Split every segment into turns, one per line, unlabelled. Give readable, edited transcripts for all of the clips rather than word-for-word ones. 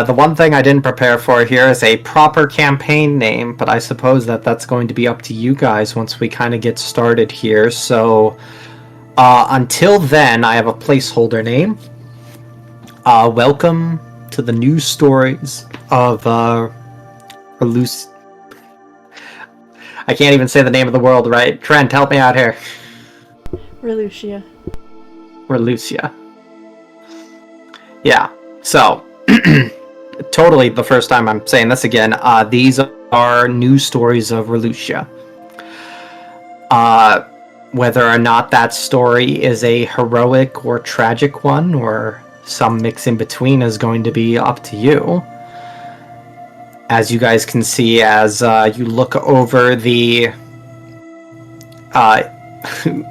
The one thing I didn't prepare for here is a proper campaign name, but I suppose that's going to be up to you guys once we kind of get started here. So, until then, I have a placeholder name. Welcome to the news stories of Ralucia. I can't even say the name of the world right. Trent, help me out here.
Ralucia.
Ralucia. Yeah, so... totally the first time I'm saying this again. These are news stories of Ralucia. Whether or not that story is a heroic or tragic one, or some mix in between, is going to be up to you. As you guys can see, as you look over the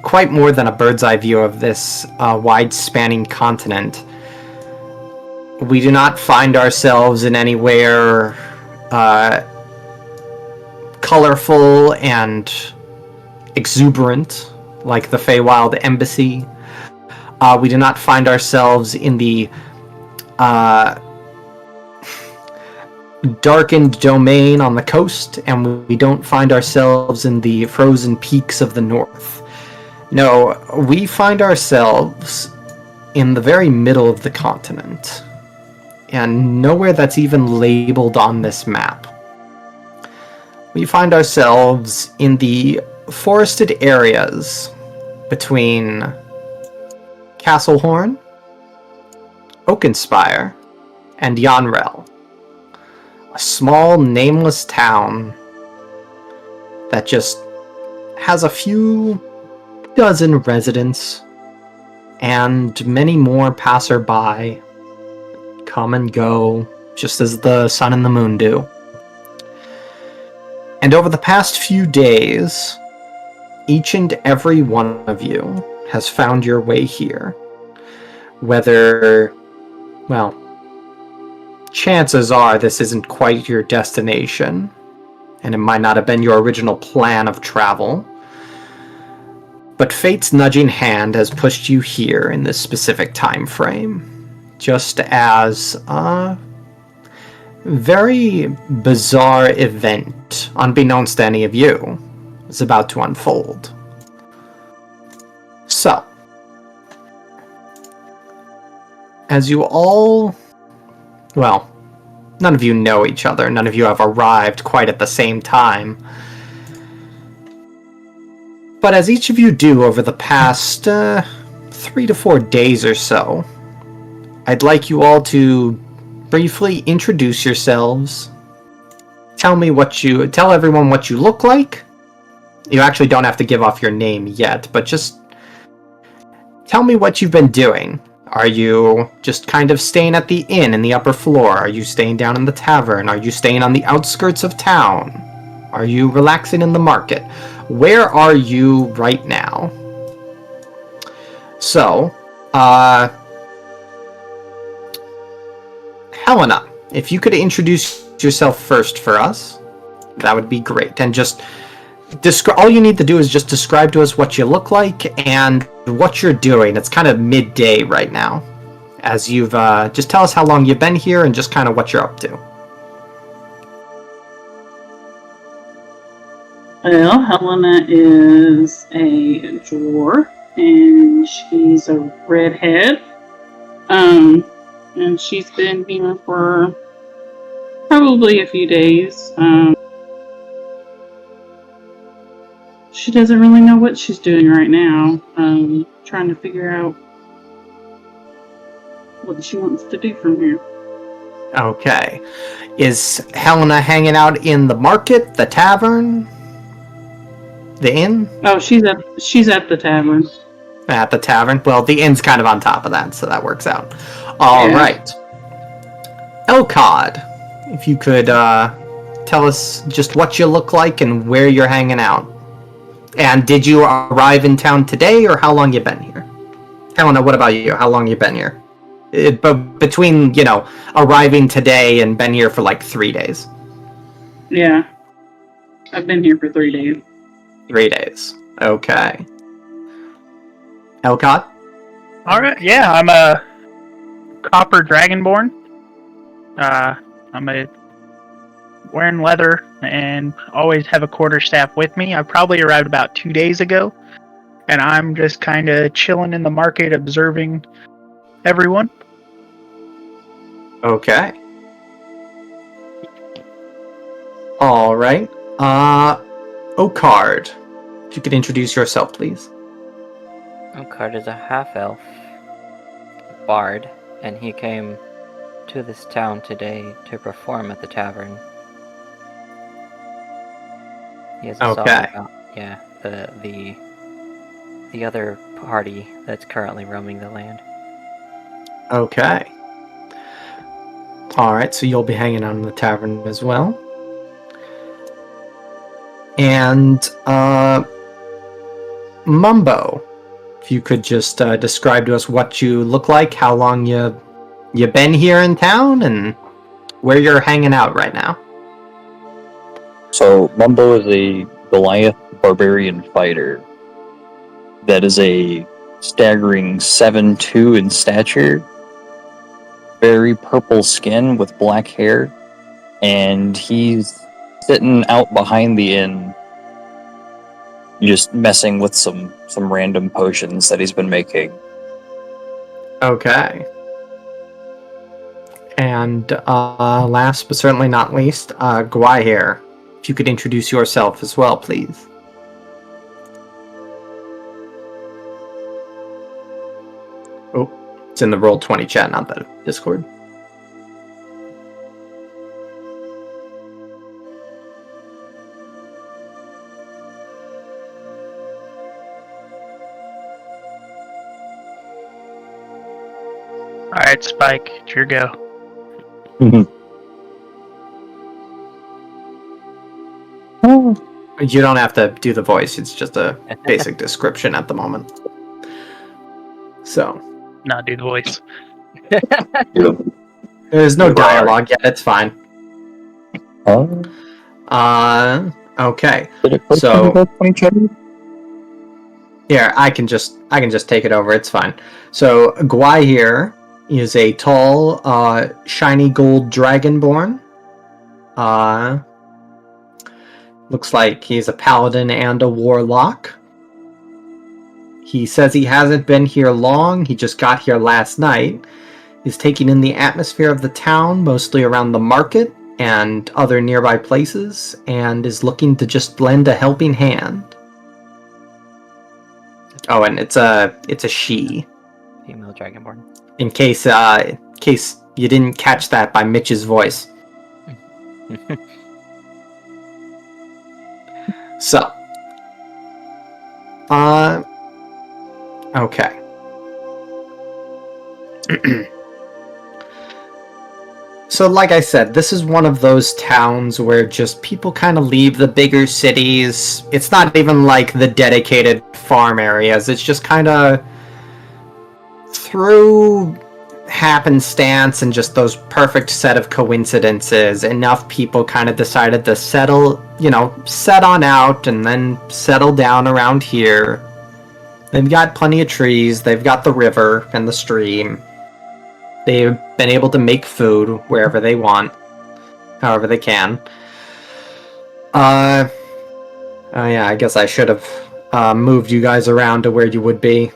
quite more than a bird's eye view of this wide-spanning continent, we do not find ourselves in anywhere colorful and exuberant like the Feywild Embassy. We do not find ourselves in the darkened domain on the coast, and we don't find ourselves in the frozen peaks of the north. No, we find ourselves in the very middle of the continent. And nowhere that's even labeled on this map. We find ourselves in the forested areas between Castlehorn, Oakenspire, and Yonrel. A small, nameless town that just has a few dozen residents and many more passerby come and go, just as the sun and the moon do. And over the past few days, each and every one of you has found your way here. Whether, well, chances are this isn't quite your destination, and it might not have been your original plan of travel. But fate's nudging hand has pushed you here in this specific time frame. Just as a very bizarre event, unbeknownst to any of you, is about to unfold. So, as you all, well, none of you know each other, none of you have arrived quite at the same time, but as each of you do over the past 3 to 4 days or so, I'd like you all to briefly introduce yourselves. Tell everyone what you look like. You actually don't have to give off your name yet, but just tell me what you've been doing. Are you just kind of staying at the inn in the upper floor? Are you staying down in the tavern? Are you staying on the outskirts of town? Are you relaxing in the market? Where are you right now? So, Helena, if you could introduce yourself first for us, that would be great. And just all you need to do is just describe to us what you look like and what you're doing. It's kind of midday right now. As you've just tell us how long you've been here and just kind of what you're up to.
Well, Helena is a dwarf, and she's a redhead. And she's been here for probably a few days. She doesn't really know what she's doing right now. Trying to figure out what she wants to do from here.
Okay. Is Helena hanging out in the market, the tavern, the inn?
Oh, she's at the tavern.
At the tavern? Well, the inn's kind of on top of that, so that works out. All
Yeah.
right. Elcod, if you could tell us just what you look like and where you're hanging out. And did you arrive in town today, or how long you been here? Helena, what about you? How long you been here? But between, arriving today and been here for like 3 days.
Yeah. I've been here for 3 days.
3 days. Okay. Elcott?
Alright, yeah, I'm a copper dragonborn. I'm wearing leather and always have a quarterstaff with me. I probably arrived about 2 days ago, and I'm just kind of chilling in the market observing everyone.
Okay. All right. Okard, if you could introduce yourself, please.
Okard is a half-elf bard, and he came to this town today to perform at the tavern. He has a song about, the other party that's currently roaming the land.
Okay. All right, so you'll be hanging out in the tavern as well. And Mumbo, if you could just describe to us what you look like, how long you've been here in town, and where you're hanging out right now.
So, Mumbo is a Goliath barbarian fighter that is a staggering 7'2" in stature, very purple skin with black hair, and he's sitting out behind the inn just messing with some random potions that he's been making.
Okay. And last but certainly not least, Gwahir, if you could introduce yourself as well, please. Oh, it's in the Roll20 chat, not the Discord.
Alright, Spike, it's your go.
You don't have to do the voice, it's just a basic description at the moment. So.
Not do the voice.
There's no dialogue yet, it's fine. Okay. So here, I can just take it over, it's fine. So Gwahir is a tall, shiny gold dragonborn. Looks like he's a paladin and a warlock. He says he hasn't been here long, he just got here last night. He's taking in the atmosphere of the town, mostly around the market and other nearby places, and is looking to just lend a helping hand. Oh, and it's a she.
Female dragonborn.
In case you didn't catch that by Mitch's voice. So, okay. So, like I said, this is one of those towns where just people kind of leave the bigger cities. It's not even like the dedicated farm areas. It's just kind of through happenstance and just those perfect set of coincidences, enough people kind of decided to set on out and then settle down around here. They've got plenty of trees, they've got the river and the stream. They've been able to make food wherever they want, however they can. Oh yeah, I guess I should have moved you guys around to where you would be.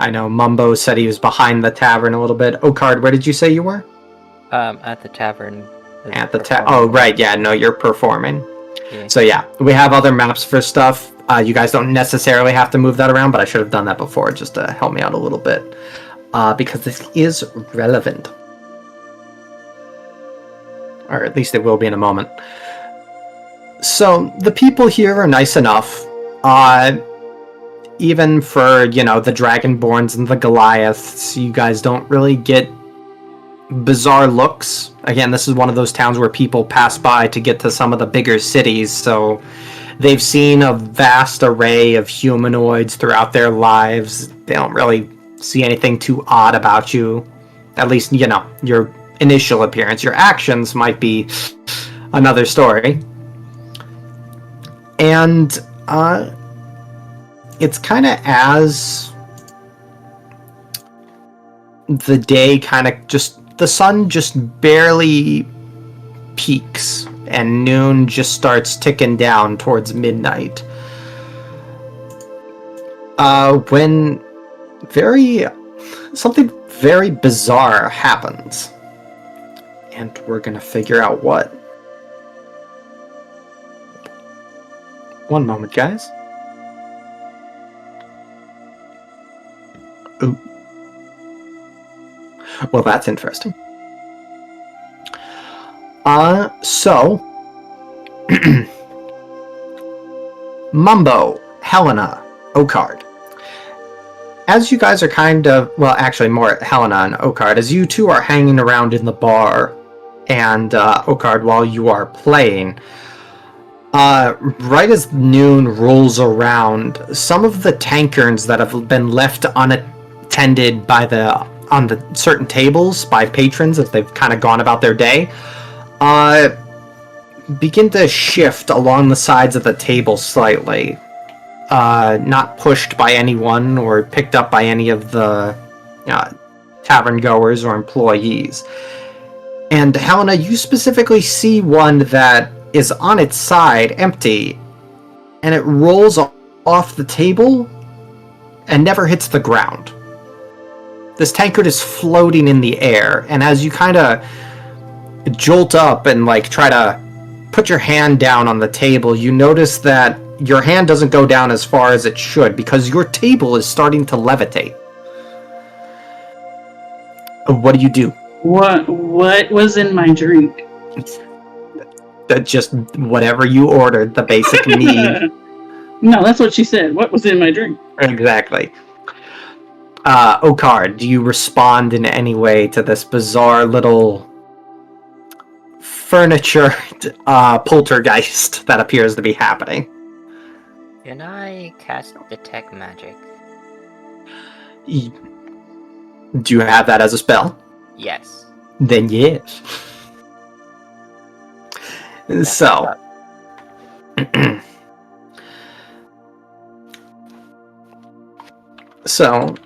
I know Mumbo said he was behind the tavern a little bit. Okard, where did you say you were?
At the tavern.
At the oh, right, yeah, no, you're performing.
Yeah.
So yeah, we have other maps for stuff. You guys don't necessarily have to move that around, but I should have done that before just to help me out a little bit. Because this is relevant. or at least it will be in a moment. So the people here are nice enough. Even for, the Dragonborns and the Goliaths, you guys don't really get bizarre looks. Again, this is one of those towns where people pass by to get to some of the bigger cities, so they've seen a vast array of humanoids throughout their lives. They don't really see anything too odd about you. At least, your initial appearance. Your actions might be another story. And, it's kind of as the day the sun just barely peaks and noon just starts ticking down towards midnight. When something very bizarre happens. And we're gonna figure out what. One moment, guys. Ooh. Well, that's interesting. So... Mumbo, Helena, Okard. As you guys are more Helena and Okard, as you two are hanging around in the bar, and Okard, while you are playing, right as noon rolls around, some of the tankards that have been left unattended on the certain tables by patrons as they've kind of gone about their day, begin to shift along the sides of the table slightly. Not pushed by anyone or picked up by any of the tavern goers or employees. And Helena, you specifically see one that is on its side, empty, and it rolls off the table and never hits the ground. This tankard is floating in the air, and as you kind of jolt up and try to put your hand down on the table, you notice that your hand doesn't go down as far as it should because your table is starting to levitate. What do?
What was in my drink?
Just whatever you ordered, the basic need.
No, that's what she said. What was in my drink?
Exactly. Okard, do you respond in any way to this bizarre little furniture poltergeist that appears to be happening?
Can I cast Detect Magic?
Do you have that as a spell?
Yes.
Then yes. So. So.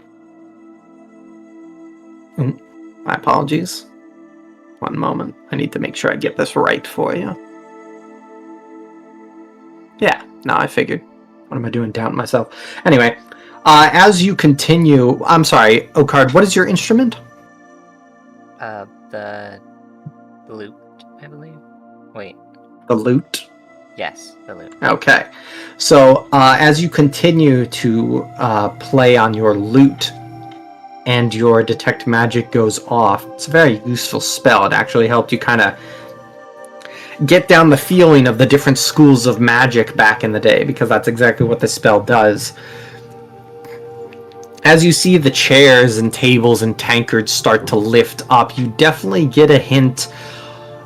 My apologies. One moment. I need to make sure I get this right for you. Yeah, no, I figured. What am I doing? Doubting myself. Anyway, as you continue... I'm sorry, Okard, what is your instrument?
The lute, I believe. Wait.
The lute?
Yes, the lute.
Okay. So, as you continue to play on your lute, and your Detect Magic goes off, it's a very useful spell. It actually helped you kind of get down the feeling of the different schools of magic back in the day, because that's exactly what this spell does. As you see the chairs and tables and tankards start to lift up, you definitely get a hint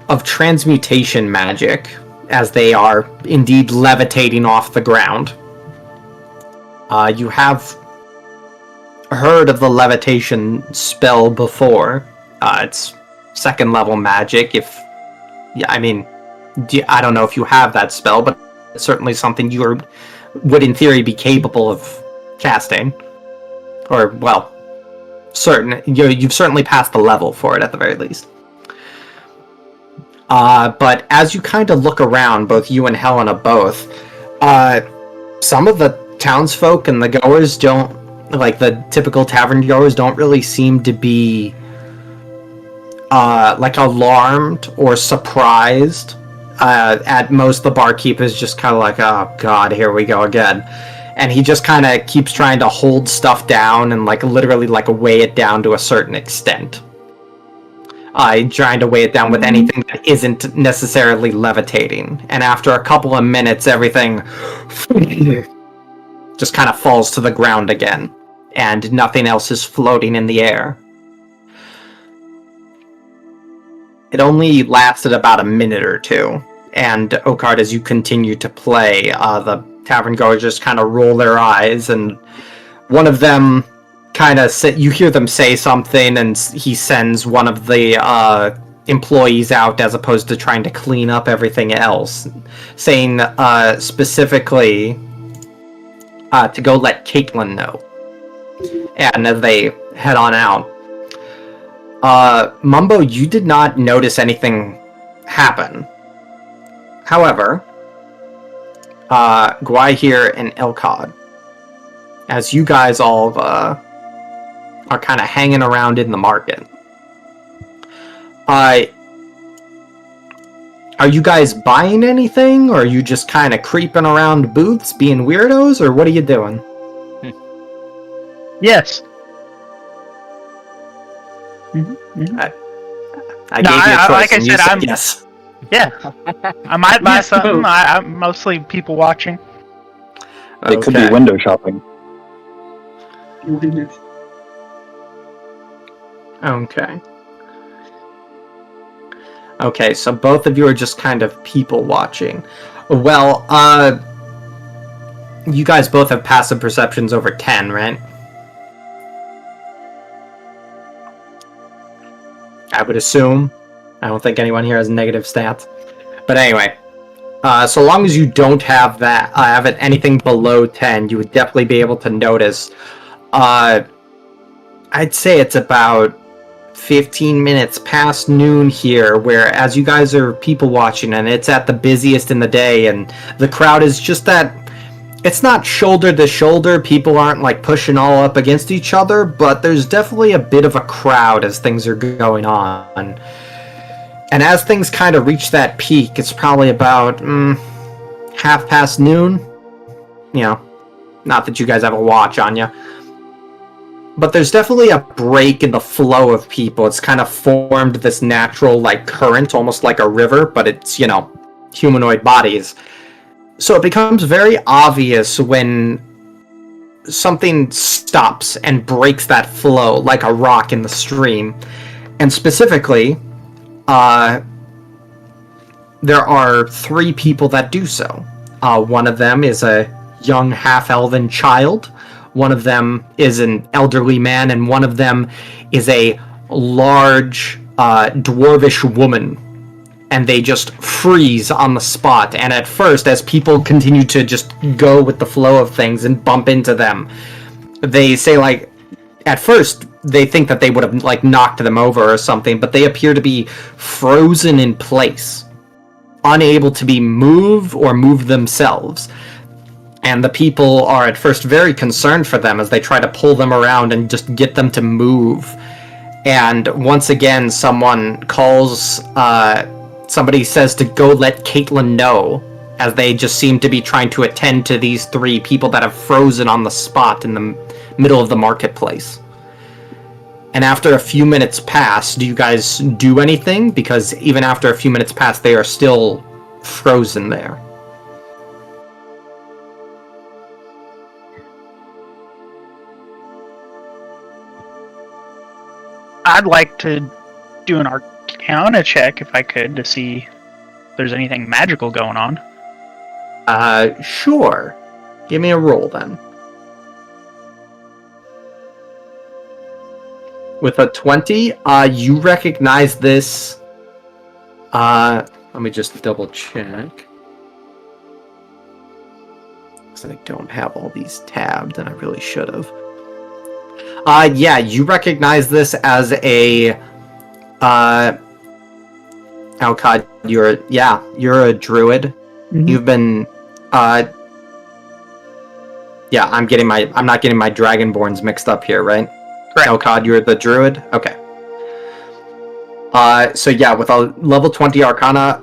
of transmutation magic, as they are indeed levitating off the ground. You have heard of the levitation spell before. It's second level magic. I don't know if you have that spell, but it's certainly something you would in theory be capable of casting. Or, well, you've certainly passed the level for it at the very least. But as you kind of look around, both you and Helena both, some of the townsfolk and the goers don't, the typical tavern goers don't really seem to be, alarmed or surprised. At most, the barkeep is just kind of like, oh god, here we go again. And he just kind of keeps trying to hold stuff down and literally weigh it down to a certain extent. trying to weigh it down with anything that isn't necessarily levitating. And after a couple of minutes, everything just kind of falls to the ground again, and nothing else is floating in the air. It only lasted about a minute or two, and Okard, as you continue to play, the tavern goers just kind of roll their eyes, and one of them kind of you hear them say something, and he sends one of the employees out as opposed to trying to clean up everything else, saying specifically to go let Caitlin know. And as they head on out, Mumbo, you did not notice anything happen. However, Gwaihir and Elkod, as you guys all are kind of hanging around in the market, are you guys buying anything, or are you just kind of creeping around booths being weirdos, or what are you doing?
Yes.
I gave you a choice,
like I
and you
said,
said
I'm
yes.
Yeah. I might buy
Yes,
something.
both.
I'm mostly people watching.
It could be window shopping.
Okay. Okay, so both of you are just kind of people watching. Well, you guys both have passive perceptions over 10, right? I would assume. I don't think anyone here has negative stats. But anyway, so long as you don't have that, have it anything below 10, you would definitely be able to notice. I'd say it's about 15 minutes past noon here, where as you guys are people watching, and it's at the busiest in the day, and the crowd is just that. It's not shoulder to shoulder, people aren't like pushing all up against each other, but there's definitely a bit of a crowd as things are going on. And as things kind of reach that peak, it's probably about noon. You know, not that you guys have a watch on you. But there's definitely a break in the flow of people. It's kind of formed this natural like current, almost like a river, but it's, humanoid bodies. So it becomes very obvious when something stops and breaks that flow like a rock in the stream. And specifically, there are 3 people that do so. One of them is a young half-elven child. One of them is an elderly man, and one of them is a large dwarvish woman. And they just freeze on the spot. And at first, as people continue to just go with the flow of things and bump into them, they say, like, at first, they think that they would have, like, knocked them over or something, but they appear to be frozen in place, unable to be moved or move themselves. And the people are at first very concerned for them as they try to pull them around and just get them to move. And once again, someone calls, somebody says to go let Caitlin know, as they just seem to be trying to attend to these 3 people that have frozen on the spot in the middle of the marketplace. And after a few minutes pass, do you guys do anything? Because even after a few minutes pass, they are still frozen there.
I'd like to do an Arcana check if I could to see if there's anything magical going on.
Sure. Give me a roll then. With a 20, you recognize this. Let me just double check. Because I don't have all these tabbed, and I really should have. Yeah, you recognize this as a. Alcod, you're a druid. Mm-hmm. You've been. Yeah, I'm not getting my dragonborns mixed up here, right?
Correct.
Alcod, you're the druid? Okay. So yeah, with a level 20 Arcana,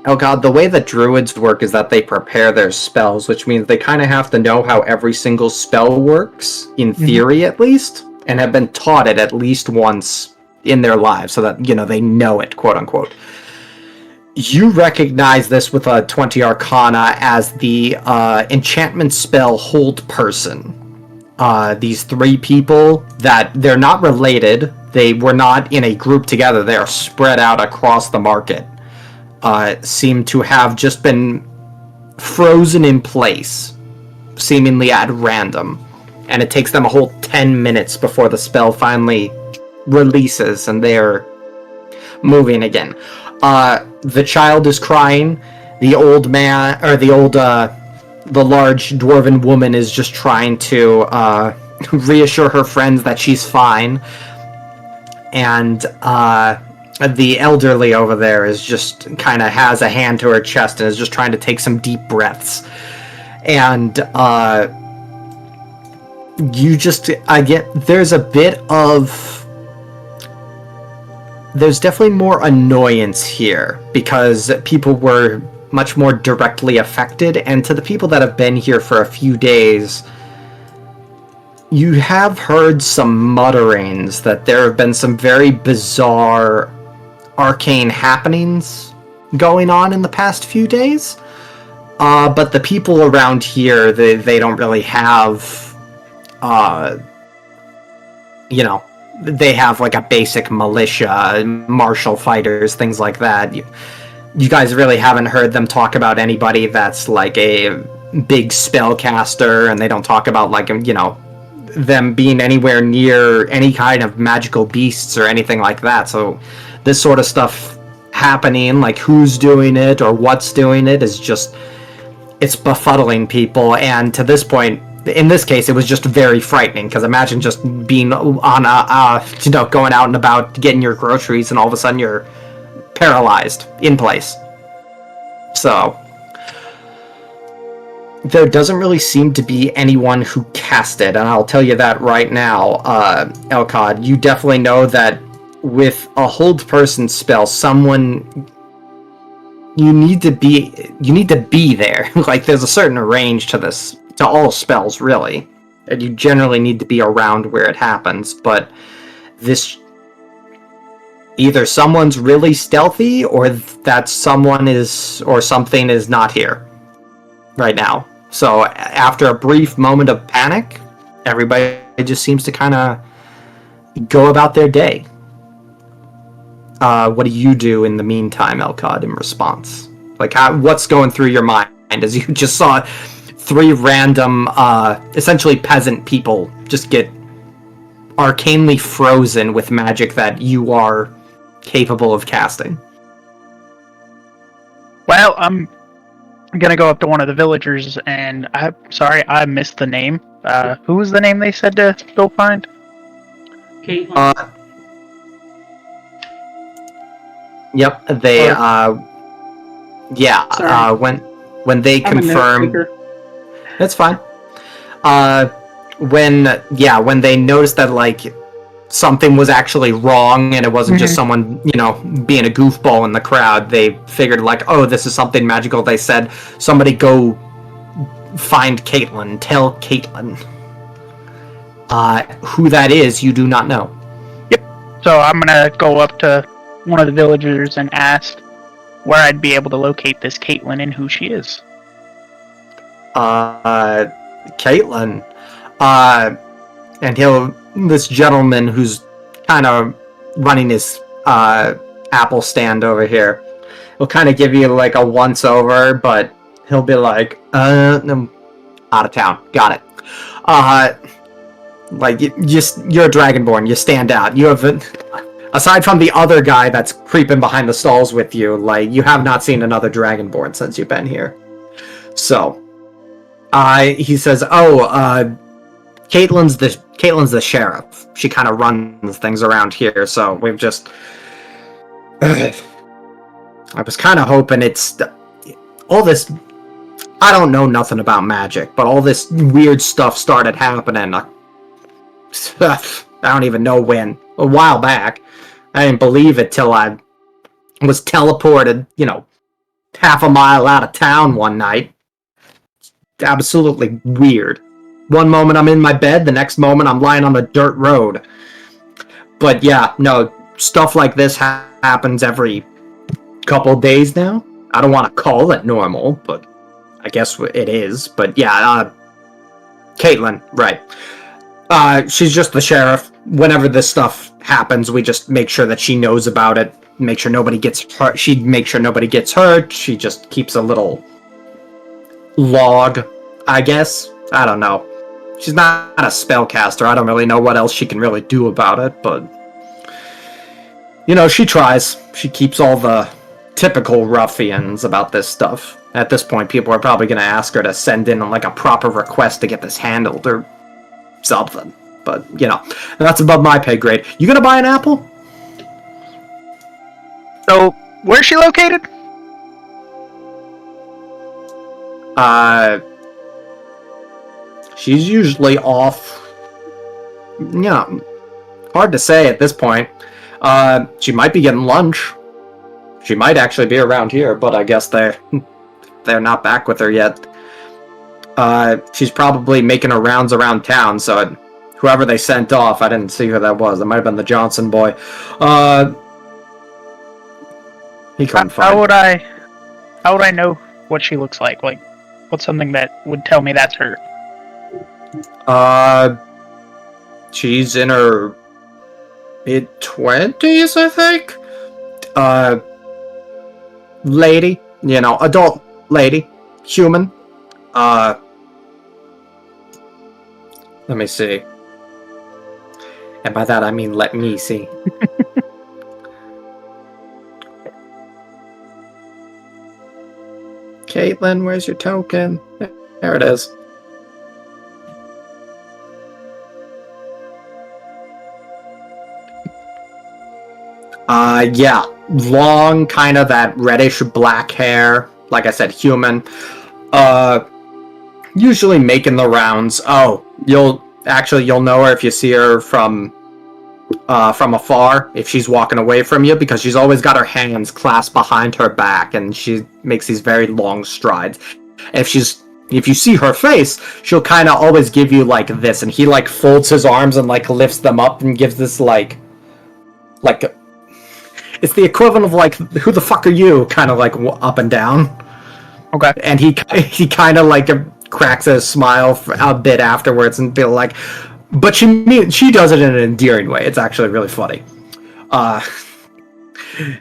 Alcod, the way that druids work is that they prepare their spells, which means they kind of have to know how every single spell works, in theory at least, and have been taught it at least once in their lives, so that, they know it, quote unquote. You recognize this with a 20 Arcana as the enchantment spell Hold Person. These three people that they're not related, they were not in a group together, they are spread out across the market, seem to have just been frozen in place, seemingly at random. And it takes them a whole 10 minutes before the spell finally releases and they're moving again. The child is crying. The old man, or the large dwarven woman is just trying to reassure her friends that she's fine. And the elderly over there is just kind of has a hand to her chest and is just trying to take some deep breaths. And there's definitely more annoyance here because people were much more directly affected, and to the people that have been here for a few days, you have heard some mutterings that there have been some very bizarre arcane happenings going on in the past few days. But the people around here, they don't really have, they have like a basic militia, martial fighters, things like that. You guys really haven't heard them talk about anybody that's like a big spellcaster, and they don't talk about like, them being anywhere near any kind of magical beasts or anything like that. So this sort of stuff happening, like who's doing it or what's doing it, is just, it's befuddling people. And to this point, in this case, it was just very frightening, because imagine just being on going out and about getting your groceries, and all of a sudden you're paralyzed in place. So there doesn't really seem to be anyone who cast it, and I'll tell you that right now, Elcod. You definitely know that with a Hold Person spell, you need to be there. Like, there's a certain range to this, to all spells, really. And you generally need to be around where it happens, but this, either someone's really stealthy, or that someone is, or something is not here right now. So after a brief moment of panic, everybody just seems to kind of go about their day. What do you do in the meantime, Elcod, in response? Like, what's going through your mind as you just saw three random, essentially peasant people just get arcanely frozen with magic that you are capable of casting?
Well, I'm gonna go up to one of the villagers, and I'm sorry, I missed the name. Who was the name they said to go find?
Caitlin.
Yep, they, when they confirm... That's fine. When they noticed that, like, something was actually wrong, and it wasn't just someone, being a goofball in the crowd, they figured, like, oh, this is something magical. They said, somebody go find Caitlin, tell Caitlin. Who that is, you do not know.
Yep. So I'm gonna go up to one of the villagers and ask where I'd be able to locate this Caitlin and who she is.
Caitlin. And this gentleman who's kind of running his Apple stand over here, he'll kind of give you like a once over, but he'll be like, I'm out of town. Got it. Like, you're a Dragonborn. You stand out. You have, aside from the other guy that's creeping behind the stalls with you, like, you have not seen another Dragonborn since you've been here. So, he says, Caitlin's the sheriff. She kind of runs things around here, so we've just... I was kind of hoping it's... all this... I don't know nothing about magic, but all this weird stuff started happening. I don't even know when. A while back. I didn't believe it till I was teleported, half a mile out of town one night. Absolutely weird. One moment I'm in my bed, the next moment I'm lying on the dirt road. But yeah, no, stuff like this happens every couple days now. I don't want to call it normal, but I guess it is. But yeah, Caitlin, right. She's just the sheriff. Whenever this stuff happens, we just make sure that she knows about it. Make sure nobody gets hurt. She makes sure nobody gets hurt. She just keeps a little log, I guess. I don't know. She's not a spellcaster. I don't really know what else she can really do about it, but she tries. She keeps all the typical ruffians about this stuff. At this point, people are probably going to ask her to send in like a proper request to get this handled or something. But, that's above my pay grade. You going to buy an apple?
So, where's she located?
She's usually off. Hard to say at this point. She might be getting lunch. She might actually be around here, but I guess they're not back with her yet. She's probably making her rounds around town, so whoever they sent off, I didn't see who that was. It might have been the Johnson boy. He couldn't find
How would I know what she looks like? Like, what's something that would tell me that's her?
She's in her mid-20s, I think. Lady, adult lady, human. Let me see. And by that I mean let me see. Caitlin, where's your token? There it is. Yeah. Long, kind of that reddish black hair. Like I said, human. Usually making the rounds. Oh, you'll know her if you see her from afar, if she's walking away from you, because she's always got her hands clasped behind her back, and she makes these very long strides. If you see her face, she'll kind of always give you like this, and he like folds his arms and like lifts them up and gives this like it's the equivalent of like, who the fuck are you, kind of like up and down.
Okay.
And he kind of like cracks a smile a bit afterwards and be like, but she does it in an endearing way. It's actually really funny.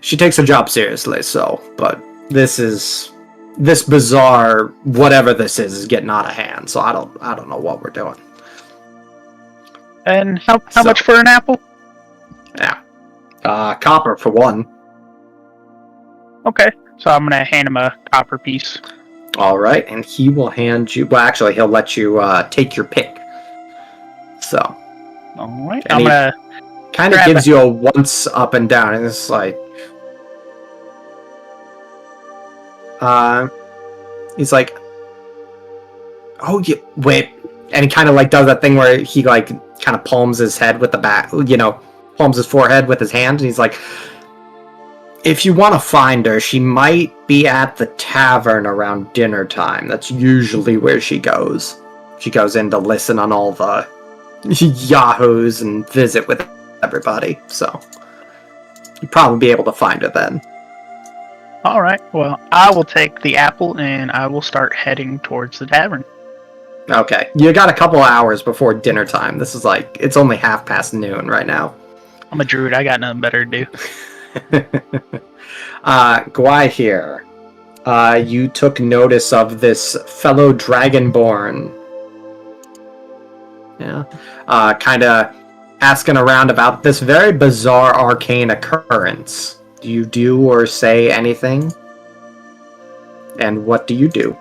She takes her job seriously, but this bizarre whatever this is getting out of hand. So I don't know what we're doing.
And how much for an apple?
Yeah. Copper for one.
Okay, so I'm gonna hand him a copper piece.
All right, and he will hand you. Well, actually, he'll let you take your pick. So.
All right,
And
I'm gonna
kind of gives you a once up and down, and it's like, he's like, oh yeah, wait, and he kind of like does that thing where he like kind of palms his head with the back, palms his forehead with his hand, and he's like, if you want to find her, she might be at the tavern around dinner time. That's usually where she goes. She goes in to listen on all the yahoos and visit with everybody, so you'll probably be able to find her then.
All right. Well, I will take the apple and I will start heading towards the tavern.
Okay, you got a couple hours before dinner time. This is like, it's only noon right now.
I'm a druid. I got nothing better to do.
Gwai here. You took notice of this fellow dragonborn. Yeah. Kind of asking around about this very bizarre arcane occurrence. Do you do or say anything? And what do you do?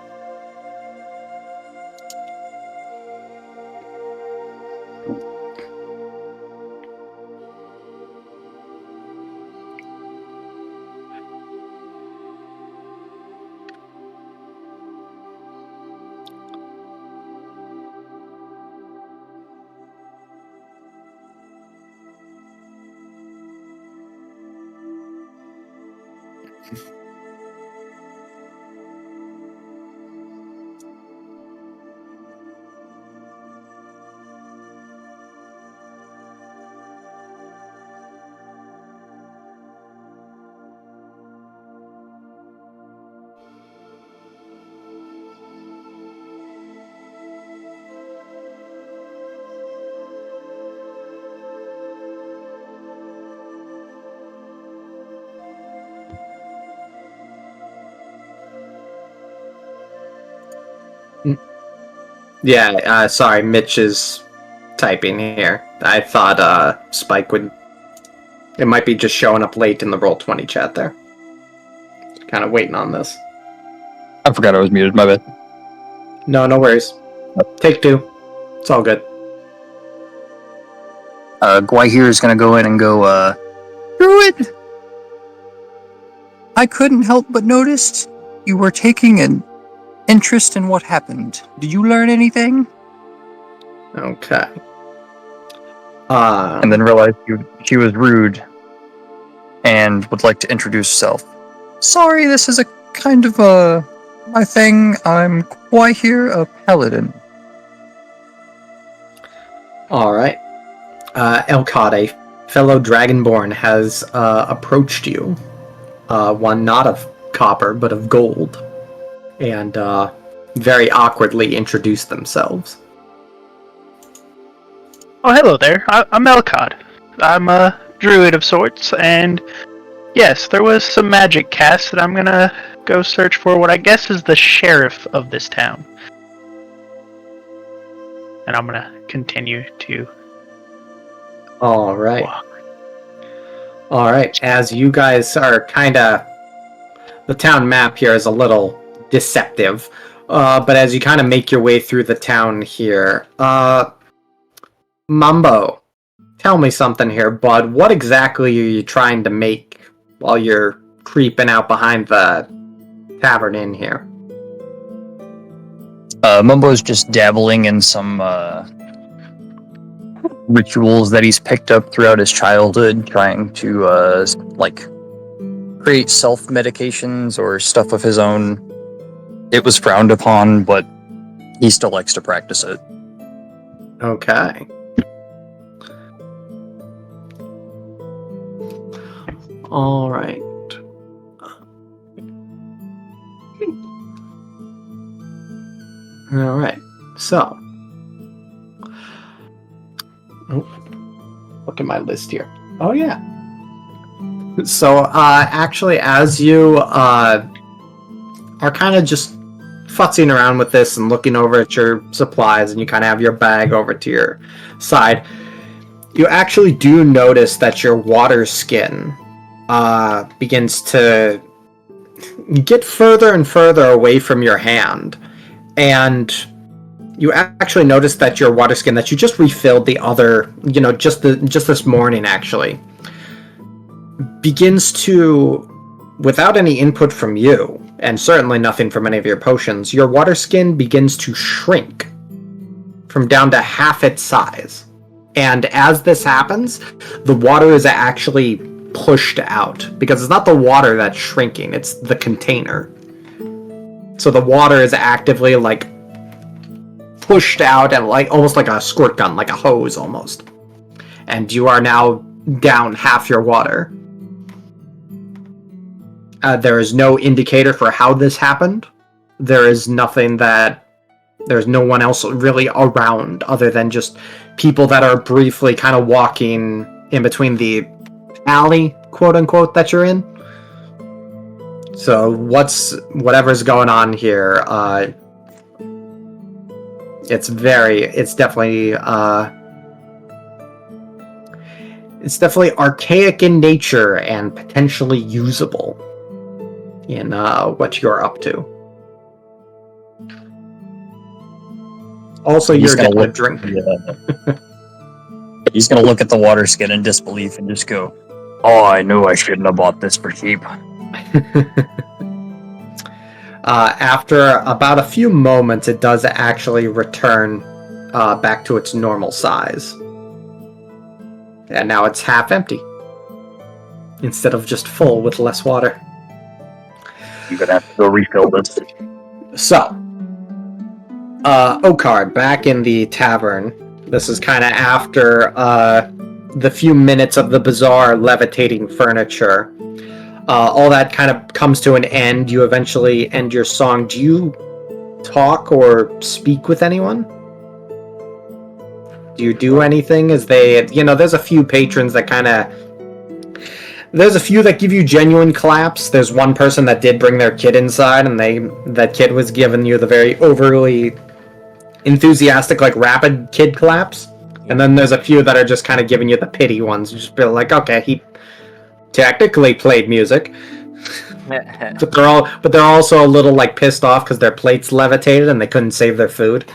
Yeah, sorry, Mitch is typing here. I thought Spike would... It might be just showing up late in the Roll20 chat there. Kind of waiting on this.
I forgot I was muted, my bad.
No worries. Take 2. It's all good.
Gwai here is gonna go in and go, Druid! I couldn't help but notice you were taking an interest in what happened. Did you learn anything?
Okay.
And then realized she was rude and would like to introduce herself. Sorry, this is a kind of my thing. I'm Gwai here, a paladin.
Alright. Elkad, a fellow Dragonborn, has approached you. One not of copper, but of gold. And very awkwardly introduced themselves.
Oh, hello there. I'm Elkad. I'm a druid of sorts, and yes, there was some magic cast that I'm gonna go search for what I guess is the sheriff of this town. And I'm gonna continue to
Alright.
walk.
Alright, as you guys are kinda... The town map here is a little deceptive. But as you kind of make your way through the town here... Mumbo, tell me something here, bud. What exactly are you trying to make while you're creeping out behind the tavern inn here?
Mumbo's just dabbling in some rituals that he's picked up throughout his childhood, trying to create self-medications or stuff of his own. It was frowned upon, but he still likes to practice it.
Okay. Alright. Alright, so... Oh, look at my list here. Oh, yeah. So, actually, as you are kind of just futzing around with this and looking over at your supplies, and you kind of have your bag over to your side, you actually do notice that your water skin begins to get further and further away from your hand. And you actually notice that your water skin that you just refilled the other, just this morning actually, begins to, without any input from you, and certainly nothing from any of your potions, your water skin begins to shrink from down to half its size. And as this happens, the water is actually pushed out, because it's not the water that's shrinking, it's the container. So the water is actively pushed out and almost like a squirt gun, like a hose almost. And you are now down half your water. There is no indicator for how this happened. There's no one else really around other than just people that are briefly kind of walking in between the alley, quote unquote, that you're in. So whatever's going on here, it's definitely archaic in nature and potentially usable in what you're up to. Also, you're getting a drink.
Yeah. He's gonna look at the water skin in disbelief and just go, "Oh, I knew I shouldn't have bought this for cheap."
After about a few moments, it does actually return back to its normal size. And now it's half empty, instead of just full with less water.
I'm gonna have to go refill this.
So, Okar, back in the tavern. This is kind of after the few minutes of the bizarre levitating furniture. All that kind of comes to an end. You eventually end your song. Do you talk or speak with anyone? Do you do anything? As they, there's a few patrons that kind of, There's a few that give you genuine claps. There's one person that did bring their kid inside, and that kid was giving you the very overly enthusiastic, like rapid kid claps. And then there's a few that are just kind of giving you the pity ones. You just be like, okay, he technically played music, but they're also a little like pissed off because their plates levitated and they couldn't save their food.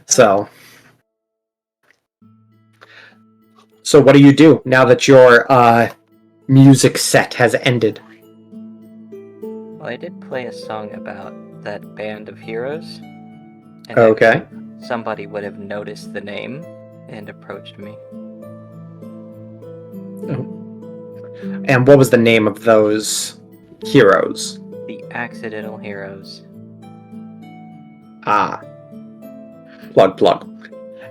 So what do you do now that your music set has ended?
Well, I did play a song about that band of heroes. And
Okay.
somebody would have noticed the name and approached me.
And what was the name of those heroes?
The Accidental Heroes.
Ah. Plug.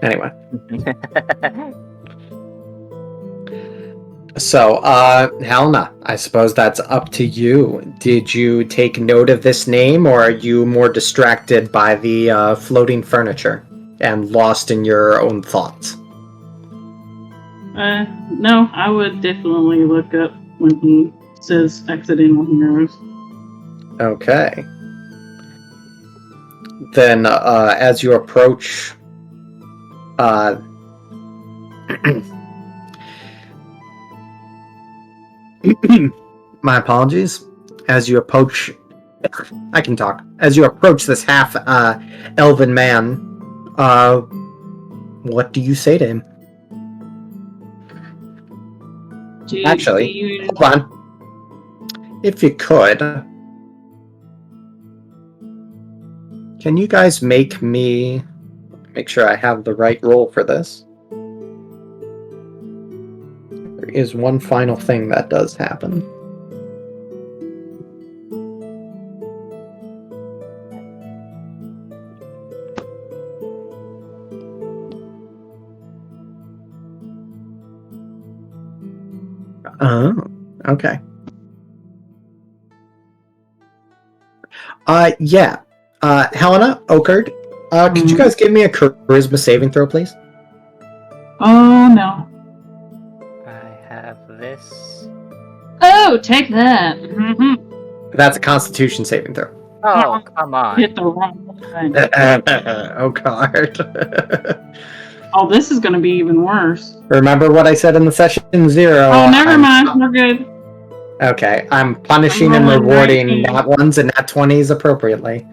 Anyway. So, Helena, I suppose that's up to you. Did you take note of this name, or are you more distracted by the floating furniture and lost in your own thoughts?
No, I would definitely look up when he says accidental heroes.
Okay. Then, as you approach, my apologies. As you approach, I can talk. As you approach this half elven man, what do you say to him? Actually, hold on. If you could, can you guys make sure I have the right roll for this? There is one final thing that does happen. Oh, okay. Yeah. Helena, Okard, could you guys give me a charisma saving throw, please?
Oh, no.
I have this.
Oh, take that. Mm-hmm.
That's a constitution saving throw.
Oh, come on.
Hit the wrong thing.
Okard.
Oh, this is going to be even worse.
Remember what I said in the session 0.
Oh, never mind. We're good.
Okay, I'm punishing and
rolling
rewarding
19.
nat 1s and nat 20s appropriately.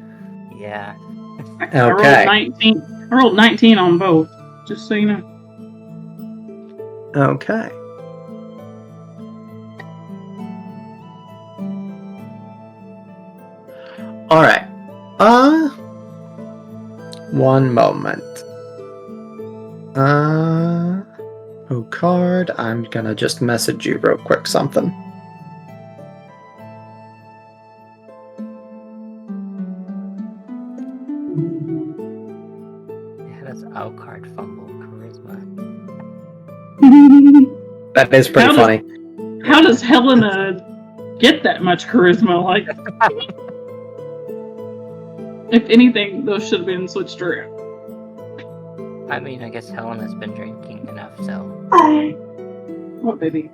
Yeah.
I rolled
Okay.
19. I rolled 19 on both, just so you know.
Okay. Alright. One moment. Okard, I'm gonna just message you real quick something.
Yeah, that's Alcard fumble charisma.
That is pretty funny.
How does Helena get that much charisma? Like, if anything, those should have been switched around.
I mean, I guess Helena's been drinking enough, so.
What, baby?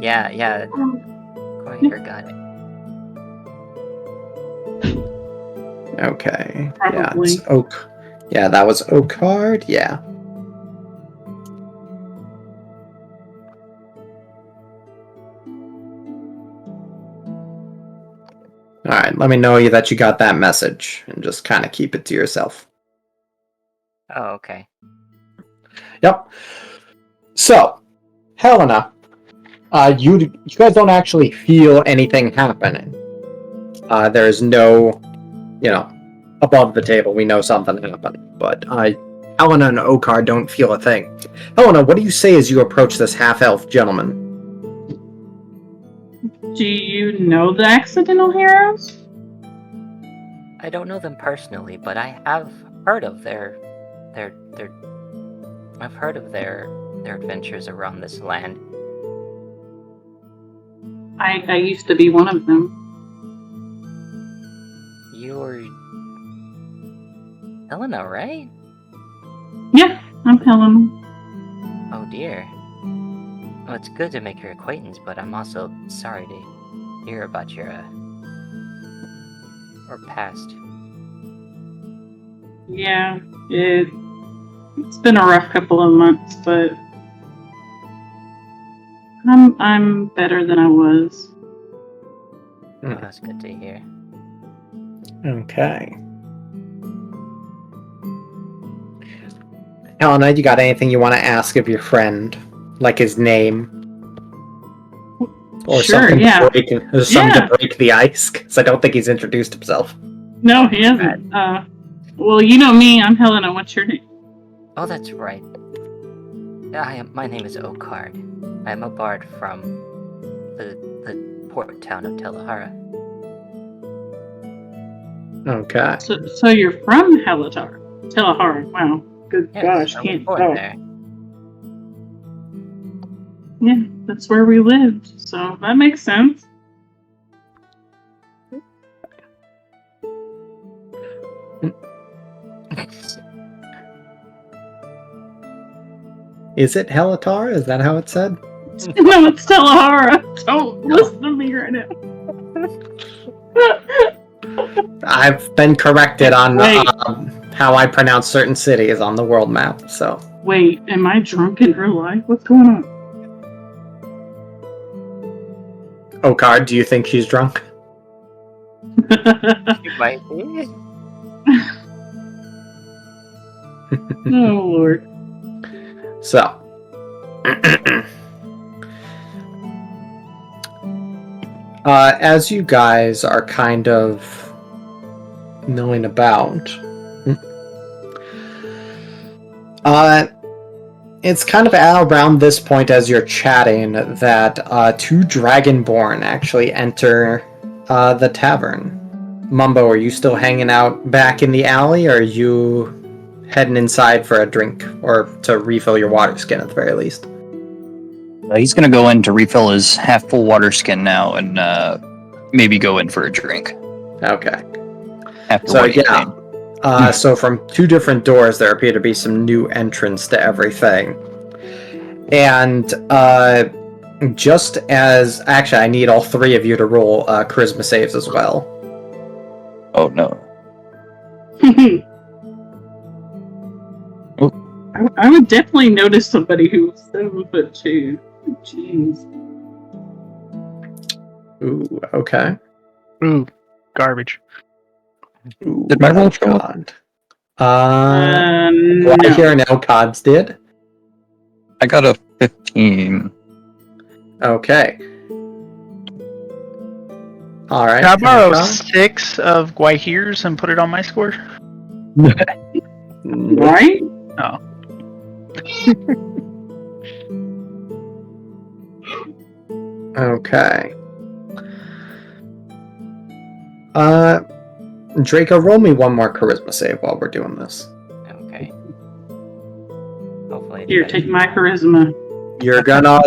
Yeah. Quite forgot it.
Okay.
Probably.
Yeah, it's Oak. Yeah, that was Okard. Yeah. Alright, let me know that you got that message and just kind of keep it to yourself.
Oh, okay.
Yep. So, Helena, you guys don't actually feel anything happening. There's no, above the table, we know something happened. But Helena and Okar don't feel a thing. Helena, what do you say as you approach this half-elf gentleman?
Do you know the accidental heroes?
I don't know them personally, but I have heard of their adventures around this land.
I used to be one of them.
You're Helena, right?
Yeah, I'm Helena.
Oh dear. Well, it's good to make your acquaintance, but I'm also sorry to hear about your past.
Yeah, it's been a rough couple of months, but I'm better than I was.
Well, that's good to hear.
Okay. Helena, you got anything you want to ask of your friend? Like his name? Or
Sure,
something,
yeah.
something to break the ice? Because I don't think he's introduced himself.
No, he hasn't. Well, you know me. I'm Helena. What's your name?
Oh, that's right. My name is Okard. I am a bard from the port town of Telahara.
Okay.
So you're from Telahara. Wow. Good
Yes,
gosh,
I was
can't
born
talk.
there.
Yeah, that's where we lived. So that makes sense.
Is it Helatar? Is that how it's said?
No, it's Telahara. Don't listen to me right now.
I've been corrected on
Wait.
how I pronounce certain cities on the world map, so.
Wait, am I drunk in real life? What's going on?
Okard, do you think she's drunk?
You might be.
Oh, Lord.
So. As you guys are kind of milling about, it's kind of around this point as you're chatting that two Dragonborn actually enter the tavern. Mumbo, are you still hanging out back in the alley, or are you heading inside for a drink, or to refill your water skin at the very least?
He's going to go in to refill his half-full water skin now and maybe go in for a drink.
Okay.
After
So,
what he's
yeah.
saying.
So from two different doors, there appear to be some new entrants to everything. And just as... Actually, I need all three of you to roll charisma saves as well.
Oh, no.
I would definitely notice somebody who was 7'2". Jeez.
Ooh, okay.
Ooh, garbage.
Ooh,
Did my roll show up?
What I
No.
hear now, Cods did.
I got a 15.
Okay. Alright.
Can I borrow
Elcod?
6 of Guahirs and put it on my score?
Right?
Oh.
Okay. Draco, roll me one more charisma save while we're doing this.
Okay. Hopefully.
Here, take my charisma.
You're gonna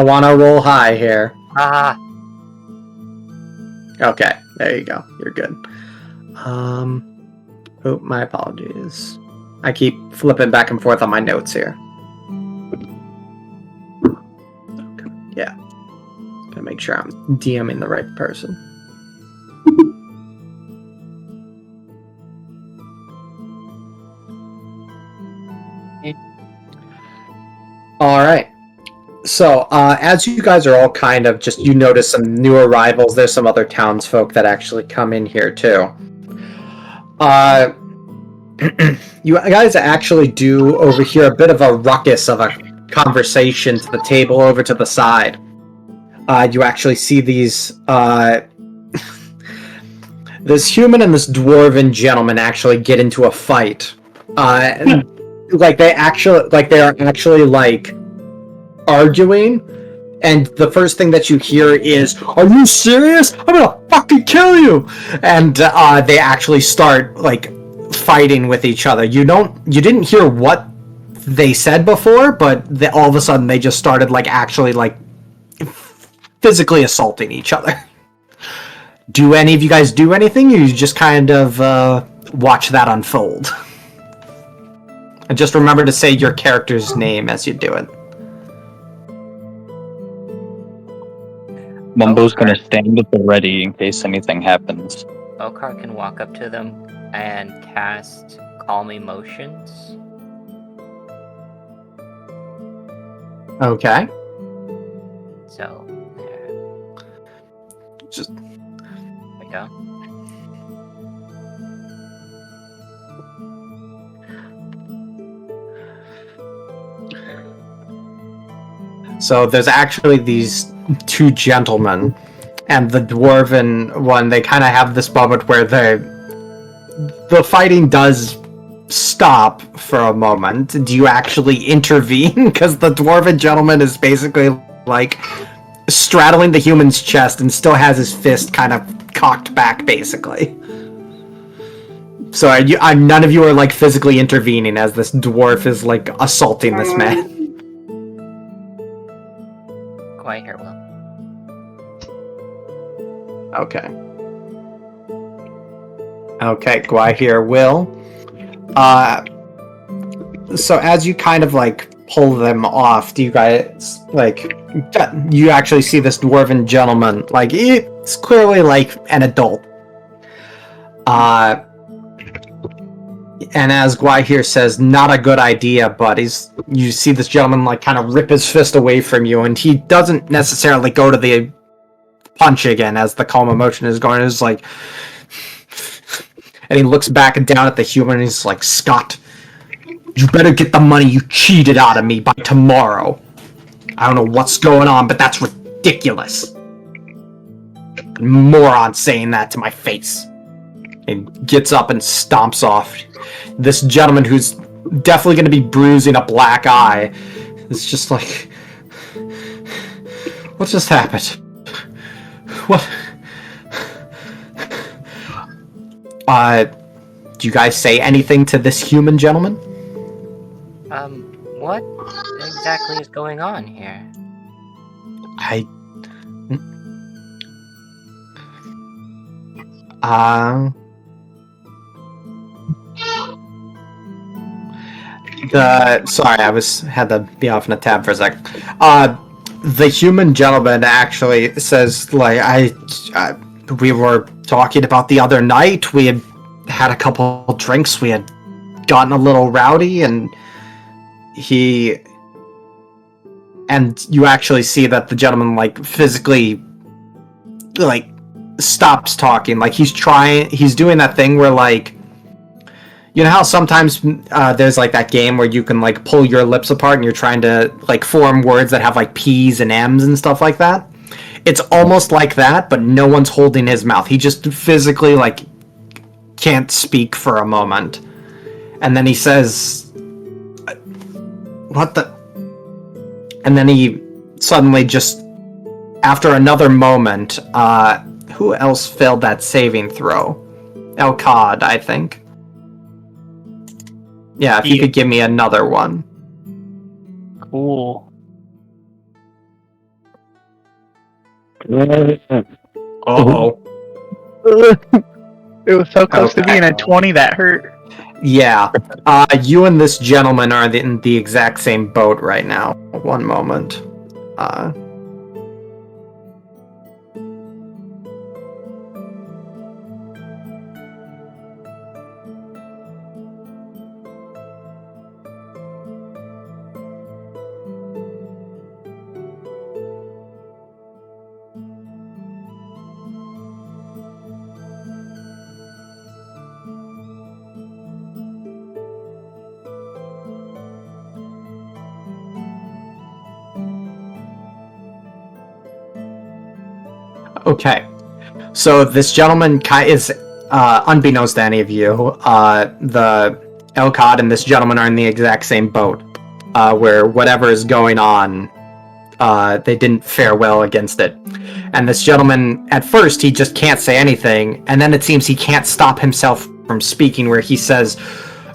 wanna roll high here.
Ah!
Okay, there you go. You're good. Oh, my apologies. I keep flipping back and forth on my notes here. Okay, yeah. Gotta make sure I'm DMing the right person. Alright. So, as you guys are all kind of just, you notice some new arrivals, there's some other townsfolk that actually come in here too. You guys actually do overhear a bit of a ruckus of a conversation to the table over to the side. You actually see these, this human and this dwarven gentleman actually get into a fight. And, they are actually, arguing, and the first thing that you hear is, "Are you serious? I'm gonna fucking kill you!" And they actually start fighting with each other. You didn't hear what they said before, but all of a sudden they just started actually physically assaulting each other. Do any of you guys do anything, or you just kind of watch that unfold? And just remember to say your character's name as you do it.
Mumbo's gonna stand at the ready in case anything happens.
Okar can walk up to them and cast Calm Emotions.
Okay.
So, there.
Just
There we go.
so there's actually these two gentlemen, and the dwarven one. They kind of have this moment where the fighting does stop for a moment. Do you actually intervene? Because the dwarven gentleman is basically like straddling the human's chest and still has his fist kind of cocked back, basically. So none of you are like physically intervening as this dwarf is like assaulting this man.
Quiet here, Will.
Okay. Okay, Gwaihir will. So as you kind of like pull them off, do you guys like you actually see this dwarven gentleman, like it's clearly like an adult. And as Gwaihir says, not a good idea, but you see this gentleman like kind of rip his fist away from you, and he doesn't necessarily go to the punch again as the calm emotion is going. It's like, and he looks back and down at the human, and he's like, Scott, you better get the money you cheated out of me by tomorrow. I don't know what's going on, but that's ridiculous. Moron saying that to my face. And gets up and stomps off. This gentleman, who's definitely going to be bruising a black eye, is just like, what just happened? What? Do you guys say anything to this human gentleman?
What exactly is going on here? Sorry, I had to be off in a tab for a sec. The human gentleman actually says, like, we were talking about the other night. We had a couple drinks. We had gotten a little rowdy, and you actually see that the gentleman, like, physically, like, stops talking. Like, he's doing that thing where, like, you know how sometimes there's like that game where you can like pull your lips apart and you're trying to like form words that have like P's and M's and stuff like that? It's almost like that, but no one's holding his mouth. He just physically like can't speak for a moment. And then he says, what the? And then he suddenly just, after another moment, who else failed that saving throw? Elkad, I think. Yeah, if you could give me another one.
Cool.
Uh-oh.
It was so close to being a 20 that hurt.
Yeah. You and this gentleman are in the exact same boat right now. One moment. Okay, so this gentleman is, unbeknownst to any of you, the Elkad and this gentleman are in the exact same boat, where whatever is going on, they didn't fare well against it. And this gentleman, at first, he just can't say anything, and then it seems he can't stop himself from speaking, where he says,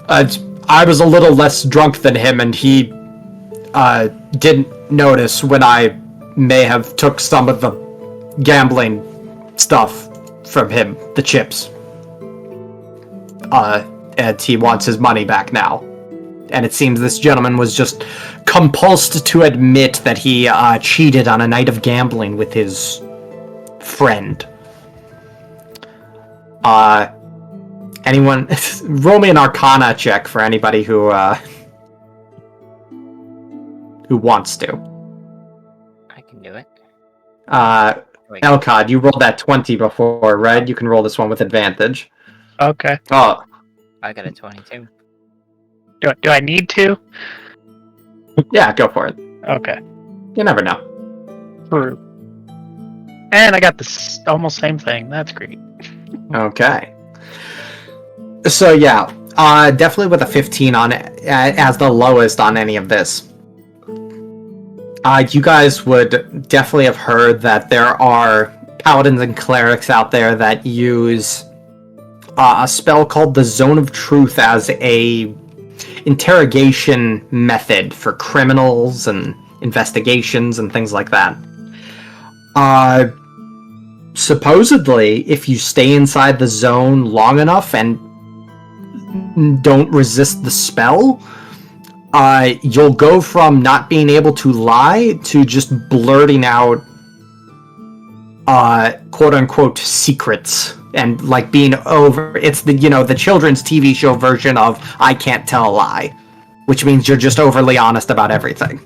I was a little less drunk than him, and he didn't notice when I may have took some of the gambling stuff from him, the chips. And he wants his money back now. And it seems this gentleman was just compulsed to admit that he cheated on a night of gambling with his
friend. Anyone? Roll me an Arcana check for anybody who wants to.
I can do it. Wait,
Elcod, you rolled that 20 before, right? You can roll this one with advantage.
Okay.
Oh,
I got a 22.
Do I need to?
yeah, go for it.
Okay.
You never know.
True. And I got the almost same thing. That's great.
Okay. So yeah, definitely with a 15 on it as the lowest on any of this. You guys would definitely have heard that there are paladins and clerics out there that use a spell called the Zone of Truth as a interrogation method for criminals and investigations and things like that. Supposedly, if you stay inside the zone long enough and don't resist the spell, you'll go from not being able to lie to just blurting out quote-unquote secrets and like being over. It's the children's TV show version of I Can't Tell a Lie, which means you're just overly honest about everything.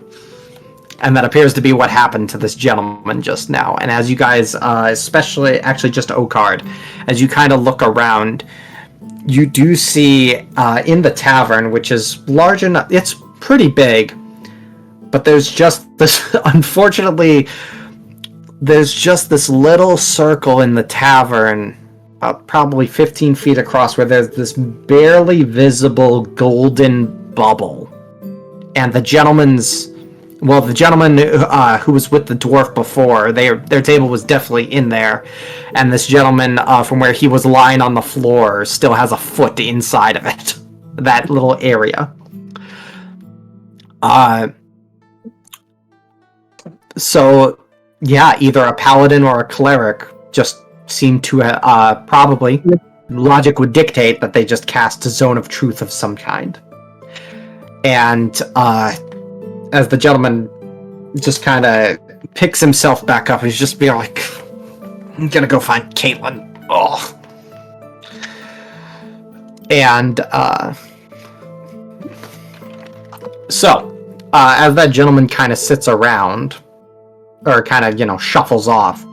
And that appears to be what happened to this gentleman just now. And as you guys, especially actually just Okard, as you kind of look around, you do see in the tavern, which is large enough, it's pretty big, but there's just this, unfortunately, there's just this little circle in the tavern, about probably 15 feet across, where there's this barely visible golden bubble. And the gentleman who was with the dwarf before, their table was definitely in there, and this gentleman from where he was lying on the floor still has a foot inside of it, that little area. So yeah, either a paladin or a cleric just seem to probably, logic would dictate that they just cast a Zone of Truth of some kind. And as the gentleman just kind of picks himself back up, he's just being like, I'm gonna go find Caitlin. Oh. And so as that gentleman kind of sits around, or kind of, shuffles off,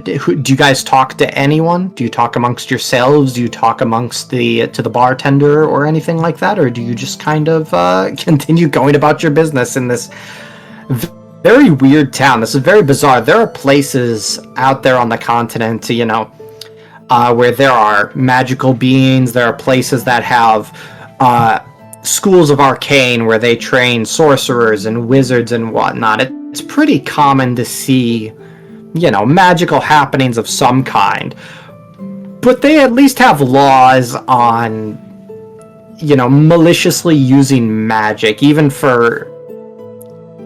do you guys talk to anyone? Do you talk amongst yourselves? Do you talk amongst to the bartender or anything like that? Or do you just kind of continue going about your business in this very weird town? This is very bizarre. There are places out there on the continent, where there are magical beings. There are places that have schools of arcane where they train sorcerers and wizards and whatnot. It's pretty common to see, magical happenings of some kind. But they at least have laws on, maliciously using magic, even for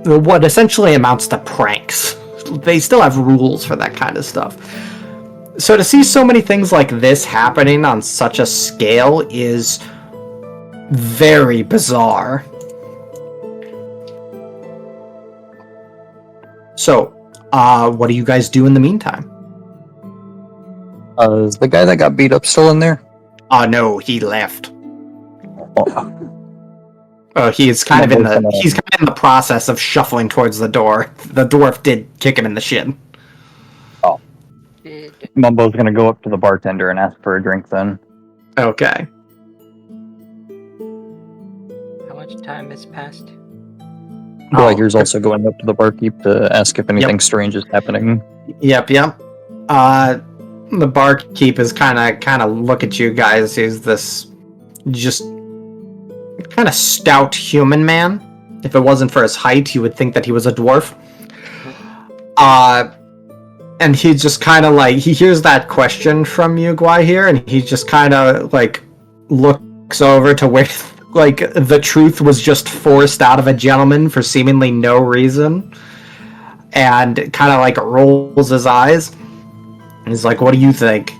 what essentially amounts to pranks. They still have rules for that kind of stuff. So to see so many things like this happening on such a scale is very bizarre. So, what do you guys do in the meantime?
Is the guy that got beat up still in there?
No, he left. He's kind of in the process of shuffling towards the door. The dwarf did kick him in the shin.
Oh. Mumbo's gonna go up to the bartender and ask for a drink then.
Okay.
How much time has passed?
Geiger's also going up to the barkeep to ask if anything strange is happening.
Yep. The barkeep is kind of look at you guys. He's this just kind of stout human man. If it wasn't for his height, you would think that he was a dwarf. And he just kind of he hears that question from you, Gwahir, and he just kind of looks over to where the truth was just forced out of a gentleman for seemingly no reason, and kind of rolls his eyes. He's like, what do you think?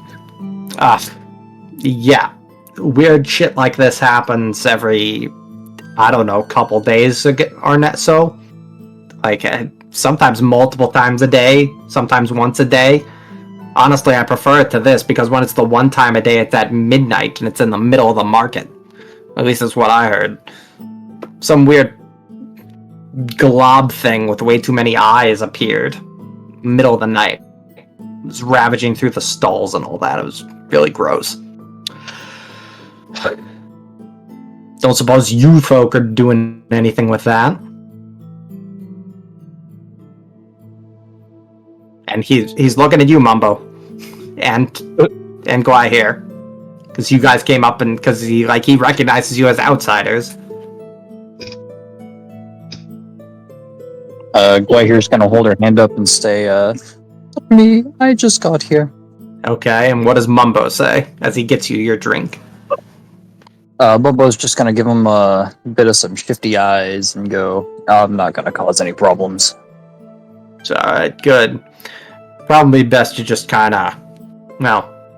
Yeah, weird shit like this happens every, I don't know, couple days or so. sometimes multiple times a day, sometimes once a day. Honestly, I prefer it to this because when it's the one time a day, it's at midnight and it's in the middle of the market. At least that's what I heard. Some weird glob thing with way too many eyes appeared. Middle of the night. It was ravaging through the stalls and all that. It was really gross. Don't suppose you folk are doing anything with that? And he's looking at you, Mumbo, and Guy here, because you guys came up and because he recognizes you as outsiders.
Guy here's gonna hold her hand up and say, "Me, I just got here."
Okay, and what does Mumbo say as he gets you your drink?
Mumbo's just gonna give him a bit of some shifty eyes and go, "I'm not gonna cause any problems."
Alright, good. Probably best to just kind of,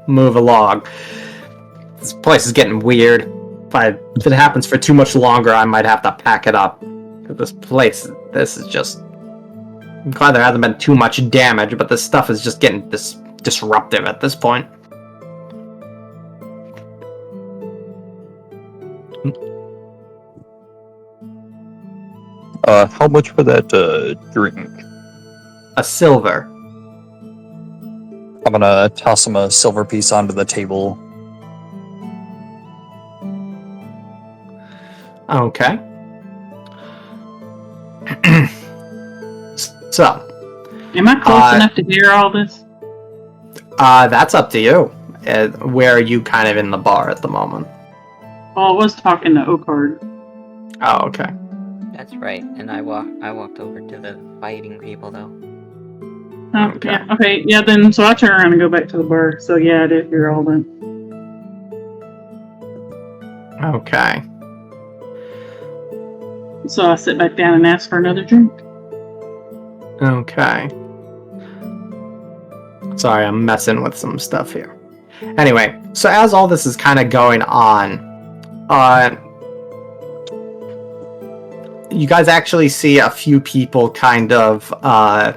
move along. This place is getting weird. If it happens for too much longer, I might have to pack it up. This is just... I'm glad there hasn't been too much damage, but this stuff is just getting disruptive at this point.
How much for that, drink?
A silver.
I'm gonna toss him a silver piece onto the table.
Okay. So.
Am I close enough to hear all this?
That's up to you. Where are you kind of in the bar at the moment?
Well, I was talking to Okard.
Oh, okay.
That's right, and I walked over to the fighting people though.
Oh,
Okay.
yeah. Okay, yeah, then, so I turn around and go back to the bar. So, yeah, I did hear all that.
Okay.
So I sit back down and ask for another drink.
Okay. Sorry, I'm messing with some stuff here. Anyway, so as all this is kind of going on, you guys actually see a few people kind of all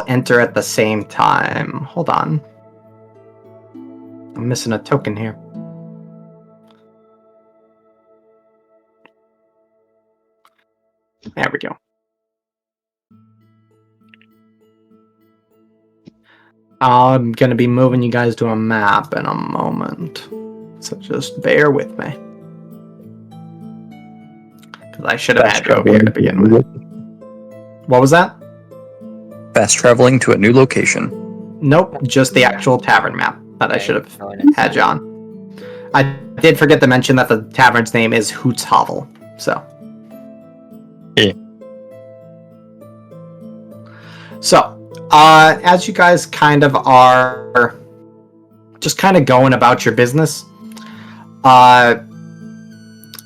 enter at the same time. Hold on. I'm missing a token here. There we go. I'm going to be moving you guys to a map in a moment. So just bear with me. Because I should have had you over here to begin with. What was that?
Fast traveling to a new location.
Nope, just the actual tavern map that I should have had you on. I did forget to mention that the tavern's name is Hoots Hovel. So.
Yeah.
So, as you guys kind of are just kind of going about your business,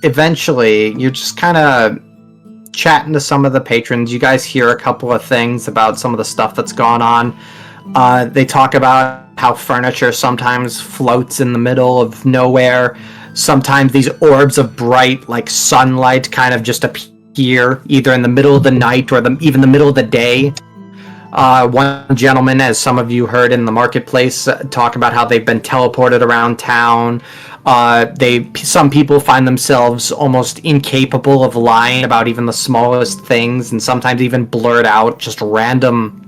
eventually you're just kind of chatting to some of the patrons. You guys hear a couple of things about some of the stuff that's gone on. They talk about how furniture sometimes floats in the middle of nowhere. Sometimes these orbs of bright, like sunlight, kind of just appear either in the middle of the night or even the middle of the day. One gentleman, as some of you heard in the marketplace, talk about how they've been teleported around town. Some people find themselves almost incapable of lying about even the smallest things, and sometimes even blurt out just random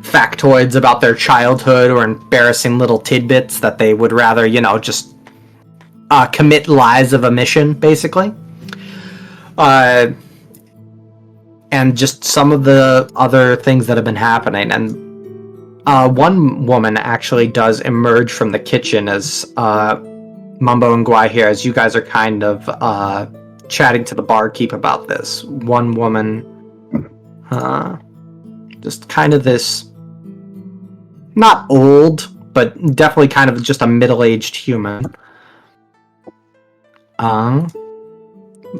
factoids about their childhood or embarrassing little tidbits that they would rather, just commit lies of omission, basically. And just some of the other things that have been happening. And one woman actually does emerge from the kitchen as Mumbo and Guai here, as you guys are kind of chatting to the barkeep about this. One woman, just kind of this, not old, but definitely kind of just a middle-aged human,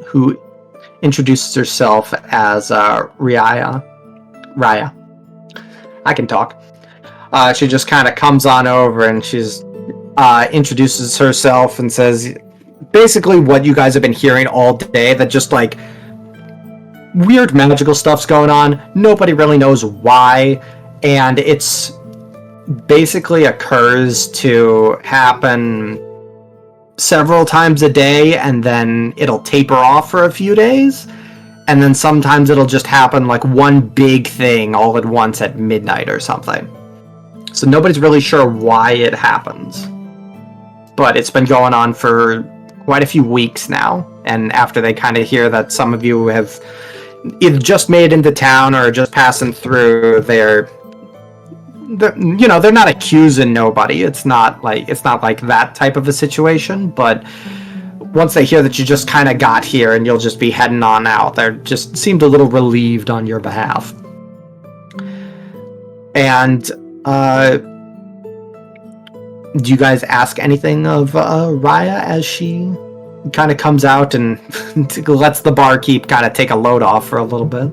who introduces herself as Raya. I can talk. She just kind of comes on over and she's introduces herself and says basically what you guys have been hearing all day, that just like weird magical stuff's going on. Nobody really knows why, and it's basically occurs to happen several times a day, and then it'll taper off for a few days, and then sometimes it'll just happen like one big thing all at once at midnight or something. So nobody's really sure why it happens. But it's been going on for quite a few weeks now, and after they kind of hear that some of you have either just made it into town or just passing through, they're not accusing nobody. It's not like that type of a situation, but once they hear that you just kind of got here and you'll just be heading on out, they just seemed a little relieved on your behalf. And do you guys ask anything of Raya as she kind of comes out and lets the barkeep kind of take a load off for a little bit?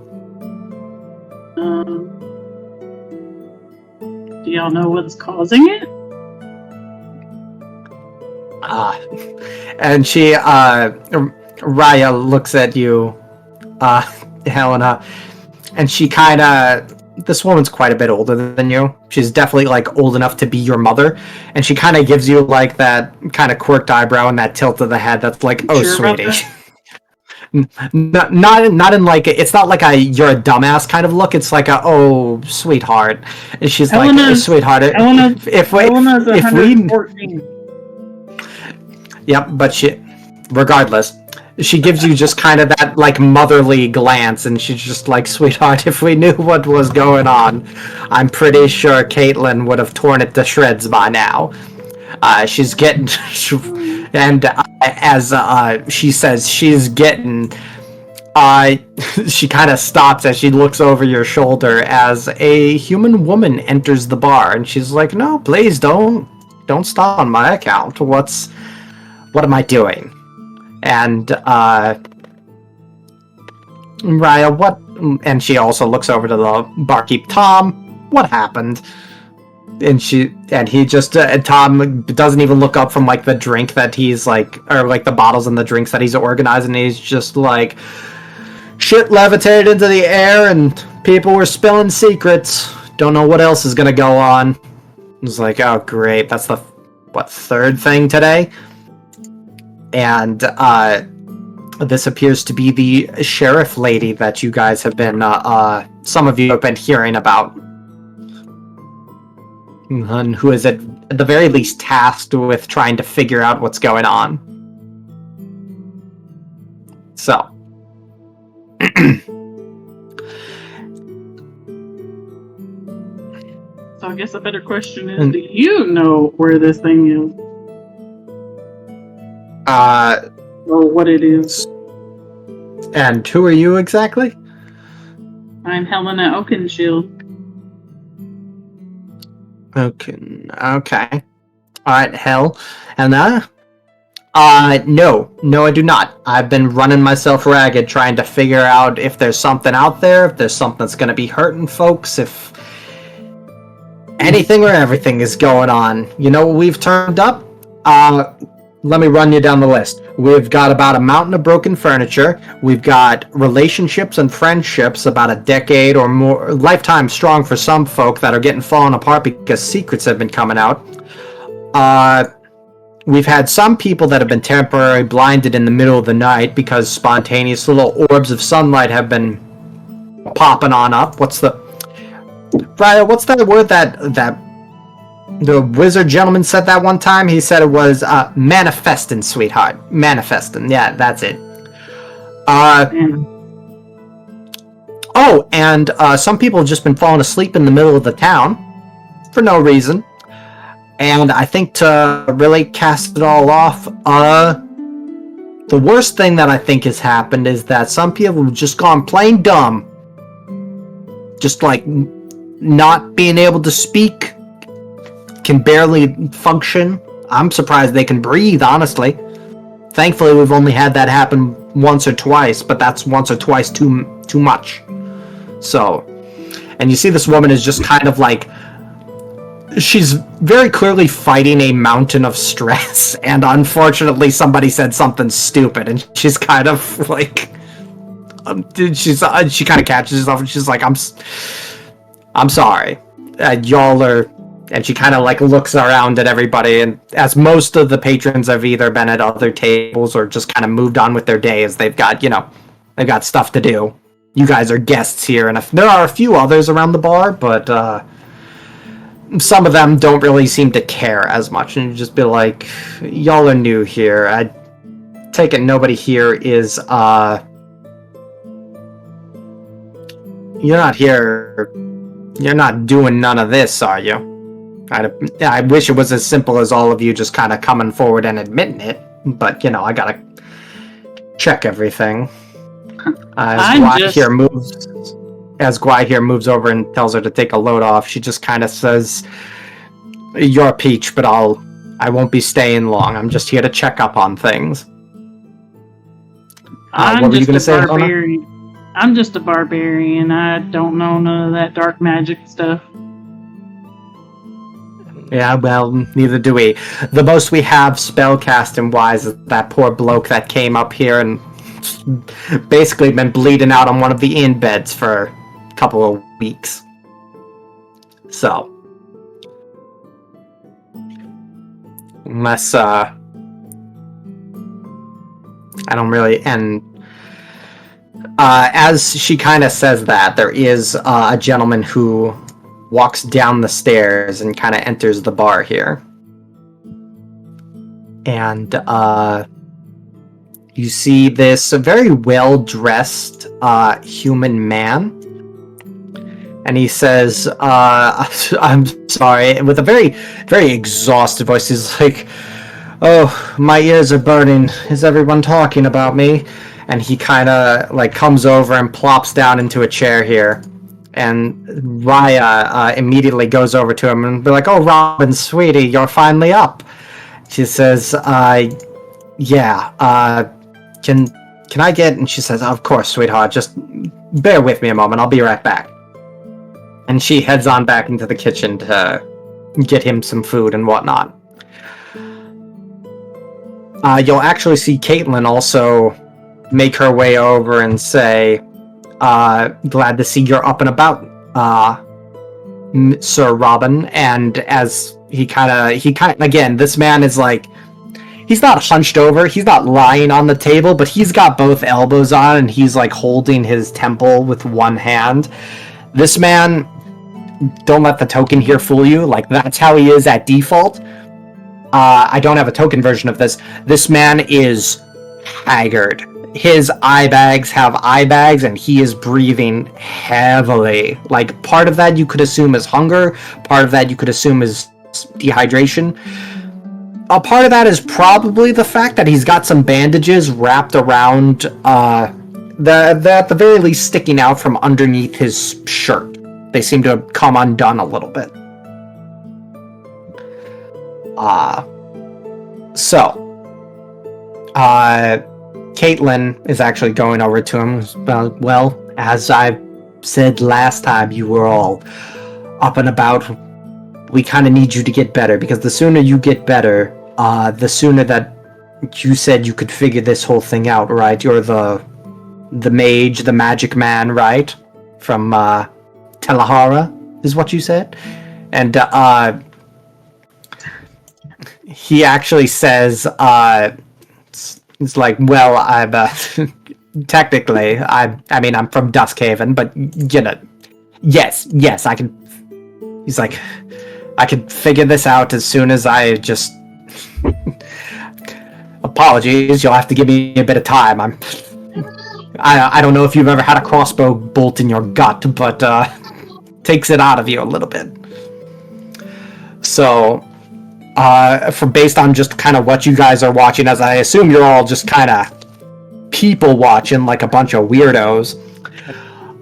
Do y'all know what's causing it?
And she, Raya looks at you, Helena, and she kind of, this woman's quite a bit older than you. She's definitely like old enough to be your mother, and she kind of gives you like that kind of quirked eyebrow and that tilt of the head that's like, oh,
Sure
sweetie. Not in like it's not like a you're a dumbass kind of look. It's like a oh sweetheart. And she's like sweetheart. If we
114.
Yep, but regardless, she gives you just kind of that like motherly glance, and she's just like, sweetheart, if we knew what was going on, I'm pretty sure Caitlin would have torn it to shreds by now. She's getting, and as she says, she's getting. She kind of stops as she looks over your shoulder as a human woman enters the bar, and she's like, "No, please don't stop on my account. What am I doing?" And Raya, what? And she also looks over to the barkeep, Tom. What happened? And he just Tom doesn't even look up from like the drink that he's like, or like the bottles and the drinks that he's organizing. He's just like, shit levitated into the air and people were spilling secrets. Don't know what else is gonna go on. It's like, oh great, that's the third thing today. And this appears to be the sheriff lady that you guys have been some of you have been hearing about. And who is at the very least tasked with trying to figure out what's going on. So.
So I guess a better question is, do you know where this thing is? Or what it is?
And who are you exactly?
I'm Helena Oakenshield.
Okay. Alright, Hell. And no, I do not. I've been running myself ragged trying to figure out if there's something out there, if there's something that's gonna be hurting folks, if anything or everything is going on. You know what we've turned up? Let me run you down the list. We've got about a mountain of broken furniture. We've got relationships and friendships about a decade or more, lifetime strong for some folk that are getting fallen apart because secrets have been coming out. We've had some people that have been temporarily blinded in the middle of the night because spontaneous little orbs of sunlight have been popping on up. Raya, what's that word that the wizard gentleman said that one time? He said it was manifesting, sweetheart. Manifesting. Yeah, that's it. And some people have just been falling asleep in the middle of the town for no reason. And I think to really cast it all off, the worst thing that I think has happened is that some people have just gone plain dumb. Just like not being able to speak, can barely function. I'm surprised they can breathe, honestly. Thankfully, we've only had that happen once or twice, but that's once or twice too much. So, and you see this woman is just kind of like, she's very clearly fighting a mountain of stress, and unfortunately somebody said something stupid, and she's kind of like, she kind of catches herself and she's like, I'm sorry. Y'all are, and she kind of like looks around at everybody, and as most of the patrons have either been at other tables or just kind of moved on with their day as they've got, they've got stuff to do. You guys are guests here, and there are a few others around the bar, but some of them don't really seem to care as much, and you just be like, y'all are new here. I take it nobody here is, you're not here, you're not doing none of this, are you? I wish it was as simple as all of you just kind of coming forward and admitting it, but, I gotta check everything. As Gwai here moves over and tells her to take a load off, she just kind of says, "You're Peach, but I won't be staying long. I'm just here to check up on things." What were you going to say,
barbarian. I'm just a barbarian. I don't know none of that dark magic stuff.
Yeah, well, neither do we. The most we have spellcasting wise is that poor bloke that came up here and basically been bleeding out on one of the inn beds for a couple of weeks. So, unless I don't really, and as she kind of says that, there is a gentleman who walks down the stairs and kind of enters the bar here, and you see this very well-dressed human man, and he says, I'm sorry, with a very, very exhausted voice. He's like, "Oh, my ears are burning. Is everyone talking about me?" And he kind of like comes over and plops down into a chair here. And Raya immediately goes over to him and be like, "Oh, Robin, sweetie, you're finally up." She says, "Yeah, can I get," and she says, "Of course, sweetheart, just bear with me a moment, I'll be right back." And she heads on back into the kitchen to get him some food and whatnot. You'll actually see Caitlin also make her way over and say, "Glad to see you're up and about, Sir Robin." And as he kind of, again, this man is like, he's not hunched over, he's not lying on the table, but he's got both elbows on and he's like holding his temple with one hand. This man, don't let the token here fool you, like that's how he is at default. I don't have a token version of this. This man is haggard. His eye bags have eye bags and he is breathing heavily. Like, part of that you could assume is hunger, part of that you could assume is dehydration. A part of that is probably the fact that he's got some bandages wrapped around, at the very least sticking out from underneath his shirt. They seem to have come undone a little bit. Caitlin is actually going over to him. Well, as I said last time you were all up and about, we kind of need you to get better, because the sooner you get better, the sooner that you said you could figure this whole thing out, right? You're the mage, the magic man, right? From Telahara, is what you said? And he actually says, it's like, well, I'm technically, I mean, I'm from Duskhaven, but yes, I can. He's like, I could figure this out as soon as I just. Apologies, you'll have to give me a bit of time. I don't know if you've ever had a crossbow bolt in your gut, but takes it out of you a little bit. So, based on just kind of what you guys are watching, as I assume you're all just kind of people watching like a bunch of weirdos,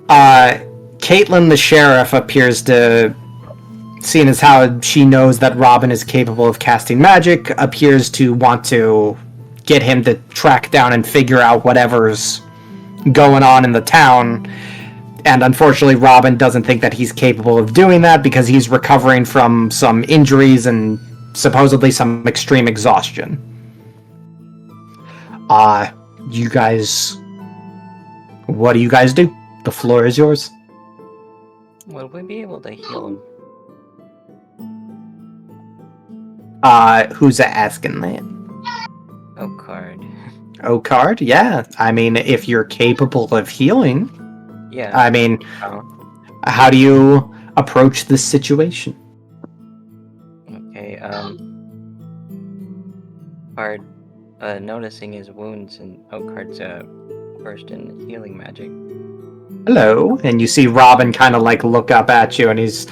Caitlin the sheriff appears to, seeing as how she knows that Robin is capable of casting magic, appears to want to get him to track down and figure out whatever's going on in the town. And unfortunately, Robin doesn't think that he's capable of doing that because he's recovering from some injuries and supposedly some extreme exhaustion. You guys
What do you guys do? The floor is yours.
Will we be able to heal him?
Who's asking that?
Oh, card.
Card? Yeah. I mean, if you're capable of healing.
Yeah.
I mean,
Oh.
how do you approach this situation?
Okay, Card, noticing his wounds and Oakheart's, versed in healing magic.
Hello. And you see Robin kind of like look up at you, and he's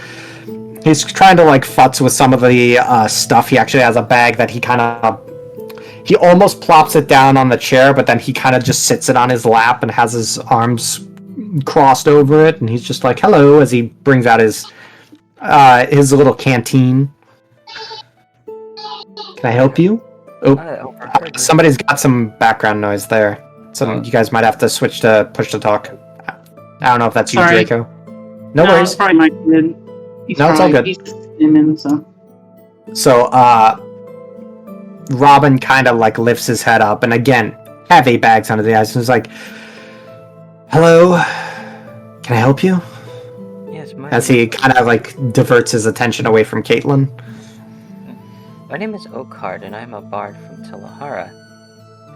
trying to like futz with some of the stuff. He actually has a bag that he almost plops it down on the chair, but then he kind of just sits it on his lap and has his arms crossed over it, and he's just like, hello, as he brings out his little canteen. Can I help you? Somebody's got some background noise there. So you guys might have to switch to push to talk. I don't know if that's you,
Sorry.
Draco. No
It's
worries.
probably my kid.
No, it's all good.
He's skimming, so.
So, Robin kind of like lifts his head up, and again, heavy bags under the eyes, and he's like, hello, can I help you?
Yes,
As he kind of like diverts his attention away from Caitlin.
My name is Oakheart, and I'm a bard from Tilahara.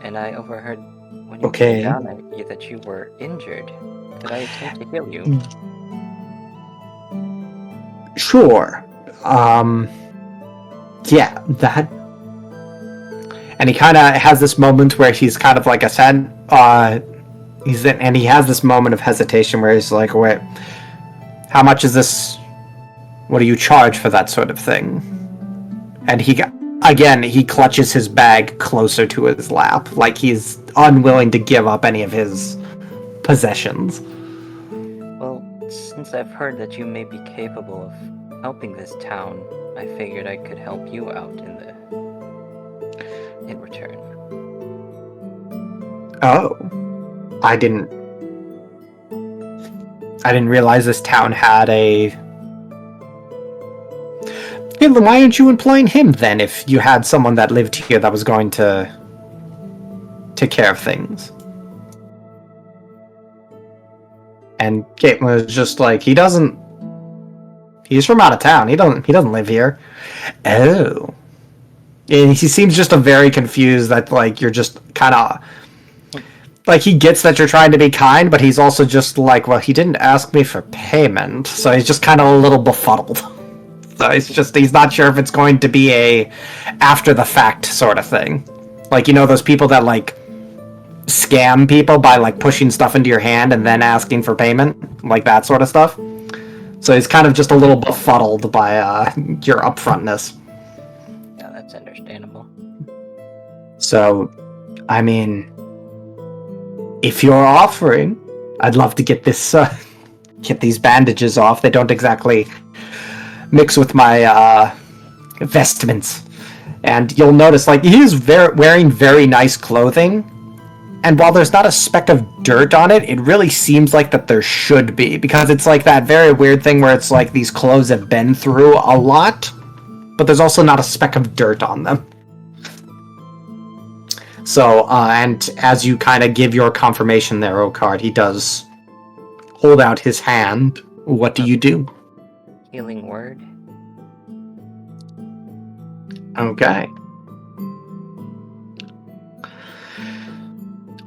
And I overheard when you
Okay.
came down at you that you were injured. Did I attempt to heal you?
Sure. Yeah, that. And he kind of has this moment where he's kind of like, I said, and he has this moment of hesitation where he's like, wait, how much is this? What do you charge for that sort of thing? And he clutches his bag closer to his lap, like he's unwilling to give up any of his possessions.
Well, since I've heard that you may be capable of helping this town, I figured I could help you out in return.
Oh. I didn't realize this town had a... Hey, then why aren't you employing him then, if you had someone that lived here that was going to take care of things? And Caitlin was just like, he's from out of town. He doesn't live here. Oh. And he seems just very confused that, like, you're just kind of... Like, he gets that you're trying to be kind, but he's also just like, well, he didn't ask me for payment, so he's just kind of a little befuddled. So he's not sure if it's going to be a after-the-fact sort of thing. Like, you know those people that, like, scam people by, like, pushing stuff into your hand and then asking for payment? Like, that sort of stuff. So he's kind of just a little befuddled by your upfrontness.
Yeah, that's understandable.
So, I mean, if you're offering, I'd love to get these bandages off. They don't exactly mix with my vestments. And you'll notice, like, he's wearing very nice clothing. And while there's not a speck of dirt on it, it really seems like that there should be. Because it's like that very weird thing where it's like these clothes have been through a lot, but there's also not a speck of dirt on them. So, and as you kind of give your confirmation there, Oakheart, he does hold out his hand. What do you do?
Healing word?
Okay.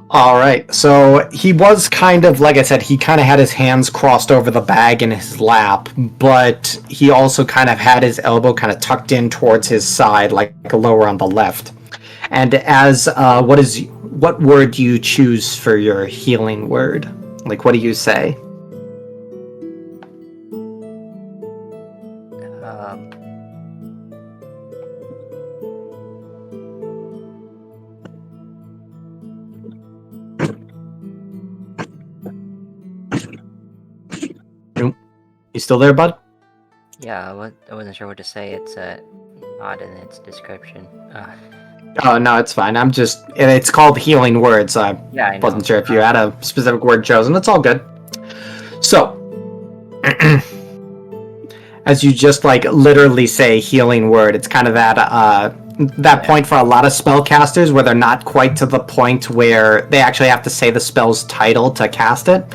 Alright, so he was kind of, like I said, he kind of had his hands crossed over the bag in his lap, but he also kind of had his elbow kind of tucked in towards his side, like lower on the left. And as, what word do you choose for your healing word? Like, what do you say? You still there, bud?
Yeah, I wasn't sure what to say. It's odd in its description.
Oh, no, it's fine. It's called healing words. I wasn't sure if you had a specific word chosen. It's all good. So, as you just, like, literally say healing word, it's kind of that,
that point for a lot of spellcasters where they're not quite to the point where they actually have to say the spell's title to cast it.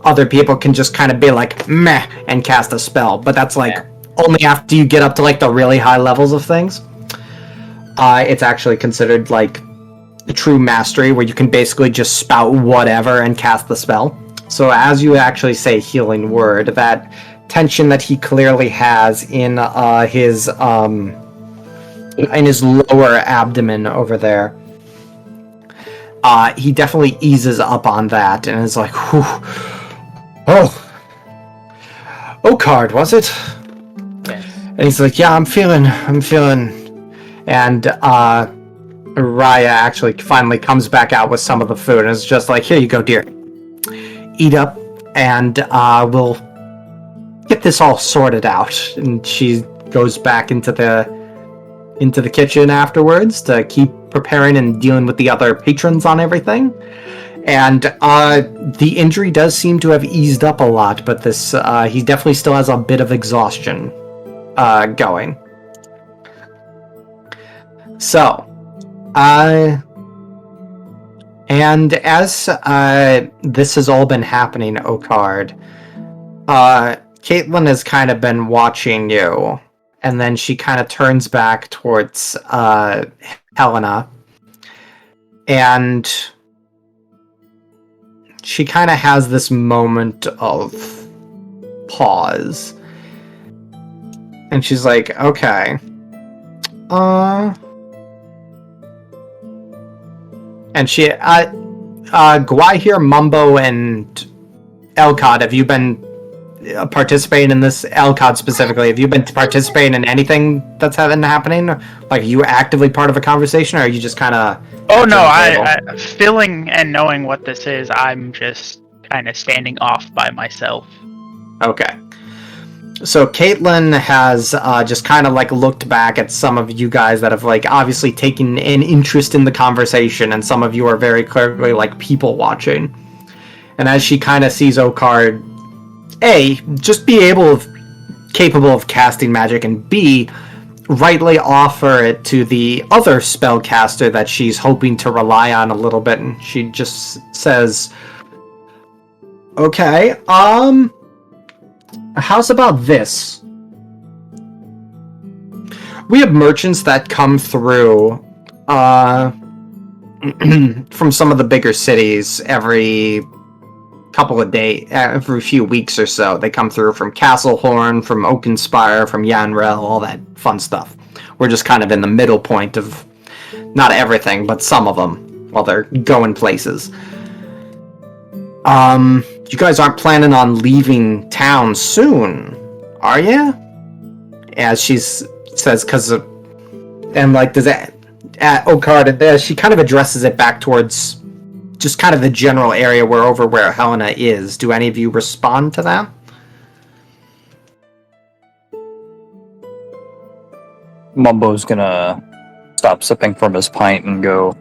Other people can just kind of be like, meh, and cast a spell. But that's like only after you get up to like the really high levels of things. It's actually considered like the true mastery where you can basically just spout whatever and cast the spell. So as you actually say healing word, that tension that he clearly has in his lower abdomen over there, he definitely eases up on that and is like, whew. Oh, card, was it?
Yes.
And he's like, yeah, I'm feeling. And Raya actually finally comes back out with some of the food and is just like, here you go, dear. Eat up, and we'll get this all sorted out. And she goes back into the kitchen afterwards to keep preparing and dealing with the other patrons on everything. And the injury does seem to have eased up a lot, but this he definitely still has a bit of exhaustion going. So, and as this has all been happening, Okard, Caitlin has kind of been watching you, and then she kind of turns back towards Helena, and she kind of has this moment of pause. And she's like, okay. And she, Gwahir, Mumbo, and Elcod, have you been participating in this? Elcod specifically, have you been participating in anything that's happening? Like, are you actively part of a conversation, or are you just kind of...
Oh no, I feeling and knowing what this is, I'm just kind of standing off by myself.
Okay. So Caitlin has just kind of like looked back at some of you guys that have like obviously taken an interest in the conversation, and some of you are very clearly like people watching. And as she kind of sees Okard, A, just be capable of casting magic, and B, rightly offer it to the other spellcaster that she's hoping to rely on a little bit, and she just says, okay, how's about this? We have merchants that come through from some of the bigger cities every couple of days, every few weeks or so. They come through from Castlehorn, from Oakenspire, from Yanrel, all that fun stuff. We're just kind of in the middle point of not everything, but some of them while they're going places. You guys aren't planning on leaving town soon, are you? As she says, because of... And, like, does that... Okard, she kind of addresses it back towards just kind of the general area where Helena is. Do any of you respond to that?
Mumbo's gonna stop sipping from his pint and go,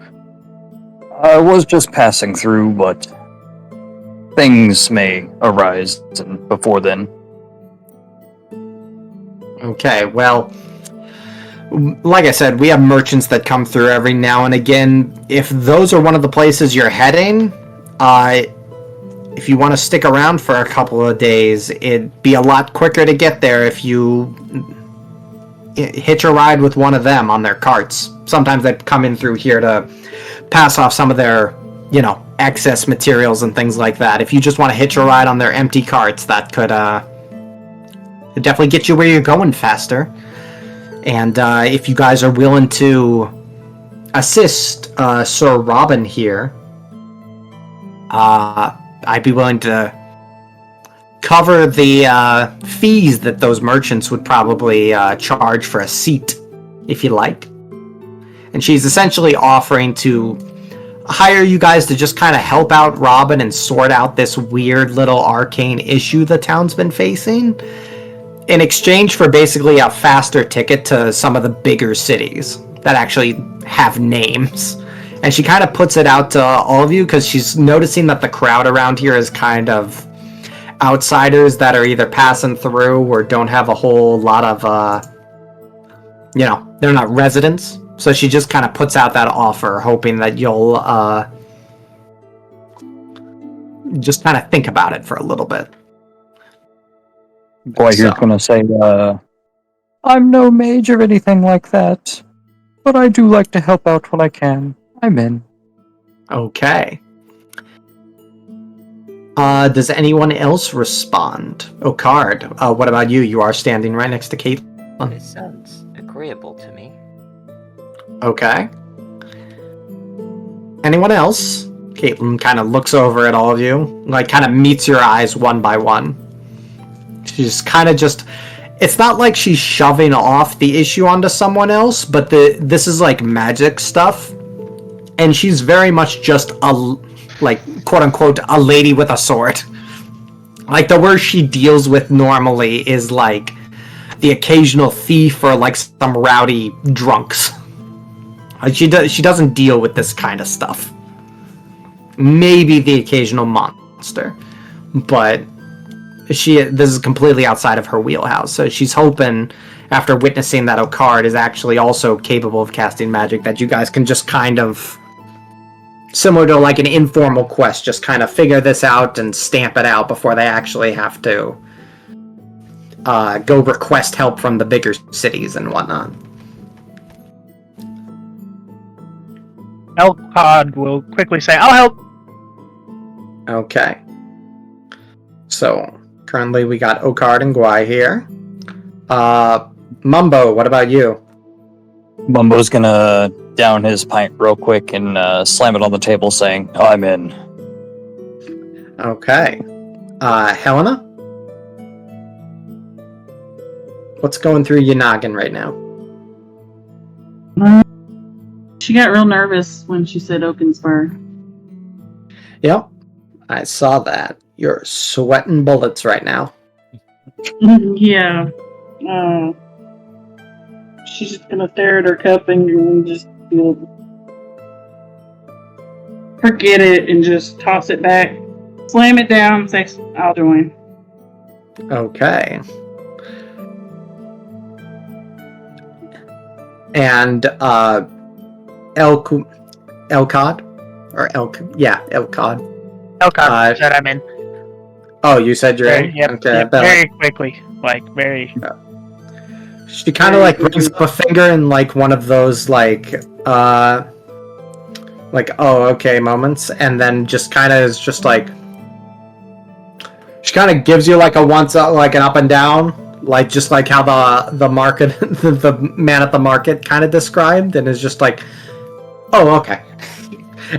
I was just passing through, but things may arise before then.
Okay, well, like I said, we have merchants that come through every now and again. If those are one of the places you're heading, if you want to stick around for a couple of days, it'd be a lot quicker to get there if you hitch a ride with one of them on their carts. Sometimes they come in through here to pass off some of their, excess materials and things like that. If you just want to hitch a ride on their empty carts, that could definitely get you where you're going faster. And if you guys are willing to assist Sir Robin here, I'd be willing to cover the fees that those merchants would probably charge for a seat, if you like. And she's essentially offering to hire you guys to just kind of help out Robin and sort out this weird little arcane issue the town's been facing, in exchange for basically a faster ticket to some of the bigger cities that actually have names. And she kind of puts it out to all of you because she's noticing that the crowd around here is kind of outsiders that are either passing through or don't have a whole lot of, they're not residents So she just kind of puts out that offer, hoping that you'll just kind of think about it for a little bit.
Boy, you're gonna say, I'm no mage or anything like that, but I do like to help out when I can. I'm in.
Okay. Does anyone else respond? Oh, Card. What about you? You are standing right next to Caitlin.
This sounds agreeable to me.
Okay. Anyone else? Caitlin kind of looks over at all of you, like kind of meets your eyes one by one. She's kind of just... It's not like she's shoving off the issue onto someone else, but this is like magic stuff. And she's very much just a, like, quote-unquote, a lady with a sword. Like, the worst she deals with normally is, like, the occasional thief or, like, some rowdy drunks. Like, she doesn't deal with this kind of stuff. Maybe the occasional monster. But this is completely outside of her wheelhouse. So she's hoping, after witnessing that Okard is actually also capable of casting magic, that you guys can just kind of... Similar to like an informal quest, just kind of figure this out and stamp it out before they actually have to go request help from the bigger cities and whatnot.
Elcod will quickly say, I'll help!
Okay. So, currently we got Okard and Guai here. Mumbo, what about you?
Mumbo's gonna down his pint real quick and slam it on the table saying, I'm in.
Okay. Helena? What's going through your noggin right now?
She got real nervous when she said Oakenspur.
Yep. I saw that. You're sweating bullets right now.
Yeah. She's just gonna stare at her cup and just forget it and just toss it back, slam it down, say, I'll join.
Okay. And Elcod? Or Elcod.
Elcod said I'm in.
Oh, you said you're in?
Yep,
Okay,
yep, very quickly. Like, very...
She kind of like brings up a finger in like one of those like oh okay moments, and then just kind of is just like she kind of gives you like a once like an up and down, like just like how the market the man at the market kind of described, and is just like, oh okay.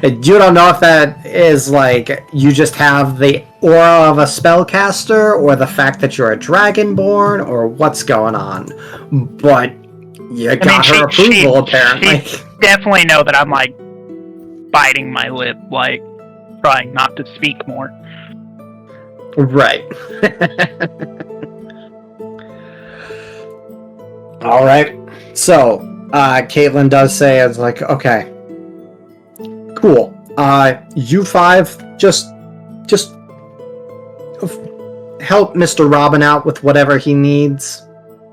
And you don't know if that is like you just have the aura of a spellcaster, or the fact that you're a dragonborn, or what's going on. But you got her approval, apparently.
She definitely know that I'm like biting my lip, like trying not to speak more.
Right. All right. So, Caitlin does say, it's like, okay. Cool. You five, just help Mr. Robin out with whatever he needs.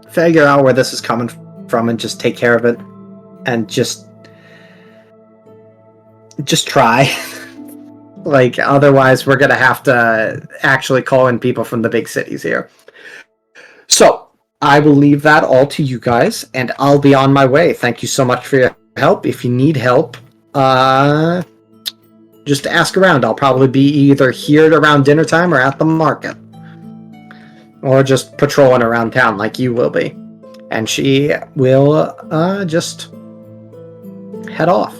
Figure out where this is coming from and just take care of it. And just try. Like, otherwise we're gonna have to actually call in people from the big cities here. So, I will leave that all to you guys, and I'll be on my way. Thank you so much for your help. If you need help, just ask around. I'll probably be either here around dinner time or at the market. Or just patrolling around town like you will be. And she will just head off.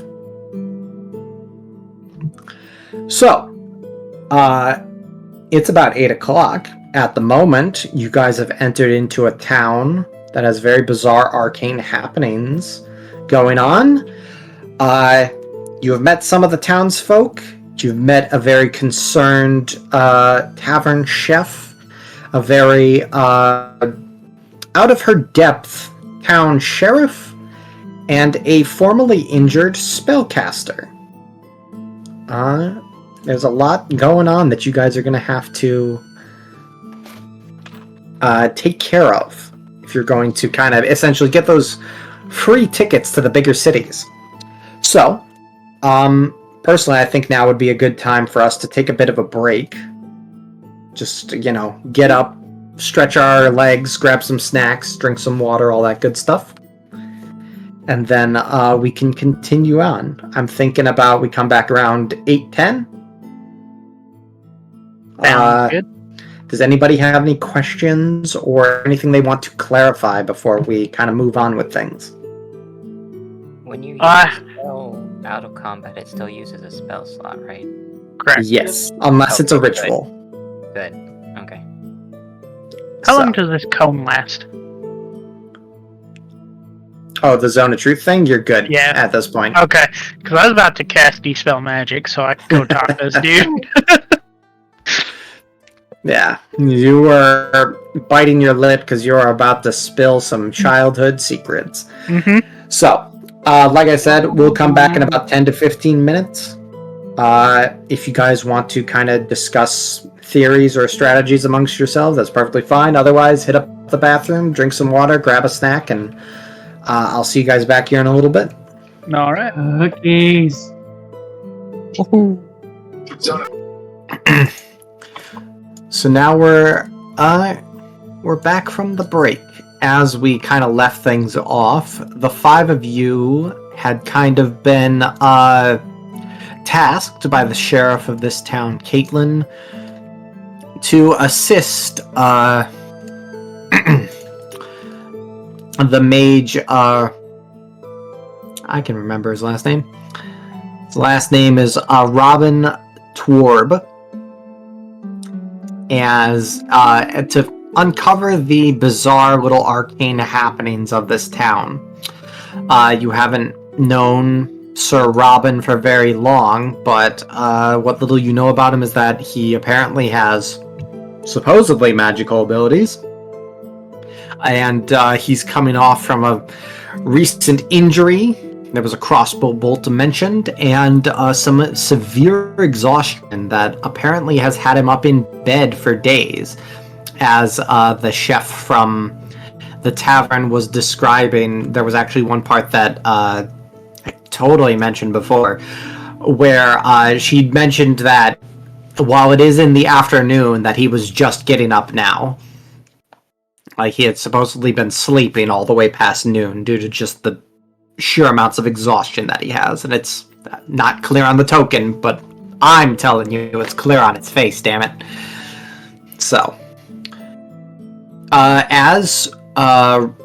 So, it's about 8 o'clock. At the moment, you guys have entered into a town that has very bizarre arcane happenings going on. You have met some of the townsfolk. You've met a very concerned tavern chef. A very out-of-her-depth town sheriff. And a formerly injured spellcaster. There's a lot going on that you guys are going to have to take care of if you're going to kind of essentially get those free tickets to the bigger cities. So, personally, I think now would be a good time for us to take a bit of a break. Just, get up, stretch our legs, grab some snacks, drink some water, all that good stuff. And then we can continue on. I'm thinking about we come back around 8:10.
Sounds good.
Does anybody have any questions or anything they want to clarify before we kind of move on with things?
When you use a spell out of combat, it still uses a spell slot, right?
Correct.
Yes, unless it's a ritual.
Good. Okay.
How long does this cone last?
Oh, the Zone of Truth thing? You're good at this point.
Okay, because I was about to cast Dispel Magic, so I could go talk to this dude.
Yeah, you were biting your lip because you are about to spill some childhood secrets.
Mm-hmm.
So, like I said, we'll come back in about 10 to 15 minutes. If you guys want to kind of discuss theories or strategies amongst yourselves, that's perfectly fine. Otherwise, hit up the bathroom, drink some water, grab a snack, and I'll see you guys back here in a little bit.
All right.
Cookies.
So now we're back from the break. As we kind of left things off, the five of you had kind of been tasked by the sheriff of this town, Caitlin, to assist the mage. I can remember his last name. His last name is Robin Twarb. As to uncover the bizarre little arcane happenings of this town. You haven't known Sir Robin for very long, but what little you know about him is that he apparently has supposedly magical abilities. And he's coming off from a recent injury. There was a crossbow bolt mentioned, and some severe exhaustion that apparently has had him up in bed for days. As the chef from the tavern was describing, there was actually one part that I totally mentioned before, where she'd mentioned that while it is in the afternoon, that he was just getting up now. Like, he had supposedly been sleeping all the way past noon due to just the sheer amounts of exhaustion that he has, and it's not clear on the token, but I'm telling you, it's clear on its face, damn it. So, as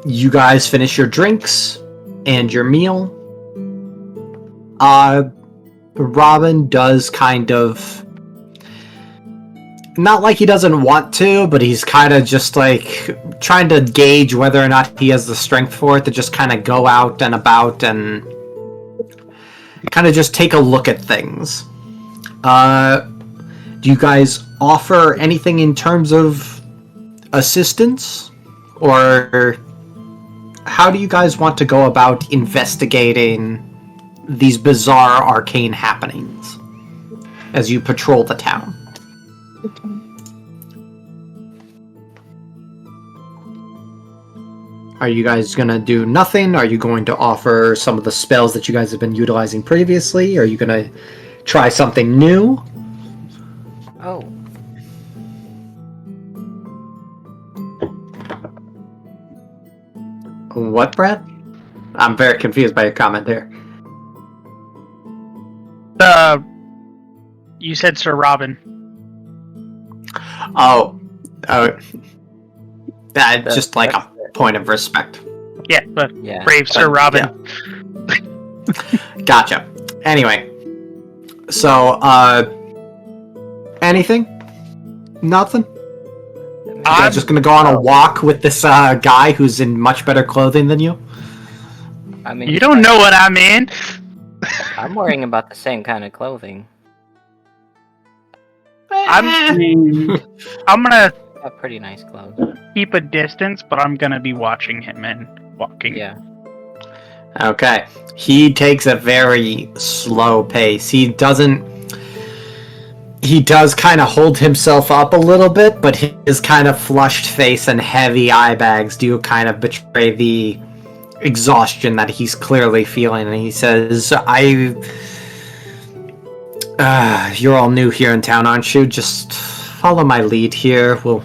you guys finish your drinks and your meal, Robin does kind of, not like he doesn't want to, but he's kind of just like trying to gauge whether or not he has the strength for it to just kind of go out and about and kind of just take a look at things. Do you guys offer anything in terms of assistance? Or how do you guys want to go about investigating these bizarre arcane happenings as you patrol the town? Are you guys gonna do nothing? Are you going to offer some of the spells that you guys have been utilizing previously? Are you gonna try something new?
Oh.
What, Brad? I'm very confused by your comment there.
You said Sir Robin.
Oh, just like a point of respect.
Yeah, but
Yeah.
brave Sir Robin.
Yeah. Gotcha. Anyway, so anything? Nothing? You guys just gonna go on a walk with this guy who's in much better clothing than you?
I mean,
You don't know what I'm in.
I'm wearing about the same kind of clothing.
I'm gonna
Got pretty nice clothes.
keep a distance, but I'm gonna be watching him and walking.
Yeah.
Okay. He takes a very slow pace. He does kind of hold himself up a little bit, but his kind of flushed face and heavy eye bags do kind of betray the exhaustion that he's clearly feeling, and he says, you're all new here in town, aren't you? Just follow my lead here. We'll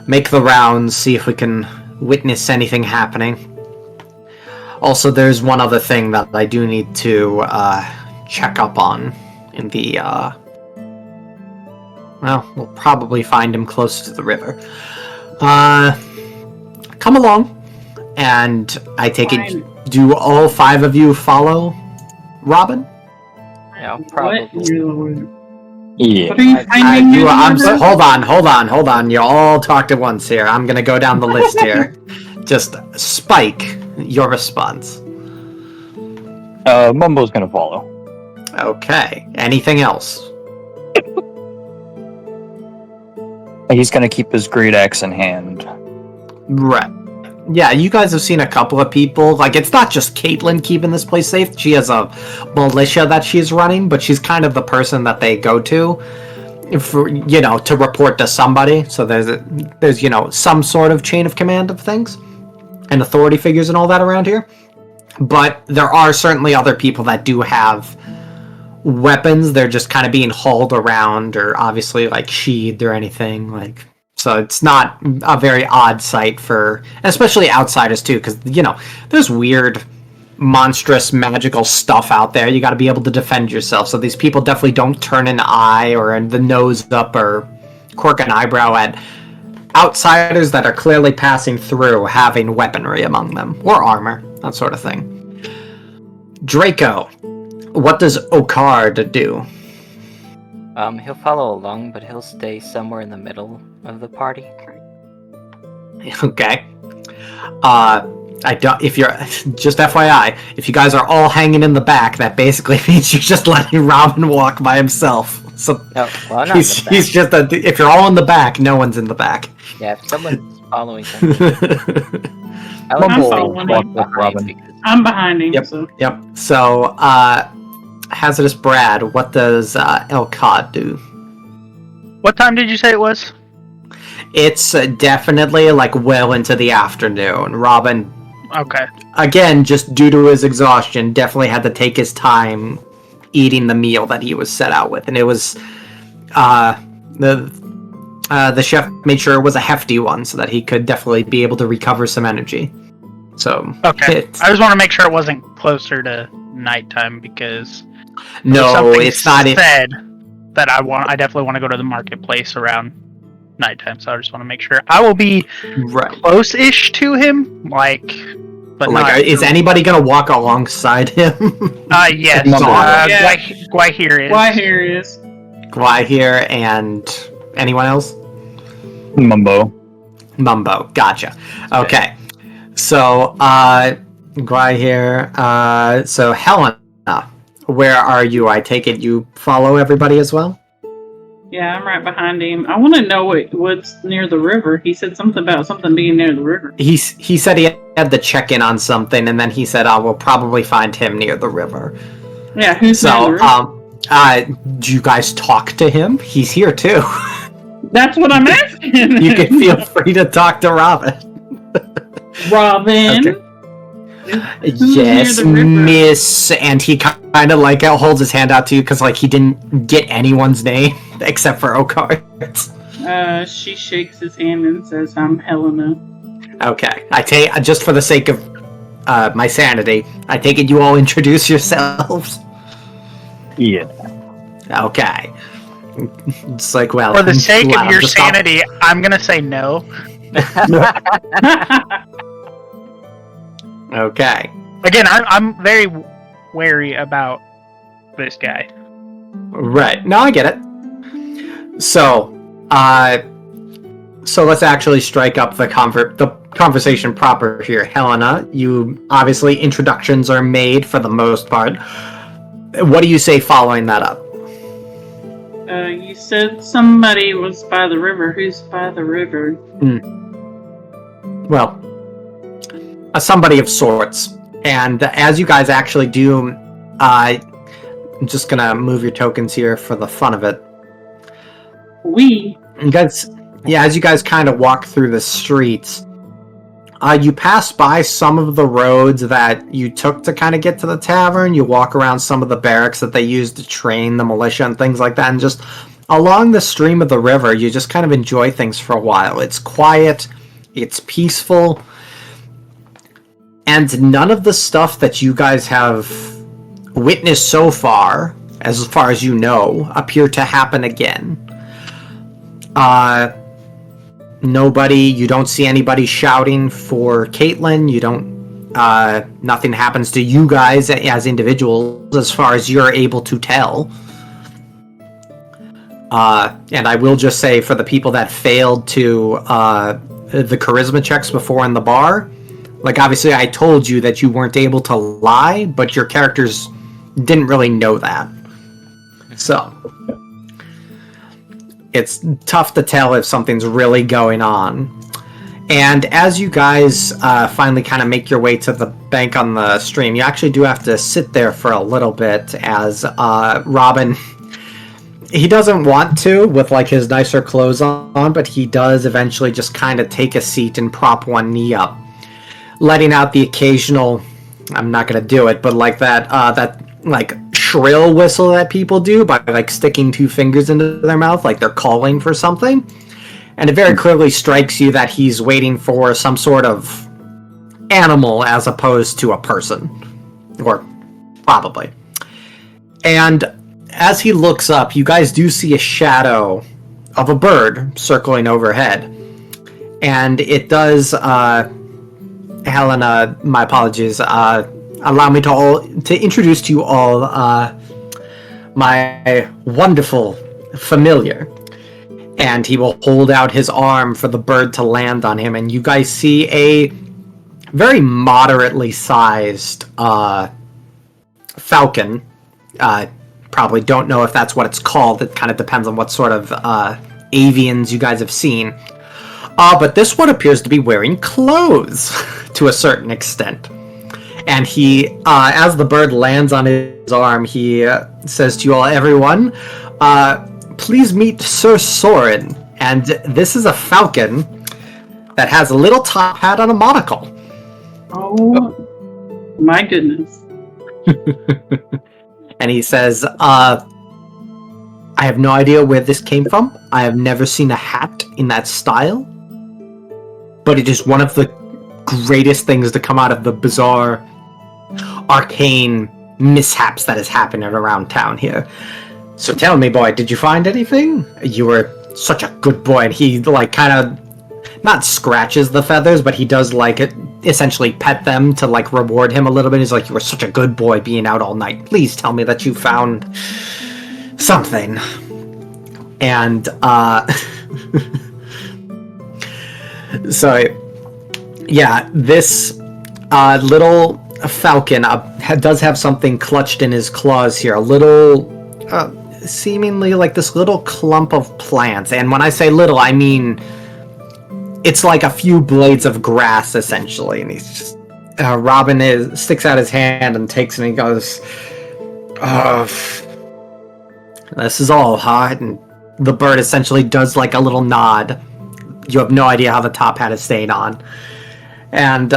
make the rounds, see if we can witness anything happening. Also, there's one other thing that I do need to check up on in the, well, we'll probably find him close to the river. Come along. And I take it, do all 5 of you follow Robin?
Yeah, probably.
Yeah.
What are you finding?
Hold on. You all talked at once here. I'm gonna go down the list here. Just Spike, your response.
Mumbo's gonna follow.
Okay. Anything else?
He's gonna keep his great axe in hand.
Right. Yeah, you guys have seen a couple of people. Like, it's not just Caitlin keeping this place safe. She has a militia that she's running, but she's kind of the person that they go to for, to report to somebody. So there's some sort of chain of command of things and authority figures and all that around here. But there are certainly other people that do have weapons. They're just kind of being hauled around, or obviously like sheathed or anything like. So it's not a very odd sight for, especially outsiders too, because there's weird, monstrous, magical stuff out there. You got to be able to defend yourself. So these people definitely don't turn an eye or the nose up or quirk an eyebrow at outsiders that are clearly passing through, having weaponry among them or armor, that sort of thing. Draco, what does Okard do?
He'll follow along, but he'll stay somewhere in the middle of the party.
Okay. I don't. If you're just FYI, if you guys are all hanging in the back, that basically means you're just letting Robin walk by himself. So
No, well, not
he's
in the back.
just if you're all in the back, no one's in the back.
Yeah, if someone's following him, I like
I'm
to
following
stay
him.
behind
Robin.
because
I'm behind him,
Yep.
so.
Yep. So, Hazardous Brad, what does Elcod do?
What time did you say it was?
It's definitely like well into the afternoon. Robin,
Okay.
again, just due to his exhaustion, definitely had to take his time eating the meal that he was set out with, and it was the chef made sure it was a hefty one so that he could definitely be able to recover some energy. So
Okay. I just want to make sure it wasn't closer to nighttime because
no,
something
it's not.
said that I definitely want to go to the marketplace around nighttime, so I just want to make sure I will be
Right.
close-ish to him, but
Like,
not.
is anybody gonna walk alongside him?
Yes.
Yeah.
Gwahir is.
Why here he is?
Gwai here and anyone else?
Mumbo.
Mumbo, gotcha. Okay, so Gwai here. So Helena, where are you? I take it you follow everybody as well.
Yeah, I'm right behind him. I want to know what's near the river. He said something about something being near the river.
He said he had to check in on something, and then he said, "I will probably find him near the river."
Yeah, who's near the
So,
river?
do you guys talk to him? He's here too.
That's what I'm asking.
You can feel free to talk to Robin.
Robin.
Okay.
Who's
Yes,
near the river?
Miss. And he kind of like holds his hand out to you because like he didn't get anyone's name except for Okard.
She shakes his hand and says, "I'm Helena."
Okay, I take just for the sake of my sanity, I take it you all introduce yourselves.
Yeah.
Okay. It's like, well,
For the sake
glad
of
I'm
your
just
sanity, I'm gonna say no.
Okay.
Again, I'm very wary about this guy.
Right. No, I get it. So, so let's actually strike up the conversation proper here. Helena, you obviously introductions are made for the most part. What do you say following that up?
You said somebody was by the river. Who's by the river?
Well, somebody of sorts. And as you guys actually do, I'm just gonna move your tokens here for the fun of it.
We.
You guys, yeah, as you guys kind of walk through the streets, You pass by some of the roads that you took to kind of get to the tavern. You walk around some of the barracks that they used to train the militia and things like that. And just along the stream of the river, you just kind of enjoy things for a while. It's quiet. It's peaceful. And none of the stuff that you guys have witnessed so far as you know, appear to happen again. You don't see anybody shouting for Caitlin. You don't, nothing happens to you guys as individuals as far as you're able to tell. And I will just say, for the people that failed to, the charisma checks before in the bar, like, obviously I told you that you weren't able to lie, but your characters didn't really know that. So it's tough to tell if something's really going on. And as you guys finally kind of make your way to the bank on the stream, you actually do have to sit there for a little bit as Robin, he doesn't want to with like his nicer clothes on, but he does eventually just kind of take a seat and prop one knee up, letting out the occasional, I'm not going to do it, but like that like shrill whistle that people do by like sticking two fingers into their mouth like they're calling for something. And it very clearly strikes you that he's waiting for some sort of animal as opposed to a person, or probably. And as he looks up, you guys do see a shadow of a bird circling overhead. And it does, Helena, my apologies, allow me to introduce to you all my wonderful familiar. And he will hold out his arm for the bird to land on him, and you guys see a very moderately sized falcon. Probably don't know if that's what it's called. It kind of depends on what sort of avians you guys have seen. But this one appears to be wearing clothes to a certain extent. And he, as the bird lands on his arm, he says to you all, everyone, please meet Sir Soren. And this is a falcon that has a little top hat and a monocle.
Oh, my goodness.
And he says, I have no idea where this came from. I have never seen a hat in that style. But it is one of the greatest things to come out of the bizarre, arcane mishaps that has happened around town here. So tell me, boy, did you find anything? You were such a good boy. And he, like, kind of, not scratches the feathers, but he does, like, essentially pet them to, like, reward him a little bit. He's like, you were such a good boy being out all night. Please tell me that you found something. And, so, yeah, this little falcon does have something clutched in his claws here. A little, seemingly like this little clump of plants. And when I say little, I mean it's like a few blades of grass, essentially. And he's just, Robin sticks out his hand and takes it and he goes, this is all hot. And the bird essentially does like a little nod. You have no idea how the top hat is staying on. And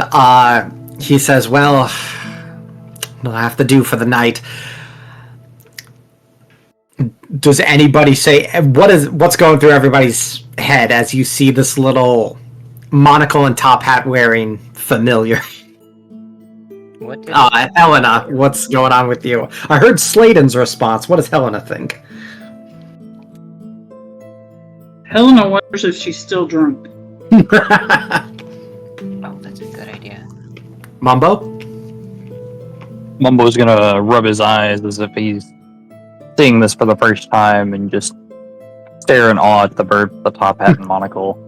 he says, well, I'll have to do for the night. Does anybody say, what's going through everybody's head as you see this little monocle and top hat wearing familiar?
What?
Helena, what's going on with you? I heard Sladen's response. What does Helena think?
Helena wonders if she's still drunk.
Oh, that's a good idea.
Mumbo?
Mumbo's gonna rub his eyes as if he's seeing this for the first time and just stare in awe at the bird with the top hat and monocle.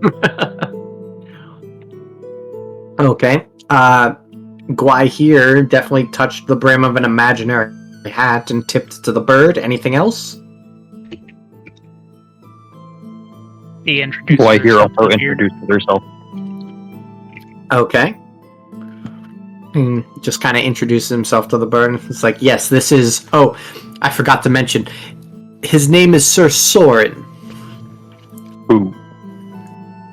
Okay. Guai here definitely touched the brim of an imaginary hat and tipped to the bird. Anything else?
He introduced
Why here
herself
also
to you.
introduces herself.
Okay. Just kind of introduces himself to the bird. It's like, yes, this is... Oh, I forgot to mention. His name is Sir Soren.
Who?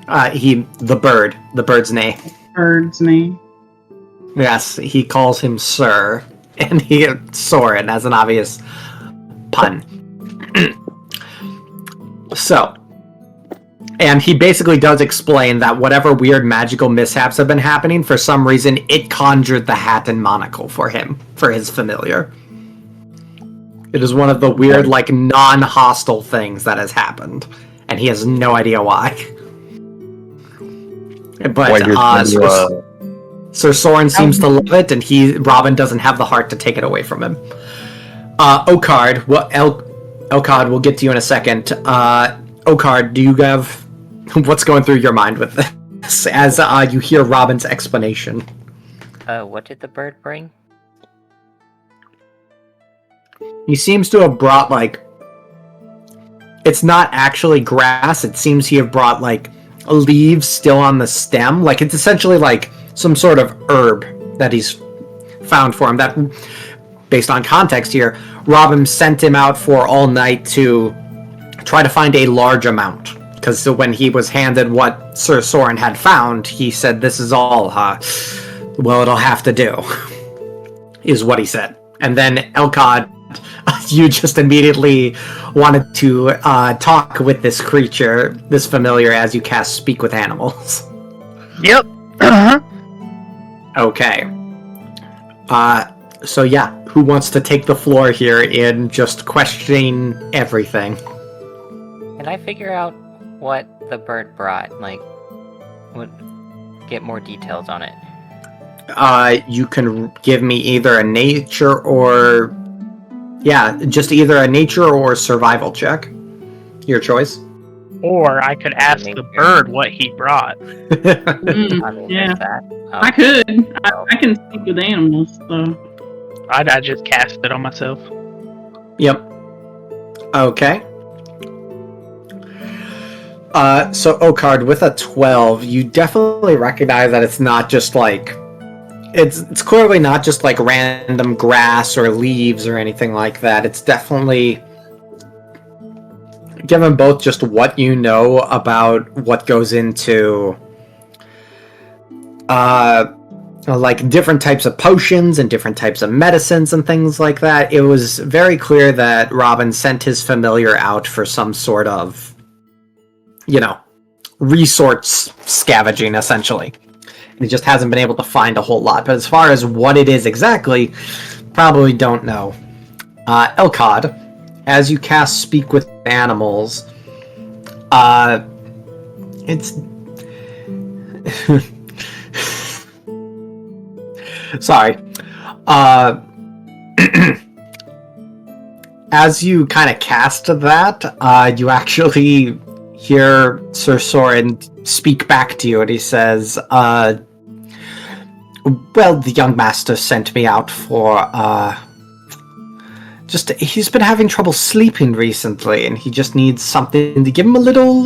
The bird's name.
bird's name?
Yes, he calls him Sir, and he Soren as an obvious pun. So, and he basically does explain that whatever weird magical mishaps have been happening, for some reason, it conjured the hat and monocle for him, for his familiar. It is one of the weird, like, non-hostile things that has happened, and he has no idea why. But Sir Soren seems to love it, and Robin doesn't have the heart to take it away from him. Okard, Elkard, we'll get to you in a second. Okard, do you have what's going through your mind with this as you hear Robin's explanation?
What did the bird bring?
He seems to have brought, like, it's not actually grass. It seems he have brought, like, leaves still on the stem. Like, it's essentially like some sort of herb that he's found for him. That, based on context here, Robin sent him out for all night to try to find a large amount. Because when he was handed what Sir Soren had found, he said, "This is all, well, it'll have to do," is what he said. And then Elkad, you just immediately wanted to talk with this creature, this familiar, as you cast Speak with Animals.
Yep. Uh-huh.
Okay. So yeah, who wants to take the floor here in just questioning everything?
Can I figure out what the bird brought? Like, get more details on it.
You can give me either a nature or... Yeah, just either a nature or survival check. Your choice.
Or I could ask the bird what he brought.
Yeah, I could. I can speak with animals, so...
I just cast it on myself.
Yep. Okay. So Okard, with a 12, you definitely recognize that it's not just like... It's clearly not just like random grass or leaves or anything like that. It's definitely... Given both just what you know about what goes into... like different types of potions and different types of medicines and things like that, it was very clear that Robin sent his familiar out for some sort of, resource scavenging, essentially. And he just hasn't been able to find a whole lot. But as far as what it is exactly, probably don't know. Elkad, as you cast Speak with Animals, it's... Sorry. As you kind of cast that, you actually hear Sir Soren speak back to you, and he says, well, the young master sent me out for, he's been having trouble sleeping recently, and he just needs something to give him a little,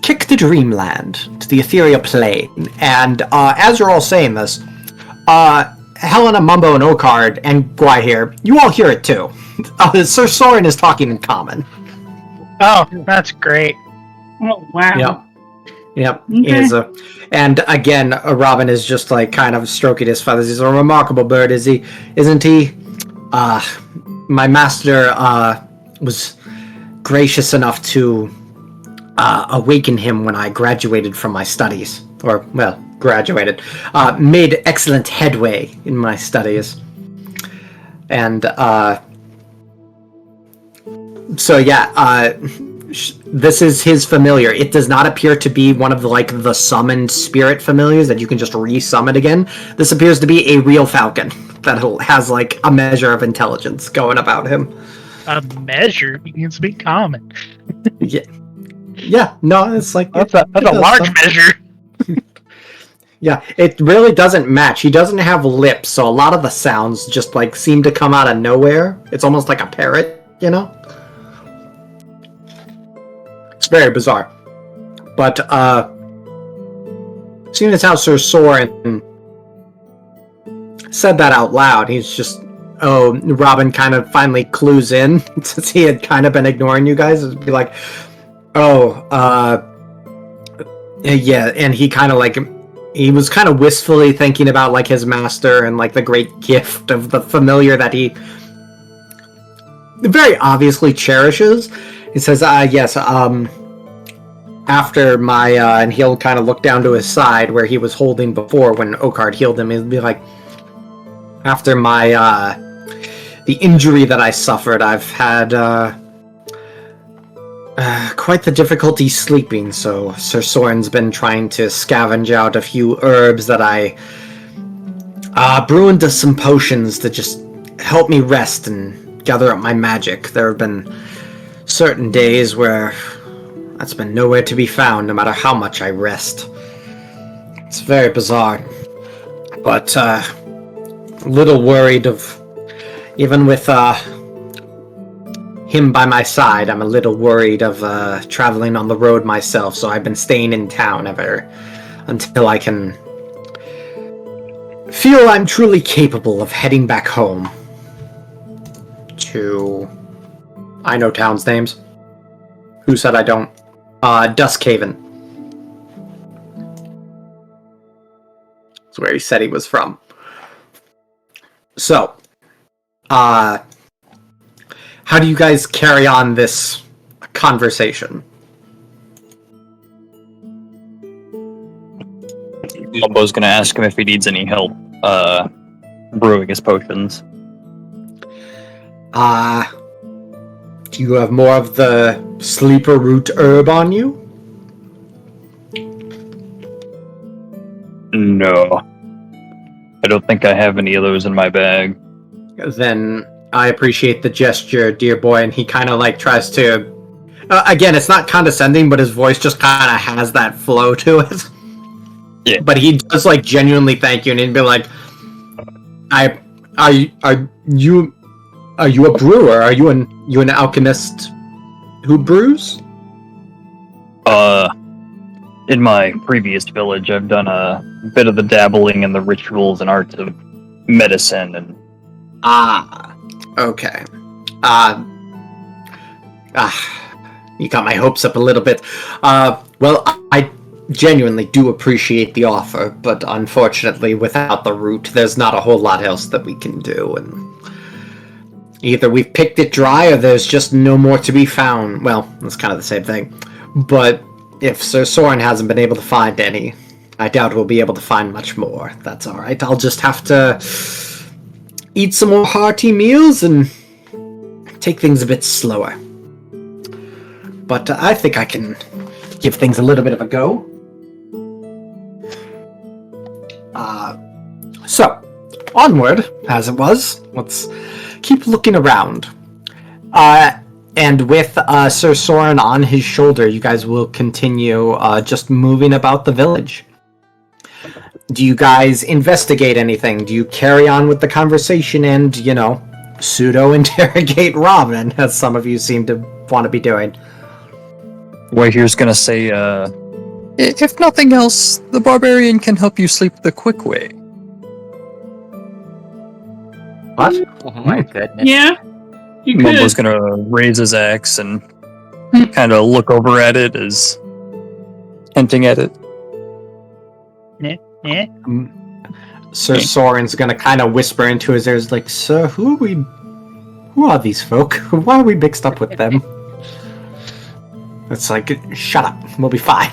kick to dreamland, to the ethereal plane. And as you're all saying this, Helena, Mumbo, and Okard, and Gwai here, you all hear it too. Sir Soren is talking in common.
Oh, that's great.
Oh, wow.
Yep.
Okay.
And again, Robin is just like kind of stroking his feathers. He's a remarkable bird, isn't he? My master was gracious enough to awaken him when I graduated from my studies. Graduated. Made excellent headway in my studies. And, so yeah, this is his familiar. It does not appear to be one of the summoned spirit familiars that you can just resummon again. This appears to be a real falcon that has like a measure of intelligence going about him.
A measure? He can speak common.
Yeah, no, it's like...
That's a large measure.
Yeah, it really doesn't match. He doesn't have lips, so a lot of the sounds just like seem to come out of nowhere. It's almost like a parrot, It's very bizarre. But, seeing as how Sir Soren said that out loud, he's just... Oh, Robin kind of finally clues in, since he had kind of been ignoring you guys. It'd be like, Yeah, and he kind of like he was kind of wistfully thinking about like his master and like the great gift of the familiar that he very obviously cherishes. He says, yes, after my and he'll kind of look down to his side where he was holding before when Okard healed him. He'll be like, after my the injury that I suffered, I've had quite the difficulty sleeping, so Sir Soren's been trying to scavenge out a few herbs that I brew into some potions to just help me rest and gather up my magic. There have been certain days where that's been nowhere to be found, no matter how much I rest. It's very bizarre. But, a little worried of... Even with, him by my side, I'm a little worried of, traveling on the road myself, so I've been staying in town until I can feel I'm truly capable of heading back home. To... I know towns' names. Who said I don't? Duskhaven. That's where he said he was from. So, how do you guys carry on this conversation?
Lumbo's gonna ask him if he needs any help brewing his potions.
Do you have more of the sleeper root herb on you?
No. I don't think I have any of those in my bag.
Then I appreciate the gesture, dear boy, and he kind of like tries to... again, it's not condescending, but his voice just kind of has that flow to it.
Yeah.
But he does like genuinely thank you, and he'd be like, Are you a brewer? Are you an alchemist who brews?
In my previous village, I've done a bit of the dabbling in the rituals and arts of medicine and...
Okay. You got my hopes up a little bit. Well, I genuinely do appreciate the offer, but unfortunately, without the root, there's not a whole lot else that we can do, and either we've picked it dry or there's just no more to be found. Well, that's kind of the same thing. But if Sir Soren hasn't been able to find any, I doubt we'll be able to find much more. That's alright. I'll just have to eat some more hearty meals and take things a bit slower. But I think I can give things a little bit of a go. So, onward, as it was. Let's keep looking around. And with Sir Soren on his shoulder, you guys will continue just moving about the village. Do you guys investigate anything? Do you carry on with the conversation and, pseudo-interrogate Robin, as some of you seem to want to be doing?
Whitehair's gonna say, if nothing else, the barbarian can help you sleep the quick way.
What?
Oh my goodness.
Yeah, you could.
Lumbo's gonna raise his axe and kind of look over at it as hinting at it.
Yeah.
Sir Soren's gonna kind of whisper into his ears, like, Sir, who are these folk? Why are we mixed up with them? It's like, shut up, we'll be fine.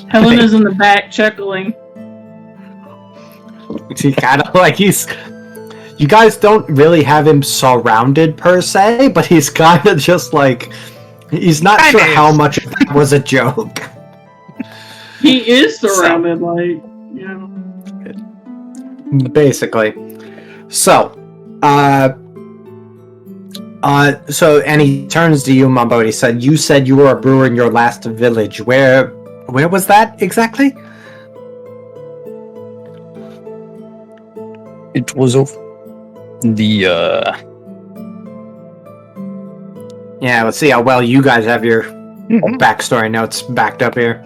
Helena's in the back chuckling.
He kind of like you guys don't really have him surrounded per se, but he's kind of just like, he's not sure how much of that was a joke.
He is surrounded,
Basically. So, and he turns to you, Mumbo, and he said, you said you were a brewer in your last village. Where was that exactly?
It was of the,
Yeah, let's see how well you guys have your backstory notes backed up here.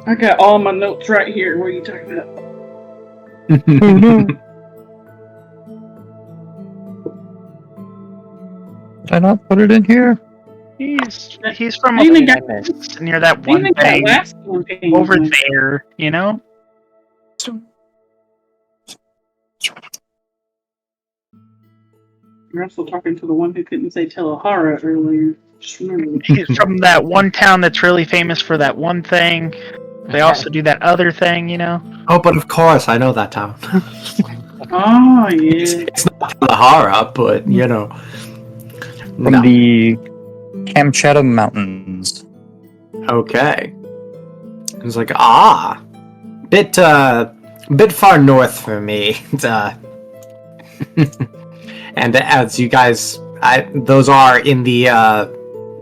I got all my notes right here. What are you talking about?
Did I not put it in here?
He's from
Ain't
a
the guy,
place near that
ain't
one
the guy
thing
last campaign?
over there, you know?
You're also talking to the one who couldn't say Telehara earlier. Just remember.
He's from that one town that's really famous for that one thing. They also do that other thing, you know?
Oh, but of course, I know that town.
Oh, yeah.
It's not Lahara, but, you know.
From
No.
the Kamchatka Mountains.
Okay. It was like, bit far north for me. And as you guys, those are in the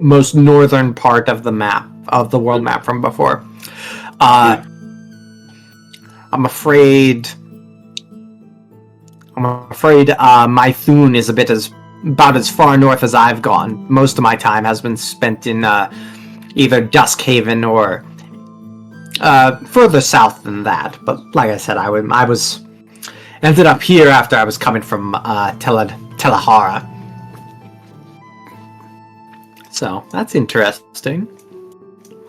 most northern part of the map, of the world map from before. I'm afraid Mythun is about as far north as I've gone. Most of my time has been spent in either Duskhaven or further south than that. But like I said, I was ended up here after I was coming from Telehara. So that's interesting.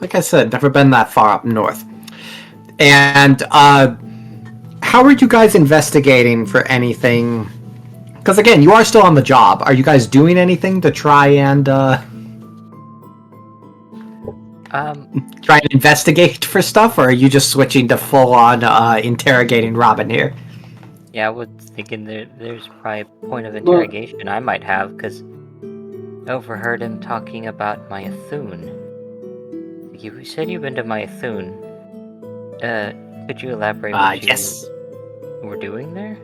Like I said, never been that far up north. And how are you guys investigating for anything? Because again, you are still on the job. Are you guys doing anything to try and investigate for stuff, or are you just switching to full-on interrogating Robin here?
Yeah, I was thinking there's probably a point of interrogation I might have, because I overheard him talking about Mythun. You said you've been to Mythun. Could you elaborate what
Yes.
you were doing there?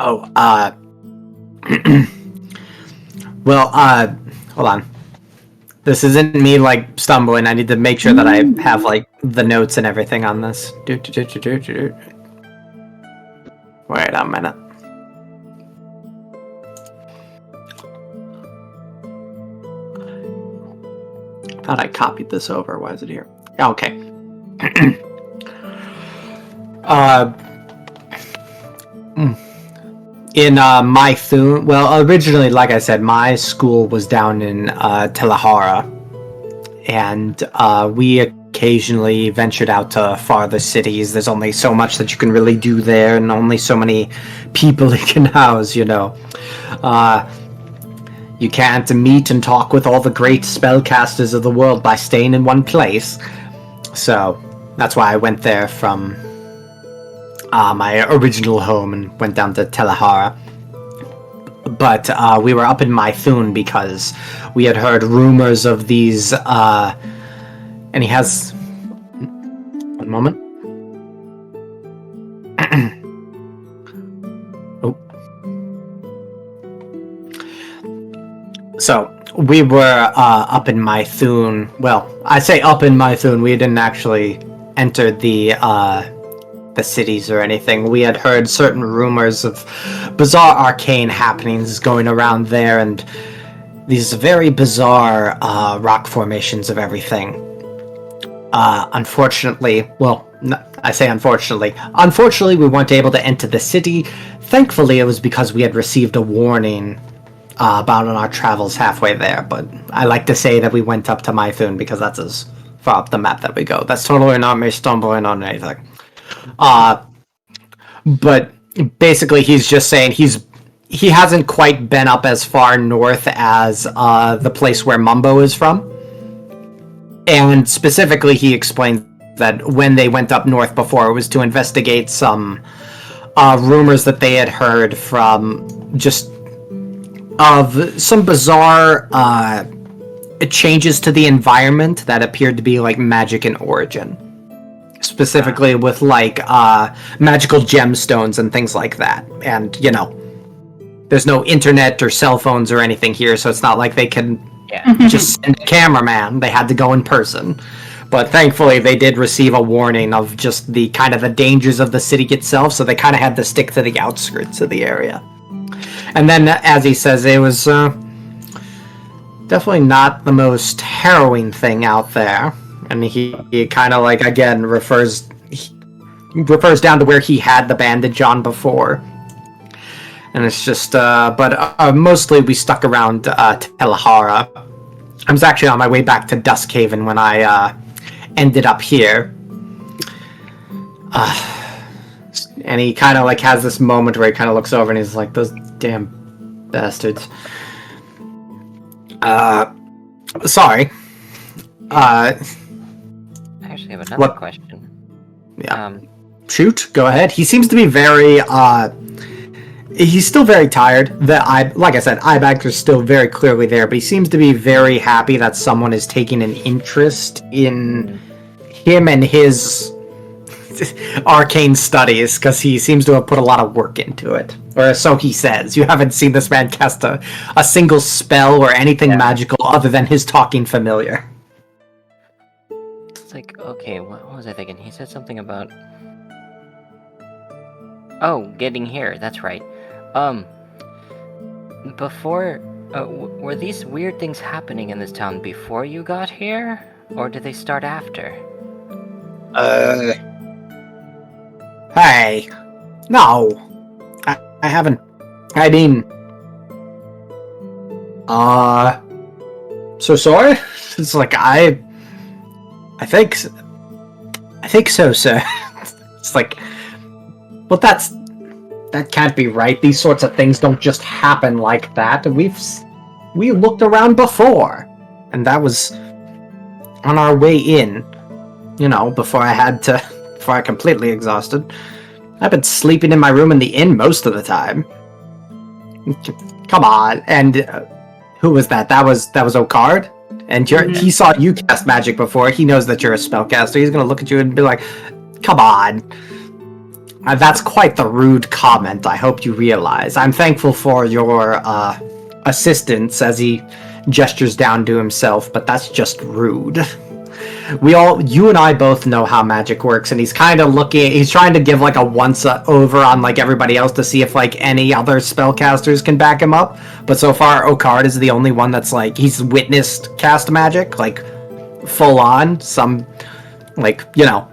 Oh, well, hold on. This isn't me, like, stumbling. I need to make sure that I have, like, the notes and everything on this. Wait a minute. I thought I copied this over. Why is it here? Okay. In Mythun, well, originally, like I said, my school was down in Telehara, and we occasionally ventured out to farther cities. There's only so much that you can really do there, and only so many people it can house, you know. You can't meet and talk with all the great spellcasters of the world by staying in one place. So that's why I went there from my original home and went down to Telehara. But we were up in Mythun because we had heard rumors of these, and he has... One moment. Oh. So, we were up in Mythun. Well, I say up in Mythun, we didn't actually enter the cities or anything. We had heard certain rumors of bizarre arcane happenings going around there, and these very bizarre rock formations of everything. Unfortunately, well, I say unfortunately. Unfortunately, we weren't able to enter the city. Thankfully, it was because we had received a warning about on our travels halfway there, but I like to say that we went up to Mythun because that's as far up the map that we go. That's totally not me stumbling on anything. But basically he's just saying he hasn't quite been up as far north as the place where Mumbo is from. And specifically he explains that when they went up north before, it was to investigate some rumors that they had heard from just of some bizarre changes to the environment that appeared to be like magic in origin. Specifically with like magical gemstones and things like that. And, you know, there's no internet or cell phones or anything here, so it's not like they can just send a cameraman. They had to go in person. But thankfully they did receive a warning of just the kind of the dangers of the city itself, so they kind of had to stick to the outskirts of the area. And then, as he says, it was definitely not the most harrowing thing out there. And he kind of like, again, refers down to where he had the bandage on before.
And it's just, but mostly we stuck around Telahara. I was actually on my way back to Duskhaven when I ended up here. And he kind of like has this moment where he kind of looks over and he's like, those damn bastards. Sorry.
I actually have another question.
Yeah. Shoot, go ahead. He seems to be very, he's still very tired. Like I said, eye bags are still very clearly there, but he seems to be very happy that someone is taking an interest in him and his arcane studies, because he seems to have put a lot of work into it. Or so he says. You haven't seen this man cast a single spell or anything magical other than his talking familiar.
It's like, okay, what was I thinking? He said something about... Oh, getting here, that's right. Before... were these weird things happening in this town before you got here? Or did they start after?
Hey. No. I haven't... I mean... So sorry? It's like, I think so, sir. It's like... Well, that can't be right. These sorts of things don't just happen like that. We looked around before. And that was on our way in. You know, before I completely exhausted. I've been sleeping in my room in the inn most of the time. Come on. And who was that? That was Okard? And he saw you cast magic before. He knows that you're a spellcaster. He's going to look at you and be like, come on. That's quite the rude comment, I hope you realize. I'm thankful for your assistance as he gestures down to himself, but that's just rude. You and I both know how magic works, and he's kind of he's trying to give like a once over on like everybody else to see if like any other spellcasters can back him up. But so far, Okard is the only one that's like, he's witnessed cast magic, like full on. Some, like, you know,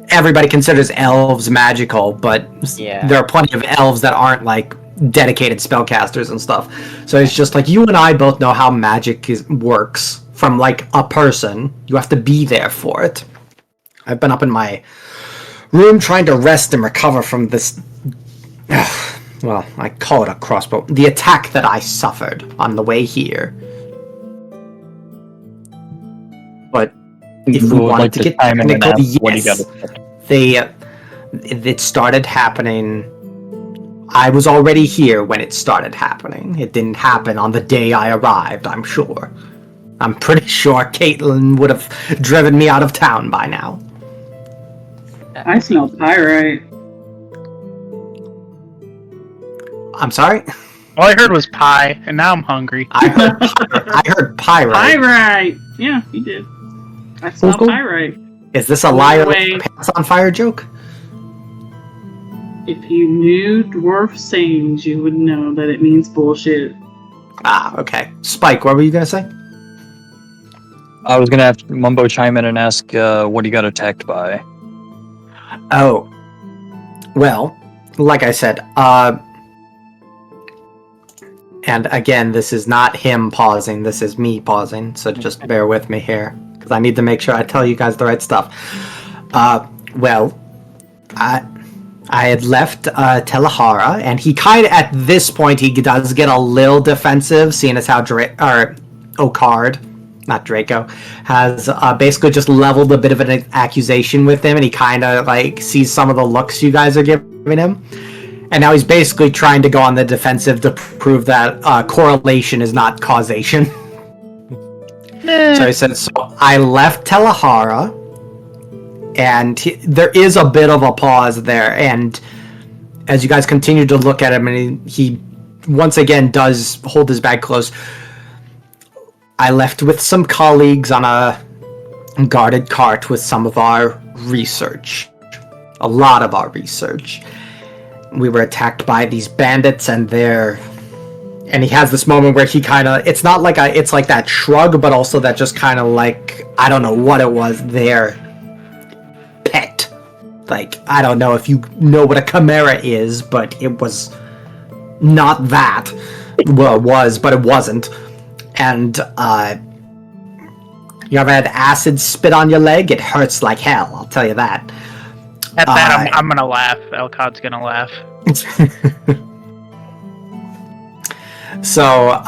everybody considers elves magical, but there are plenty of elves that aren't like dedicated spellcasters and stuff. So it's just like, you and I both know how magic works. From like a person, you have to be there for it. I've been up in my room trying to rest and recover from this, well, I call it a crossbow, the attack that I suffered on the way here. But if we wanted to get technical, yes, it started happening. I was already here when it started happening. It didn't happen on the day I arrived, I'm sure. I'm pretty sure Caitlin would have driven me out of town by now.
I smell pyrite.
I'm sorry?
All I heard was pie, and now I'm hungry.
I heard pyrite.
Pyrite! Yeah, you did. I smell pyrite.
Is this a liar pants on fire joke?
If you knew dwarf sayings, you would know that it means bullshit.
Ah, okay. Spike, what were you gonna say?
I was gonna have Mumbo chime in and ask what he got attacked by.
Oh. Well, like I said, and again, this is not him pausing, this is me pausing, so just bear with me here, because I need to make sure I tell you guys the right stuff. Well, I had left Telahara, and he kind of, at this point, he does get a little defensive, seeing as how Okard, not Draco, has basically just leveled a bit of an accusation with him, and he kind of like sees some of the looks you guys are giving him, and now he's basically trying to go on the defensive to prove that correlation is not causation. So he says, so I left Telahara, and there is a bit of a pause there, and as you guys continue to look at him, and he once again does hold his bag close. I left with some colleagues on a guarded cart with some of our research. A lot of our research. We were attacked by these bandits, and he has this moment where he kind of, it's not like it's like that shrug, but also that just kind of like, I don't know what it was, their pet. Like, I don't know if you know what a chimera is, but it was not that. Well, it was, but it wasn't. And, you ever had acid spit on your leg? It hurts like hell, I'll tell you that.
At that, I'm gonna laugh. Elcod's gonna laugh.
So,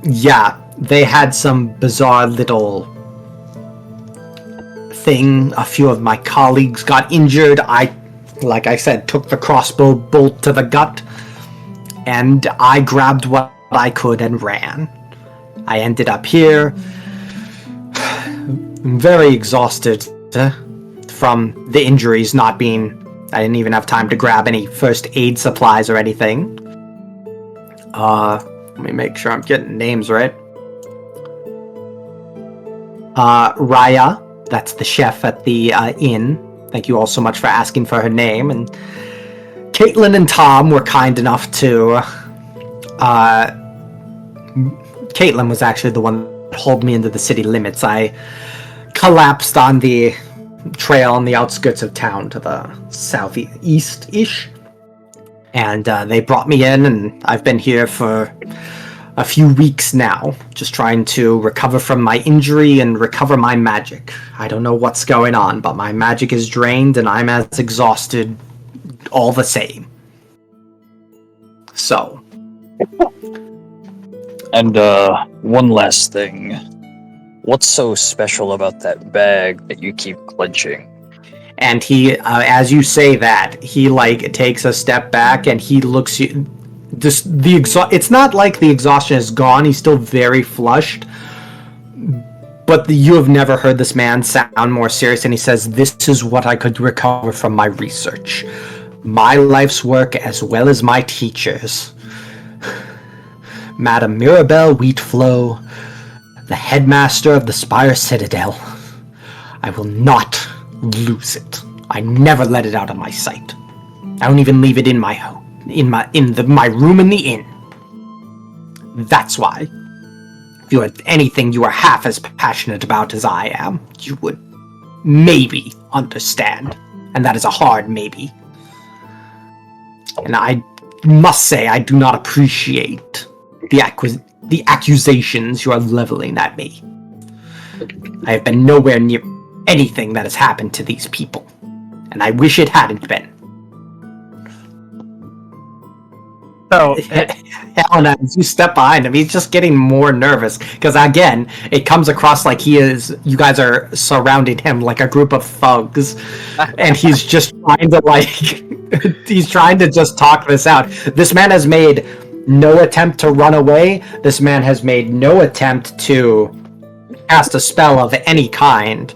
yeah, they had some bizarre little thing. A few of my colleagues got injured. I, like I said, took the crossbow bolt to the gut, and I grabbed what I could and ran. I ended up here, very exhausted from the injuries not being... I didn't even have time to grab any first aid supplies or anything. Let me make sure I'm getting names right. Raya, that's the chef at the inn. Thank you all so much for asking for her name. And Caitlin and Tom were kind enough to... Caitlin was actually the one that hauled me into the city limits. I collapsed on the trail on the outskirts of town to the southeast-ish. And they brought me in, and I've been here for a few weeks now, just trying to recover from my injury and recover my magic. I don't know what's going on, but my magic is drained, and I'm as exhausted all the same. So.
And, one last thing. What's so special about that bag that you keep clenching?
And he, as you say that, he, like, takes a step back and he looks you... It's not like the exhaustion is gone, he's still very flushed. But you have never heard this man sound more serious, and he says, "This is what I could recover from my research. My life's work as well as my teachers. Madame Mirabelle Wheatflow, the headmaster of the Spire Citadel. I will not lose it. I never let it out of my sight. I don't even leave it in my home, my room in the inn. That's why. If you had anything you are half as passionate about as I am, you would maybe understand. And that is a hard maybe. And I must say I do not appreciate the accusations you are leveling at me. I have been nowhere near anything that has happened to these people, and I wish it hadn't been."
So,
Helen, as you step behind him, he's just getting more nervous, because again, it comes across like you guys are surrounding him like a group of thugs, and he's just trying to, he's trying to just talk this out. This man has made no attempt to run away. This man has made no attempt to cast a spell of any kind.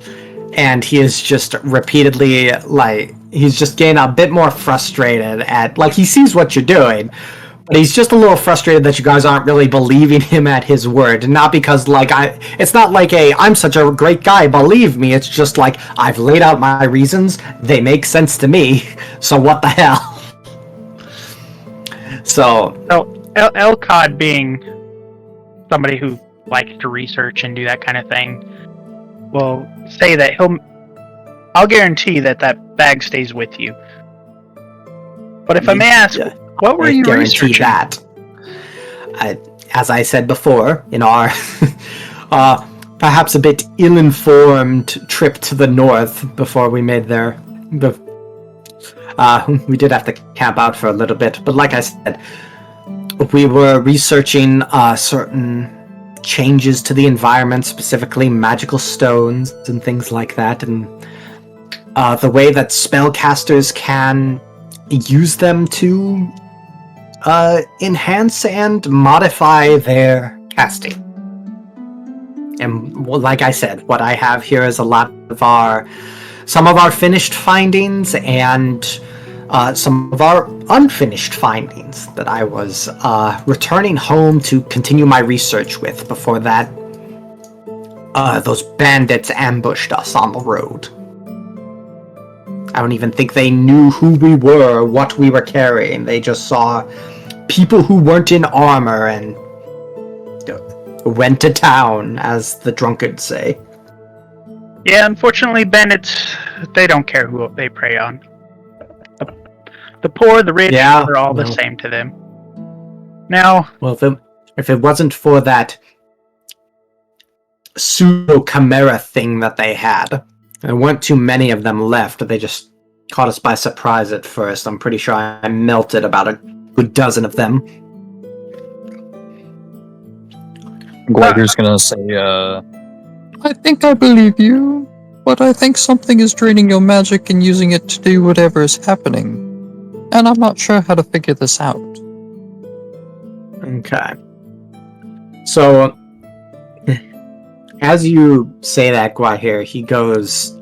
And he is just repeatedly, he's just getting a bit more frustrated at, he sees what you're doing, but he's just a little frustrated that you guys aren't really believing him at his word. Not because, it's not like I'm such a great guy, believe me. It's just I've laid out my reasons, they make sense to me, so what the hell? So
Elcod, being somebody who likes to research and do that kind of thing, will say that I'll guarantee that bag stays with you. But if I may ask, what were you researching?
That. As I said before, in our perhaps a bit ill-informed trip to the north before we made there, we did have to camp out for a little bit, but like I said, we were researching certain changes to the environment, specifically magical stones and things like that, and the way that spellcasters can use them to enhance and modify their casting. And like I said, what I have here is a lot of some of our finished findings and some of our unfinished findings that I was returning home to continue my research with before that those bandits ambushed us on the road. I don't even think they knew who we were or what we were carrying. They just saw people who weren't in armor and went to town, as the drunkards say.
Yeah, unfortunately, bandits, they don't care who they prey on. The poor, the rich, are all the same to them. Now,
Well, if it wasn't for that pseudo chimera thing that they had, there weren't too many of them left. They just caught us by surprise at first. I'm pretty sure I melted about a good dozen of them.
Glider's gonna say, I think I believe you, but I think something is draining your magic and using it to do whatever is happening. And I'm not sure how to figure this out.
Okay. So, as you say that, Guahir, he goes,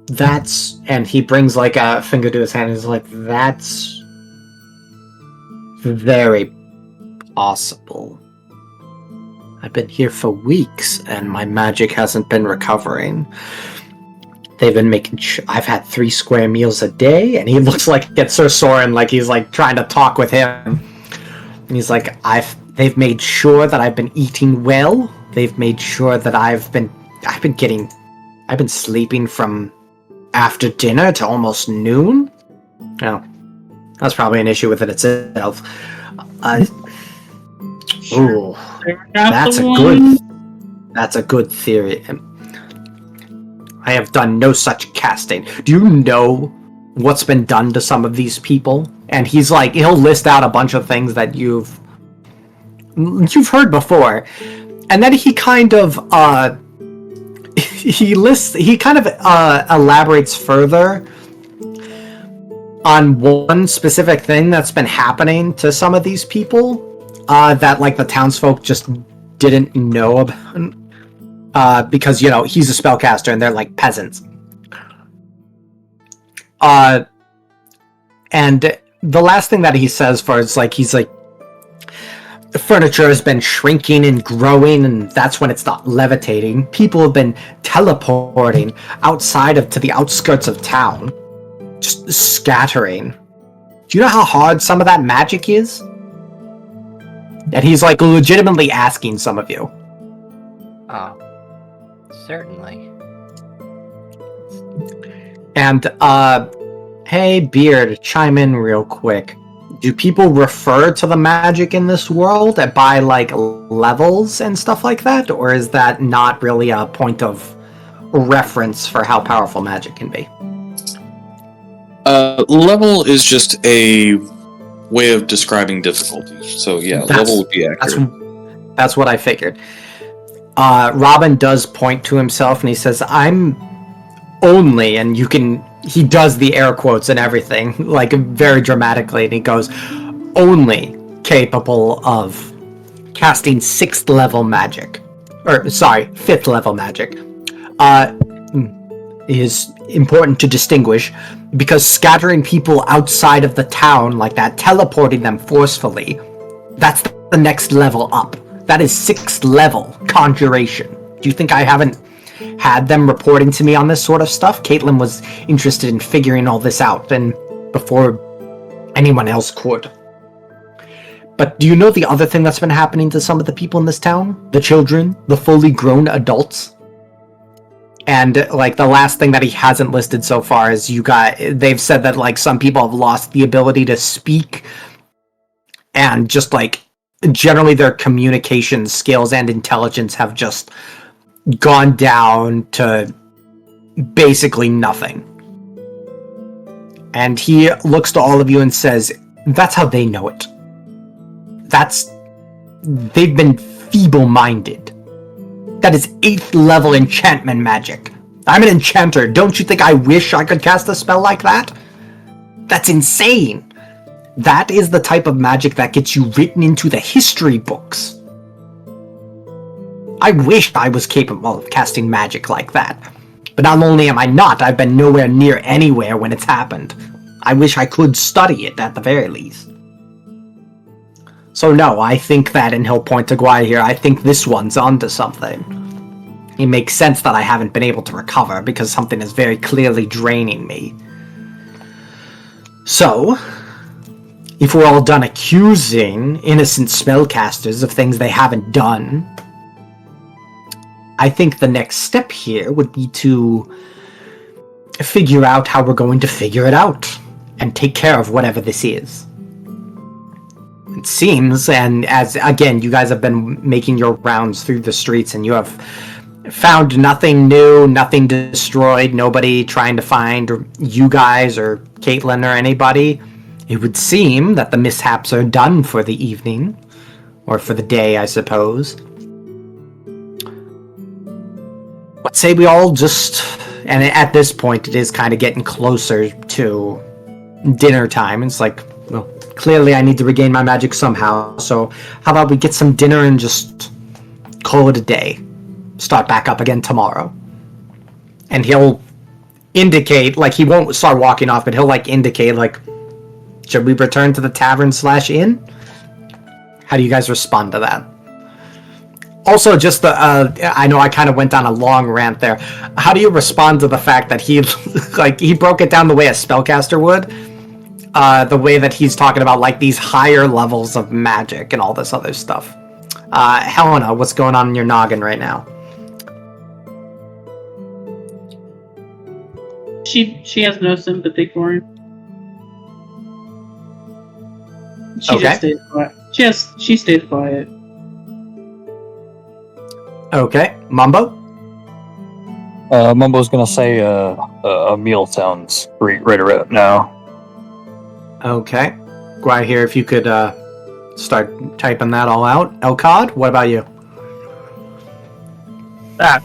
that's, and he brings like a finger to his hand and is like, that's very possible. I've been here for weeks and my magic hasn't been recovering. They've been making I've had 3 square meals a day, and he looks like it's Sir Soren, like he's like trying to talk with him. And he's like, they've made sure that I've been eating well. They've made sure that I've been sleeping from after dinner to almost noon. Oh, that's probably an issue with it itself. Ooh, that's a good theory. I have done no such casting. Do you know what's been done to some of these people? And he's like, he'll list out a bunch of things that you've heard before. And then he kind of elaborates further on one specific thing that's been happening to some of these people that like the townsfolk just didn't know about. Because, you know, he's a spellcaster and they're like peasants. And the last thing that he says for is like, he's like, the furniture has been shrinking and growing, and that's when it's not levitating. People have been teleporting to the outskirts of town, just scattering. Do you know how hard some of that magic is? And he's like legitimately asking some of you.
Oh. Certainly.
And, hey, Beard, chime in real quick. Do people refer to the magic in this world by, like, levels and stuff like that? Or is that not really a point of reference for how powerful magic can be?
Level is just a way of describing difficulty. So, yeah, level would be accurate.
That's what I figured. Robin does point to himself and he says, I'm only, and he does the air quotes and everything, like very dramatically, and he goes, only capable of casting 6th level magic. Or, sorry, 5th level magic. Is important to distinguish because scattering people outside of the town like that, teleporting them forcefully, that's the next level up. That is 6th level conjuration. Do you think I haven't had them reporting to me on this sort of stuff? Caitlin was interested in figuring all this out, and before anyone else could. But do you know the other thing that's been happening to some of the people in this town? The children, the fully grown adults? And, like, the last thing that he hasn't listed so far is they've said that, like, some people have lost the ability to speak, and just, like, generally their communication skills and intelligence have just gone down to basically nothing. And he looks to all of you and says, that's how they know it. They've been feeble-minded. That is 8th level enchantment magic. I'm an enchanter. Don't you think I wish I could cast a spell like that? That's insane. That is the type of magic that gets you written into the history books. I wish I was capable of casting magic like that. But not only am I not, I've been nowhere near anywhere when it's happened. I wish I could study it at the very least. So no, I think that, and he'll point to Guai here, I think this one's onto something. It makes sense that I haven't been able to recover because something is very clearly draining me. So, if we're all done accusing innocent spellcasters of things they haven't done, I think the next step here would be to figure out how we're going to figure it out. and take care of whatever this is. It seems, and as again, you guys have been making your rounds through the streets, and you have found nothing new, nothing destroyed, nobody trying to find you guys or Caitlin or anybody. It would seem that the mishaps are done for the evening, or for the day, I suppose. Let's say we all just, and at this point, it is kind of getting closer to dinner time. It's like, well, clearly I need to regain my magic somehow, so how about we get some dinner and just call it a day? Start back up again tomorrow. And he'll indicate, like, he won't start walking off, but he'll, like, indicate, like, should we return to the tavern/inn? How do you guys respond to that? Also, just I know I kind of went down a long rant there. How do you respond to the fact that he, like, he broke it down the way a spellcaster would? The way that he's talking about, like, these higher levels of magic and all this other stuff. Helena, what's going on in your noggin right now?
She has no sympathy for him. She
Okay.
just stays quiet. She stays quiet.
Okay, Mumbo?
Mumbo's gonna say a meal sounds great right around now.
Okay. Gwai here, if you could start typing that all out. Elcod, what about you?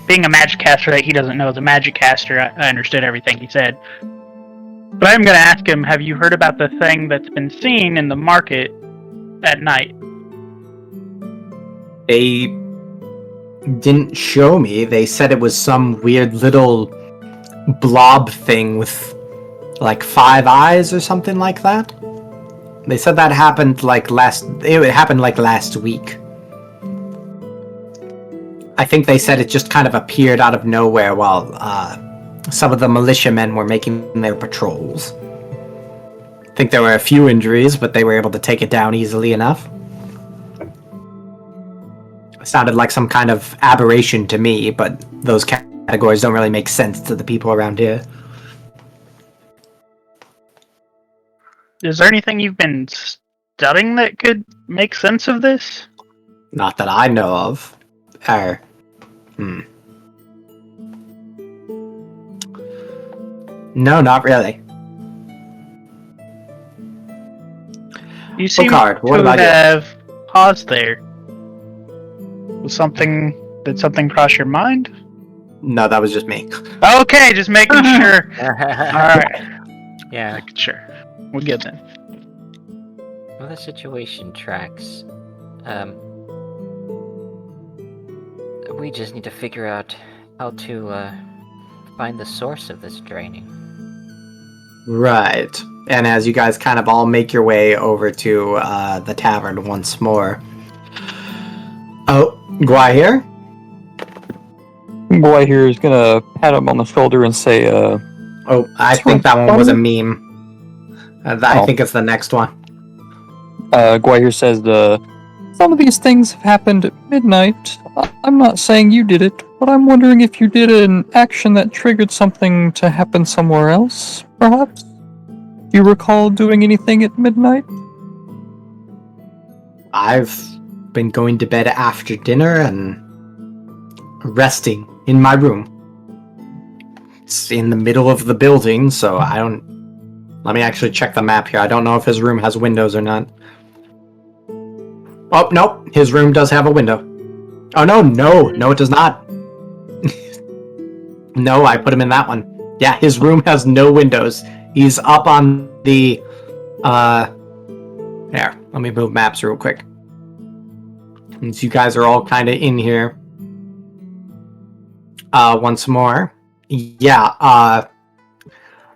Being a magic caster that he doesn't know is a magic caster, I understood everything he said. But I'm going to ask him, have you heard about the thing that's been seen in the market at night?
They didn't show me. They said it was some weird little blob thing with, like, 5 eyes or something like that. They said that happened, like, it happened, like, last week. I think they said it just kind of appeared out of nowhere while some of the militiamen were making their patrols. I think there were a few injuries, but they were able to take it down easily enough. It sounded like some kind of aberration to me, but those categories don't really make sense to the people around here.
Is there anything you've been studying that could make sense of this?
Not that I know of. No, not really.
You seem
Picard, what
to
about you?
have paused there. Did something cross your mind?
No, that was just me.
Okay, just making sure. Alright,
Yeah.
sure. We're good then.
Well, the situation tracks. We just need to figure out how to find the source of this draining.
Right. And as you guys kind of all make your way over to the tavern once more. Oh, Gwai here?
Boy here is gonna pat him on the shoulder and say,
Oh, I think that one was a meme. I think it's the next one.
Gwahir says, some of these things have happened at midnight. I'm not saying you did it, but I'm wondering if you did an action that triggered something to happen somewhere else, perhaps? Do you recall doing anything at midnight?
I've been going to bed after dinner and resting in my room. It's in the middle of the building, so I don't... Let me actually check the map here. I don't know if his room has windows or not. Oh, nope. His room does have a window. Oh, no, it does not. No, I put him in that one. Yeah, his room has no windows. He's up on the... There, let me move maps real quick. Since you guys are all kind of in here. Once more. Yeah,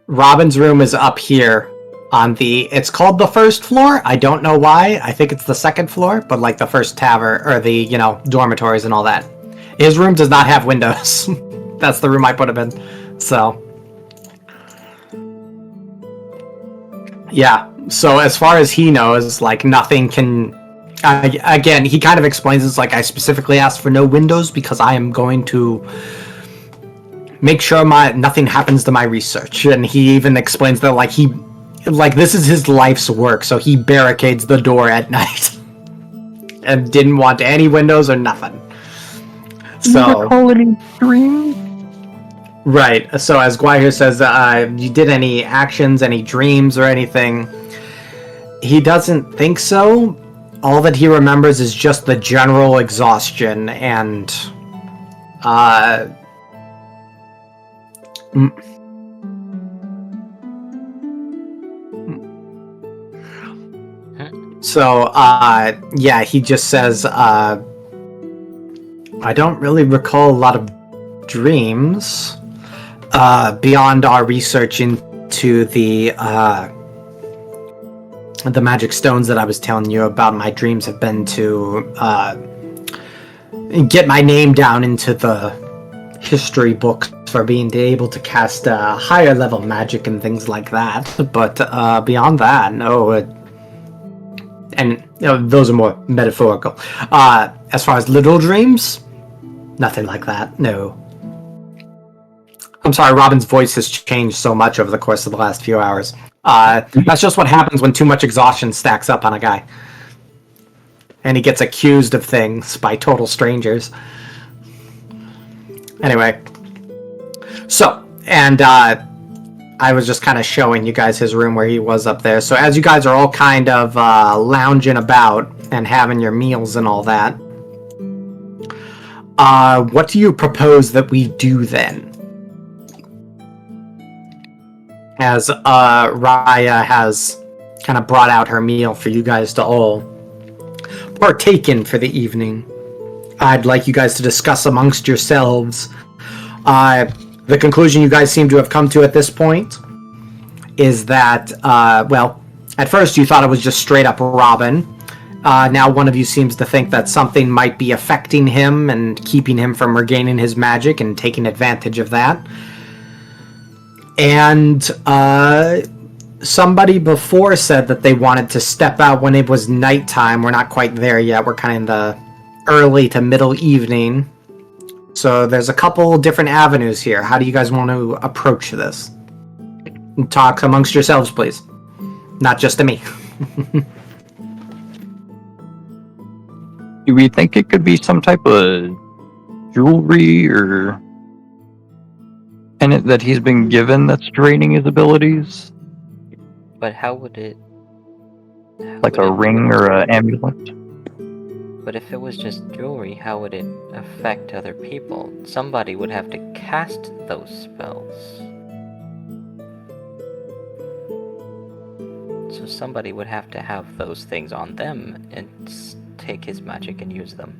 Robin's room is up here on the... It's called the first floor. I don't know why. I think it's the second floor, but like the first tavern, or the, dormitories and all that. His room does not have windows. That's the room I put him in. So... Yeah, so as far as he knows, like, nothing can... again, he kind of explains it's like, I specifically asked for no windows because I am going to make sure nothing happens to my research. And he even explains that, like,
like, this is his life's work, so he barricades the door at night. And didn't want any windows or nothing. So,
any dreams?
right. So as Guahir says, you did any actions, any dreams or anything? He doesn't think so. All that he remembers is just the general exhaustion and so yeah, he just says I don't really recall a lot of dreams beyond our research into the magic stones that I was telling you about. My dreams have been to get my name down into the history books for being able to cast higher level magic and things like that. But beyond that, no. And those are more metaphorical. As far as little dreams, nothing like that. No. I'm sorry, Robin's voice has changed so much over the course of the last few hours. That's just what happens when too much exhaustion stacks up on a guy. And he gets accused of things by total strangers. Anyway. So, and I was just kind of showing you guys his room where he was up there. So as you guys are all kind of lounging about and having your meals and all that, what do you propose that we do then? As Raya has kind of brought out her meal for you guys to all partake in for the evening. I'd like you guys to discuss amongst yourselves. The conclusion you guys seem to have come to at this point is that, well, at first you thought it was just straight up Robin. Now one of you seems to think that something might be affecting him and keeping him from regaining his magic and taking advantage of that. And somebody before said that they wanted to step out when it was nighttime. We're not quite there yet. We're kind of in the early to middle evening. So there's a couple different avenues here. How do you guys want to approach this? Talk amongst yourselves, please. Not just to me.
Do we think it could be some type of jewelry or pendant that he's been given that's draining his abilities?
But how would it...
Like a ring or an amulet?
But if it was just jewelry, how would it affect other people? Somebody would have to cast those spells. So somebody would have to have those things on them and take his magic and use them.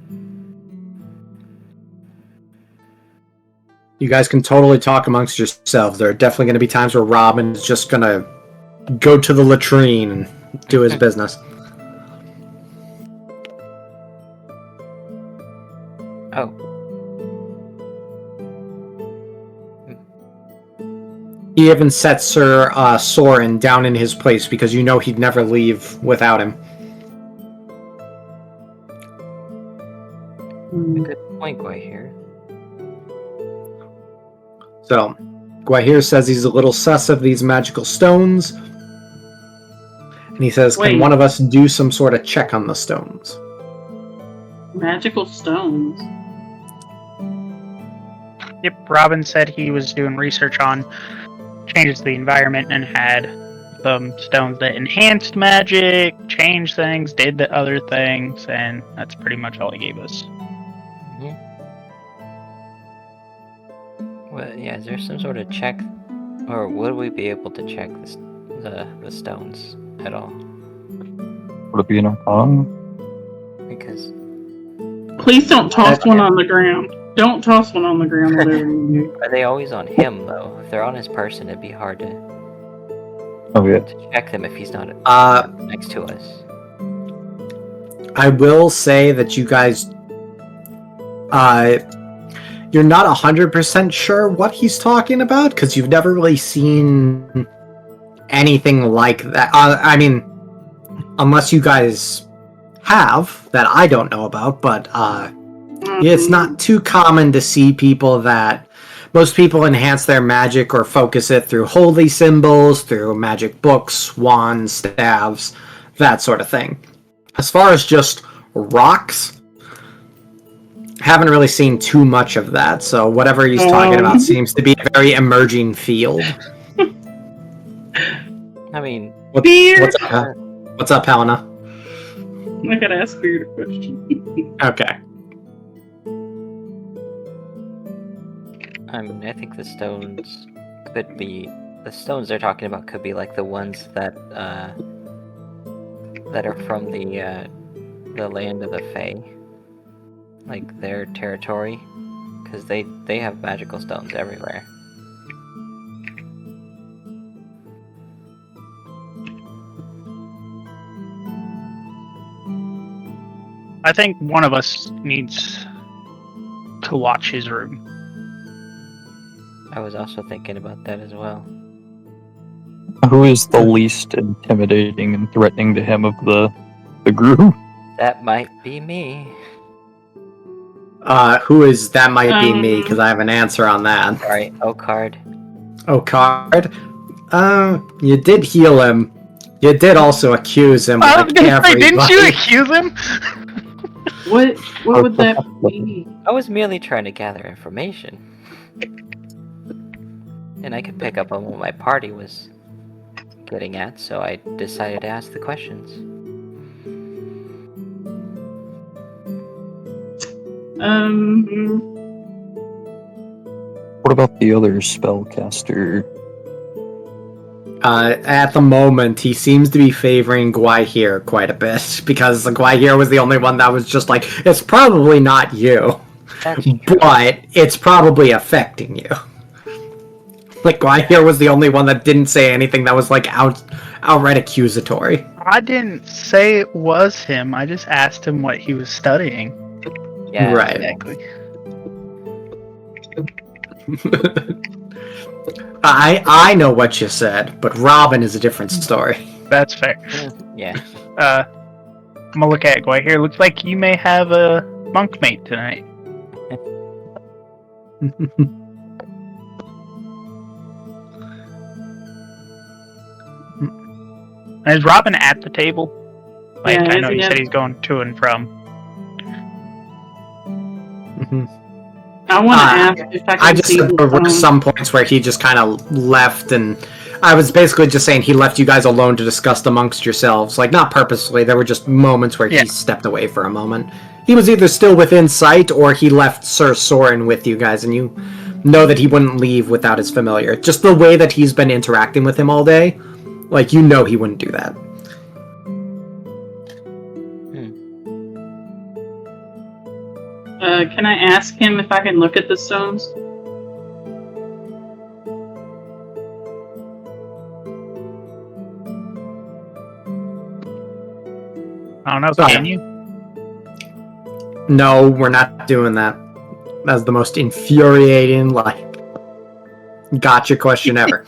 You guys can totally talk amongst yourselves. There are definitely going to be times where Robin is just going to go to the latrine and do his business.
Oh.
He even sets Sir Soren down in his place because you know he'd never leave without him.
Good point, Guahir.
So, Guahir says he's a little sus of these magical stones. And he says,
Wait.
can one of us do some sort of check on the stones?
Magical stones.
Yep, Robin said he was doing research on changes to the environment and had some stones that enhanced magic, changed things, did the other things, and that's pretty much all he gave us.
Well, yeah, is there some sort of check, or would we be able to check the stones at all?
Would it be an arcana?
Because
Please don't toss one on the ground. Don't toss one on the ground, whatever you do.
are they always on him though? If they're on his person, it'd be hard to check them if he's not next to us.
I will say that you guys... you're not 100% sure what he's talking about, because you've never really seen anything like that. I mean, unless you guys have, that I don't know about, but it's not too common to see people that most people enhance their magic or focus it through holy symbols, through magic books, wands, staves, that sort of thing. As far as just rocks, haven't really seen too much of that, so whatever he's talking about seems to be a very emerging field.
I mean,
What's up, Helena?
I gotta ask you a question.
Okay.
I mean, I think the stones could be the stones they're talking about could be like the ones that are from the land of the Fae, like their territory, because they have magical stones everywhere.
I think one of us needs to watch his room.
I was also thinking about that as well.
Who is the least intimidating and threatening to him of the group?
That might be me.
Who is that? Might be me, because I have an answer on that.
Sorry, Okard.
Okard? You did heal him. You did also accuse him.
I was gonna say, didn't you accuse him?
What would that be?
I was merely trying to gather information. And I could pick up on what my party was getting at, so I decided to ask the questions.
What about the other spellcaster?
At the moment, he seems to be favoring Gwaihir quite a bit, because Gwaihir was the only one that was just like, it's probably not you, but it's probably affecting you. Like, Gwaihir was the only one that didn't say anything that was, like, outright accusatory.
I didn't say it was him. I just asked him what he was studying.
Yeah,
right.
Exactly.
I know what you said, but Robin is a different story.
That's fair.
Yeah.
I'm gonna look at Gwai here. Looks like you may have a monk mate tonight. Is Robin at the table? Like,
Yeah,
I know you
yeah.
said he's going to and from.
I want to ask if I can
I just
see
said there were
the
some points where he just kind of left, and I was basically just saying he left you guys alone to discuss amongst yourselves. Like, not purposely, there were just moments where
Yeah.
he stepped away for a moment. He was either still within sight, or he left Sir Soren with you guys, and you know that he wouldn't leave without his familiar. Just the way that he's been interacting with him all day, like, you know he wouldn't do that.
Can I ask him if I can look at the stones?
I don't know,
Sorry.
can you?
No, we're not doing that. That's the most infuriating, like, gotcha question ever.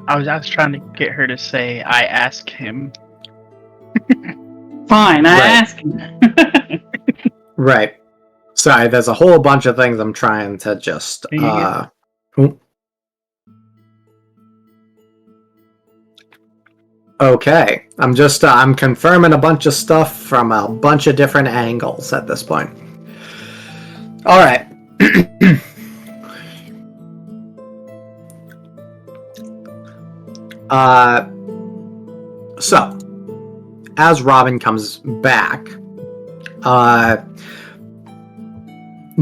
I was trying to get her to say, I asked him.
Fine, I
Right.
ask him.
Right. Sorry, there's a whole bunch of things I'm trying to just, Okay. I'm confirming a bunch of stuff from a bunch of different angles at this point. Alright. So, as Robin comes back,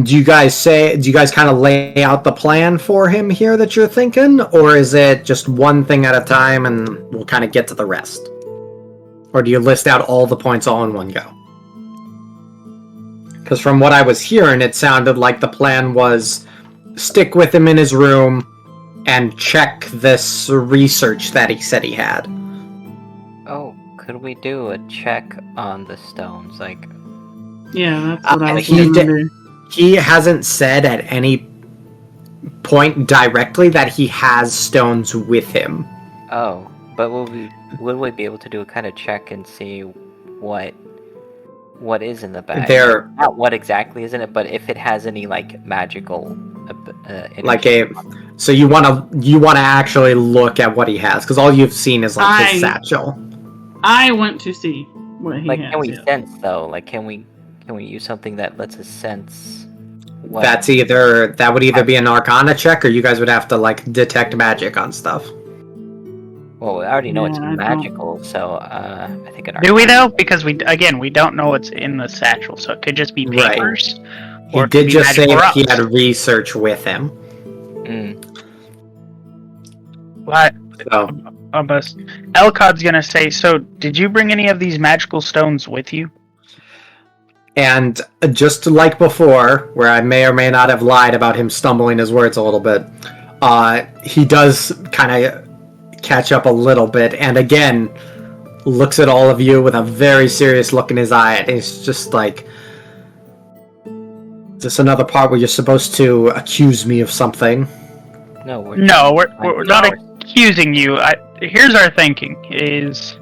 do you guys kind of lay out the plan for him here that you're thinking, or is it just one thing at a time and we'll kind of get to the rest? Or do you list out all the points all in one go? Because from what I was hearing, it sounded like the plan was stick with him in his room and check this research that he said he had.
Oh, could we do a check on the stones? Like,
Yeah, that's what I was
he
wondering.
He hasn't said at any point directly that he has stones with him.
oh, but would we be able to do a kind of check and see what what is in the bag.
They're
Not what exactly is in it, but if it has any like magical.
like so you want to actually look at what he has, because all you've seen is like his satchel.
I want to see what he
like,
has.
can we sense though? Like, can we use something that lets us sense? What...
That would either be an Arcana check, or you guys would have to like detect magic on stuff.
Well, I already know it's
I
magical, so I think an
Do we
Arcana-
though? Because we don't know what's in the satchel, so it could just be
Right.
papers.
He
Or it could
did
be
just say
magical
that he
rocks.
had research with him.
What?
So
Elcod's gonna say, so did you bring any of these magical stones with you?
And just like before, where I may or may not have lied about him stumbling his words a little bit, he does kind of catch up a little bit, and again, looks at all of you with a very serious look in his eye, and he's just like, is this another part where you're supposed to accuse me of something?
No, we're
not accusing you. Here's our thinking, is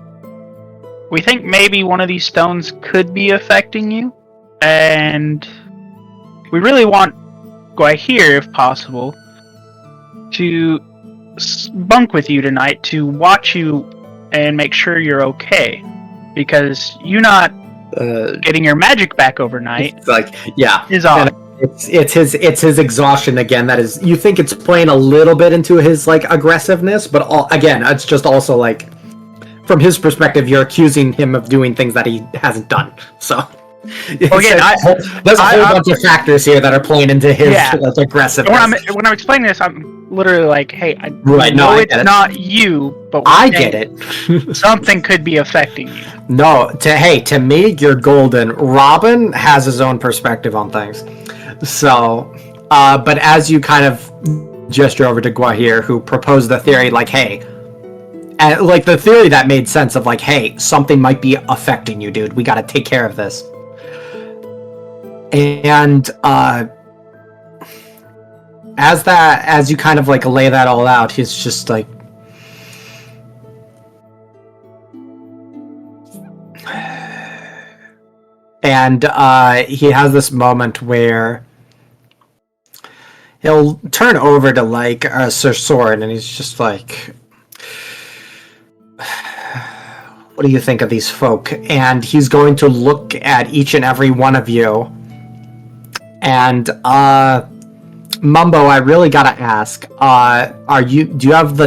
we think maybe one of these stones could be affecting you, and we really want Guahir, if possible, to bunk with you tonight to watch you and make sure you're okay. Because you not getting your magic back overnight
is
odd.
It's his exhaustion again. That is, you think it's playing a little bit into his like aggressiveness, but again, it's just also like from his perspective, you're accusing him of doing things that he hasn't done. So there's a whole bunch of factors here that are playing into his aggressiveness.
When I'm explaining this, I'm literally like, hey, I
know
it's not you, but
I get it.
Something could be affecting you.
No, to me, you're golden. Robin has his own perspective on things. So, but as you kind of gesture over to Guahir, who proposed the theory, like, hey, like the theory that made sense of like, hey, something might be affecting you, dude. We got to take care of this. And as you kind of like lay that all out, he's just like, and he has this moment where he'll turn over to like Sir Soren, and he's just like, what do you think of these folk? And he's going to look at each and every one of you. And Mumbo, I really gotta ask, do you have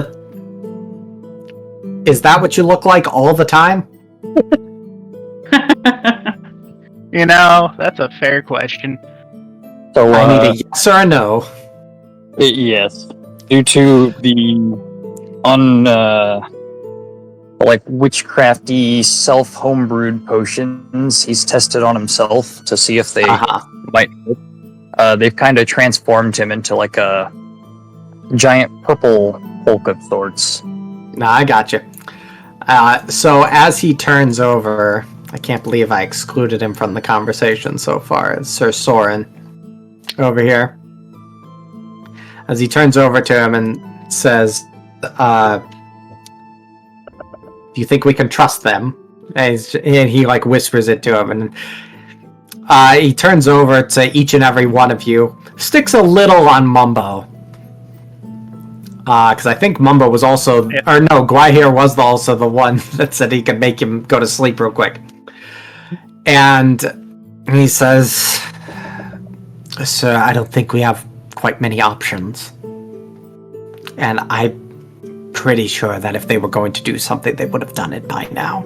is that what you look like all the time?
You know, that's a fair question.
So
I need a yes or a no.
Yes. Due to the like witchcrafty self-homebrewed potions he's tested on himself to see if they might work. They've kind of transformed him into like a giant purple Hulk of sorts.
No, I got you. So as he turns over, I can't believe I excluded him from the conversation so far. It's Sir Soren over here. As he turns over to him and says, do you think we can trust them? And he like whispers it to him, and he turns over to each and every one of you, sticks a little on Mumbo. Because I think Mumbo was also, or no, Guahir was also the one that said he could make him go to sleep real quick. And he says, sir, I don't think we have quite many options. And I'm pretty sure that if they were going to do something, they would have done it by now.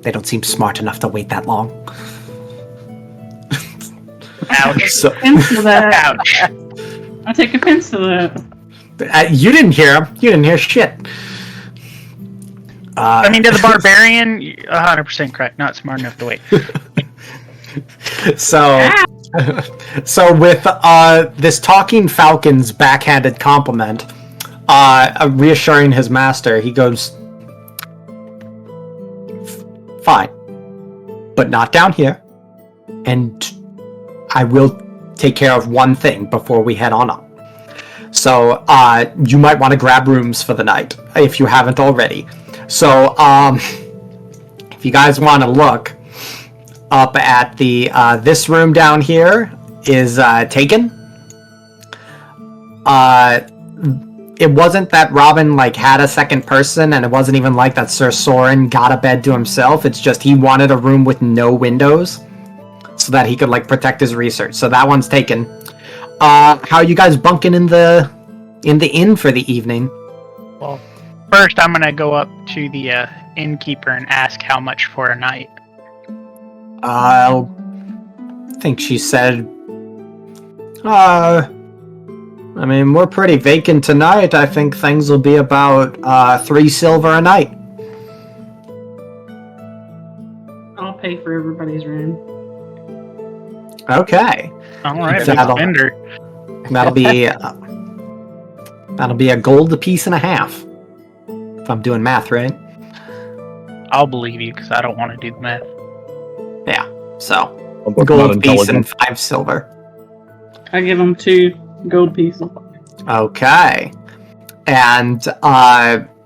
They don't seem smart enough to wait that long.
Ouch.
Ouch. I take offense to that.
You didn't hear him. You didn't hear shit.
I mean, to the barbarian, 100% correct. Not smart enough to wait.
So with this talking falcon's backhanded compliment, reassuring his master, he goes, fine, but not down here. And I will take care of one thing before we head on up. So, you might want to grab rooms for the night, if you haven't already. So, if you guys want to look,
up at the this room down here is taken. It wasn't that Robin like had a second person, and it wasn't even like that Sir Soren got a bed to himself. It's just he wanted a room with no windows so that he could like protect his research. So that one's taken. How are you guys bunking in the inn for the evening?
Well, first I'm gonna go up to the innkeeper and ask how much for a night.
I think she said, I mean, we're pretty vacant tonight. I think things will be about 3 silver a night.
I'll pay for everybody's room.
Okay.
All right,
That'll-
vendor.
That'll be a gold apiece and a half. If I'm doing math right.
I'll believe you because I don't want to do the math.
Yeah. So
I'm not
gold piece and
intelligent.
5 silver.
I give them 2 gold pieces.
Okay. And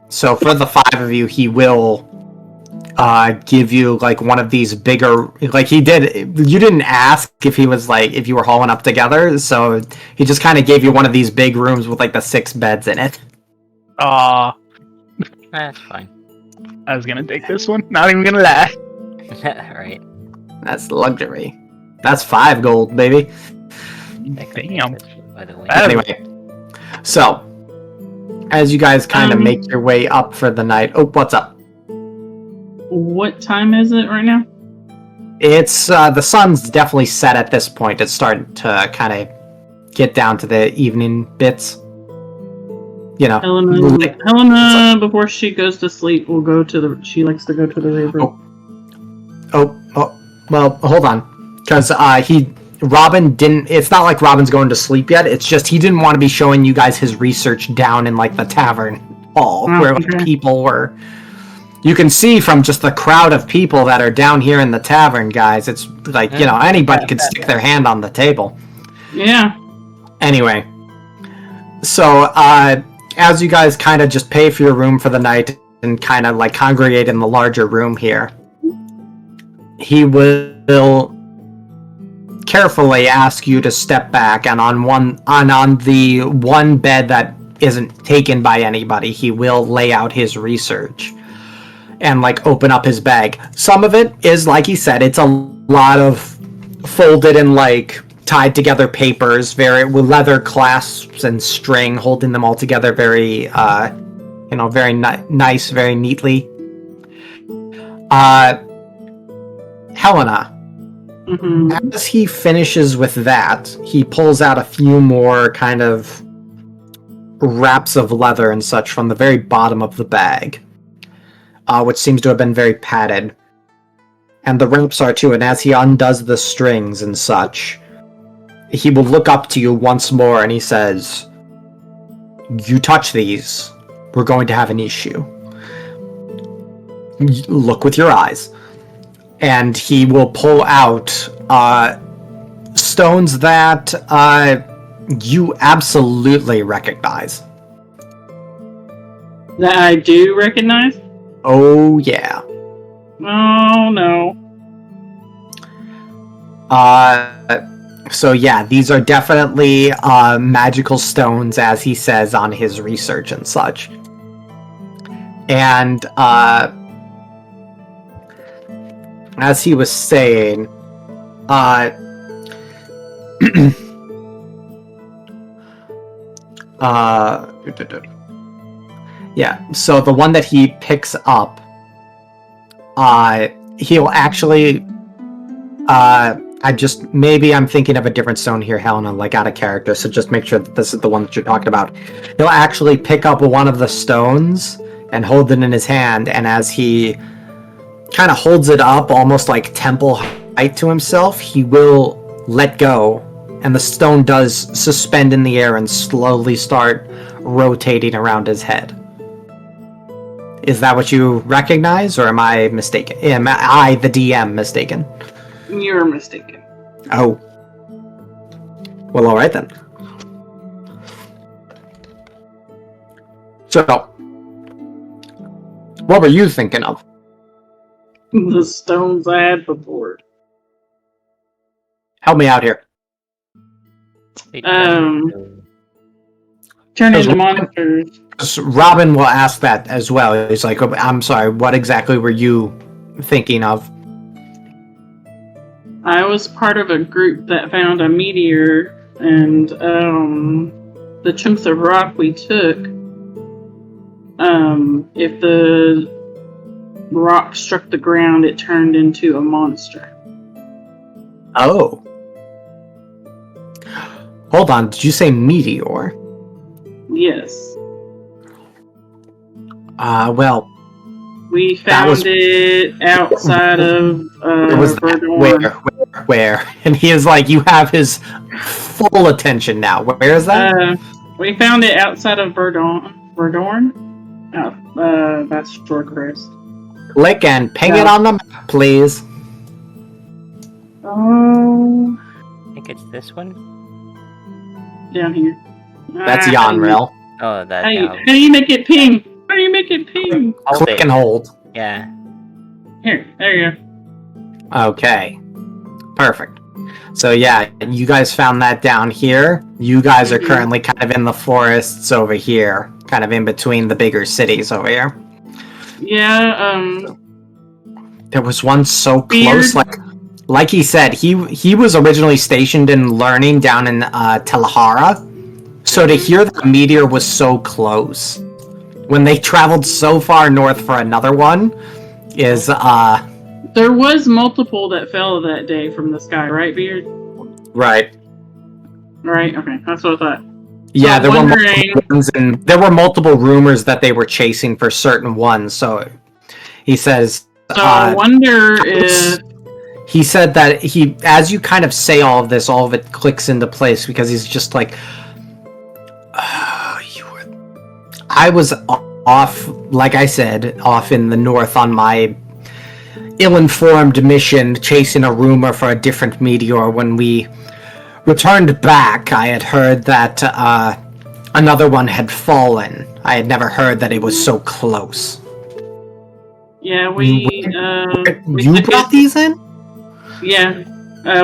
so for the 5 of you, he will give you like one of these bigger, like he did. You didn't ask if he was like if you were hauling up together, so he just kind of gave you one of these big rooms with like the 6 beds in it.
That's fine.
I was gonna take this one. Not even gonna lie.
Right.
That's luxury. That's 5 gold, baby.
Damn.
By the way.
Anyway, so as you guys kind of make your way up for the night. Oh, what's up?
What time is it right now?
It's the sun's definitely set at this point. It's starting to kind of get down to the evening bits. You know,
Helena, before she goes to sleep, will go to the. She likes to go to the river.
Well, hold on, because Robin didn't. It's not like Robin's going to sleep yet. It's just he didn't want to be showing you guys his research down in like the tavern hall where like, people were. You can see from just the crowd of people that are down here in the tavern, guys. It's like you know anybody could stick their hand on the table.
Yeah.
Anyway, so as you guys kind of just pay for your room for the night and kind of like congregate in the larger room here, he will carefully ask you to step back, and on the one bed that isn't taken by anybody, he will lay out his research and like open up his bag. Some of it is like he said, it's a lot of folded and like tied together papers, with leather clasps and string holding them all together very very nice, very neatly. Helena, as he finishes with that, he pulls out a few more kind of wraps of leather and such from the very bottom of the bag, which seems to have been very padded. And the wraps are too, and as he undoes the strings and such, he will look up to you once more and he says, "You touch these, we're going to have an issue. Look with your eyes." And he will pull out stones that you absolutely recognize.
That I do recognize?
Oh, yeah.
Oh, no.
So yeah, these are definitely magical stones, as he says on his research and such. And as he was saying, yeah, so the one that he picks up, he'll actually, maybe I'm thinking of a different stone here, Helena, like out of character, so just make sure that this is the one that you're talking about. He'll actually pick up one of the stones and hold it in his hand, and as he kind of holds it up, almost like temple height to himself, he will let go, and the stone does suspend in the air and slowly start rotating around his head. Is that what you recognize, or am I mistaken? Am I, the DM, mistaken?
You're mistaken.
Oh. Well, alright then. So, what were you thinking of?
The stones I had before.
Help me out here.
Turn into monsters.
Robin will ask that as well. He's like, I'm sorry, what exactly were you thinking of?
I was part of a group that found a meteor, and the chunks of rock we took, if the rock struck the ground, it turned into a monster.
Oh. Hold on, did you say meteor?
Yes.
Well...
We found it outside of Verdorn.
Where? And he is like, you have his full attention now. Where is that?
We found it outside of Verdorn? That's Shorecrest.
Click and ping it on the map, please.
Oh...
I think it's this one.
Down here.
That's Yanrel.
Oh, that.
How do you make it ping? How do you make it ping?
Click and hold.
Yeah.
Here, there you go.
Okay. Perfect. So yeah, you guys found that down here. You guys are currently kind of in the forests over here. Kind of in between the bigger cities over here.
Yeah,
There was one so close, like he said, he was originally stationed in learning down in Telahara. So to hear that meteor was so close, when they traveled so far north for another one, is
there was multiple that fell that day from the sky, right, Beard?
Right.
Right. Okay, that's what I thought.
Yeah,
So
there were multiple ones, and there were multiple rumors that they were chasing for certain ones. So he says.
So I wonder if.
He said that as you kind of say all of this, all of it clicks into place because he's just like, I was off, like I said, off in the north on my ill-informed mission, chasing a rumor for a different meteor. When we returned back, I had heard that another one had fallen. I had never heard that it was so close.
Yeah, we
you brought these in?
Yeah,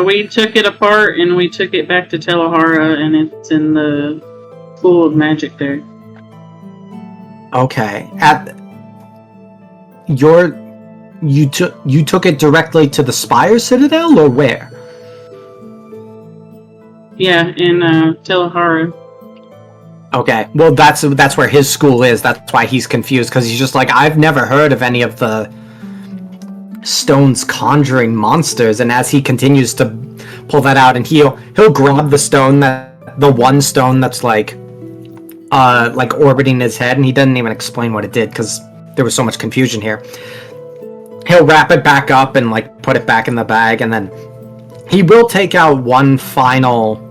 we took it apart and we took it back to Telahara, and it's in the School of Magic there.
Okay. You took it directly to the Spire Citadel, or where?
Yeah, in Telahara.
Okay. Well, that's where his school is. That's why he's confused, because he's just like, I've never heard of any of the stones conjuring monsters. And as he continues to pull that out, and he'll grab the one stone that's like orbiting his head, and he doesn't even explain what it did because there was so much confusion here. He'll wrap it back up and like put it back in the bag, and then he will take out one final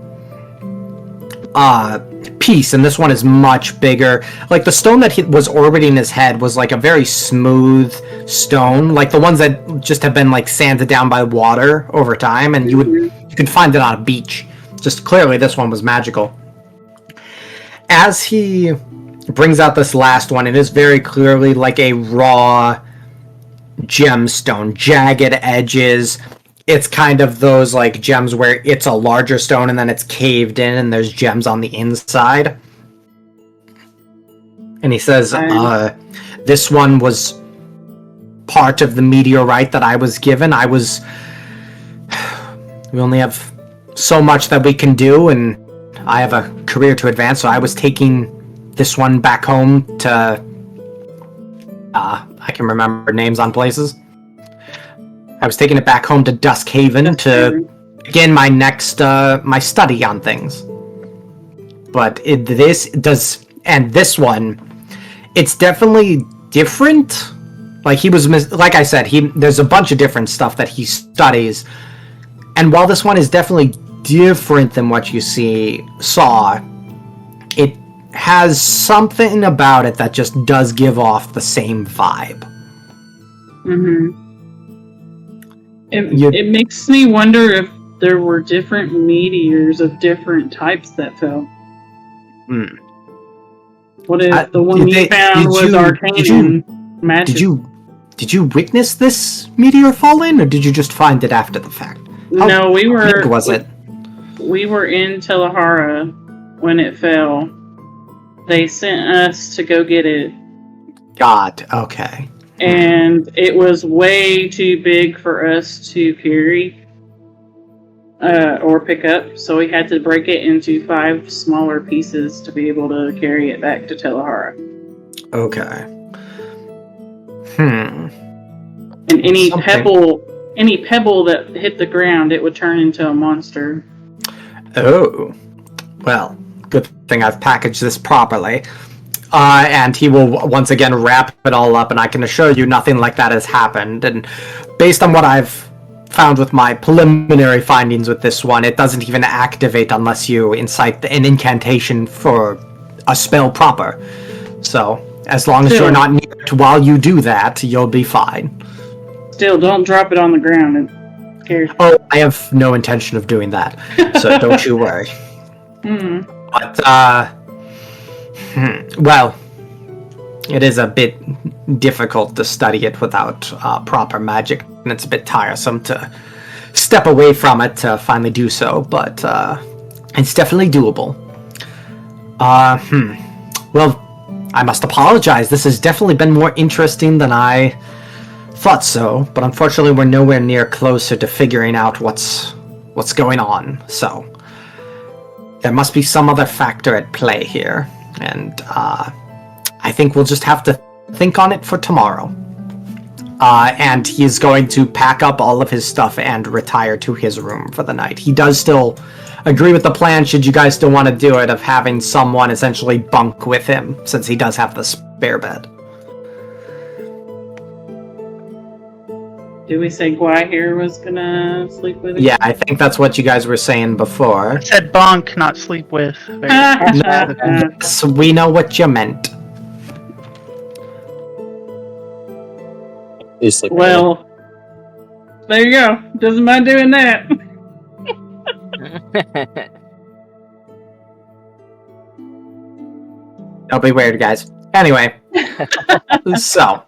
piece, and this one is much bigger. Like the stone that was orbiting his head was like a very smooth stone, like the ones that just have been like sanded down by water over time, and you could find it on a beach. Just clearly this one was magical. As he brings out this last one, it is very clearly like a raw gemstone, jagged edges. It's kind of those like gems where it's a larger stone and then it's caved in and there's gems on the inside. And he says, this one was part of the meteorite that I was given. We only have so much that we can do, and I have a career to advance, so I was taking this one back home to... I can remember names on places. I was taking it back home to Duskhaven to begin my next, my study on things. But this one, it's definitely different. Like like I said, there's a bunch of different stuff that he studies. And while this one is definitely different than what you saw, it has something about it that just does give off the same vibe.
Mm-hmm. It makes me wonder if there were different meteors of different types that fell.
Hmm.
What if the one you found was arcane magic?
Did you witness this meteor fall in, or did you just find it after the fact?
No, we
How
were.
big was it?
We were in Telehara when it fell. They sent us to go get it,
God, okay.
and it was way too big for us to carry or pick up. So we had to break it into 5 smaller pieces to be able to carry it back to Telehara.
Okay.
And any
Something.
pebble that hit the ground, it would turn into a monster.
Oh. Well, good thing I've packaged this properly. And he will once again wrap it all up, and I can assure you nothing like that has happened. And based on what I've found with my preliminary findings with this one, it doesn't even activate unless you incite an incantation for a spell proper. So, as long as you're not near it while you do that, you'll be fine.
Still, don't drop it on the ground. It scares me.
Oh, I have no intention of doing that, so don't you worry. But, well, it is a bit difficult to study it without proper magic, and it's a bit tiresome to step away from it to finally do so, but it's definitely doable. Well, I must apologize. This has definitely been more interesting than I thought so, but unfortunately we're nowhere near closer to figuring out what's going on, so there must be some other factor at play here, and I think we'll just have to think on it for tomorrow. And he's going to pack up all of his stuff and retire to his room for the night. He does still agree with the plan, should you guys still want to do it, of having someone essentially bunk with him, since he does have the spare bed.
Did we say Guy here was gonna sleep with him?
Yeah, I think that's what you guys were saying before.
I said bunk, not sleep with.
Yes, we know what you meant.
Well, there you go. Doesn't mind doing that.
Don't be weird, guys. Anyway, so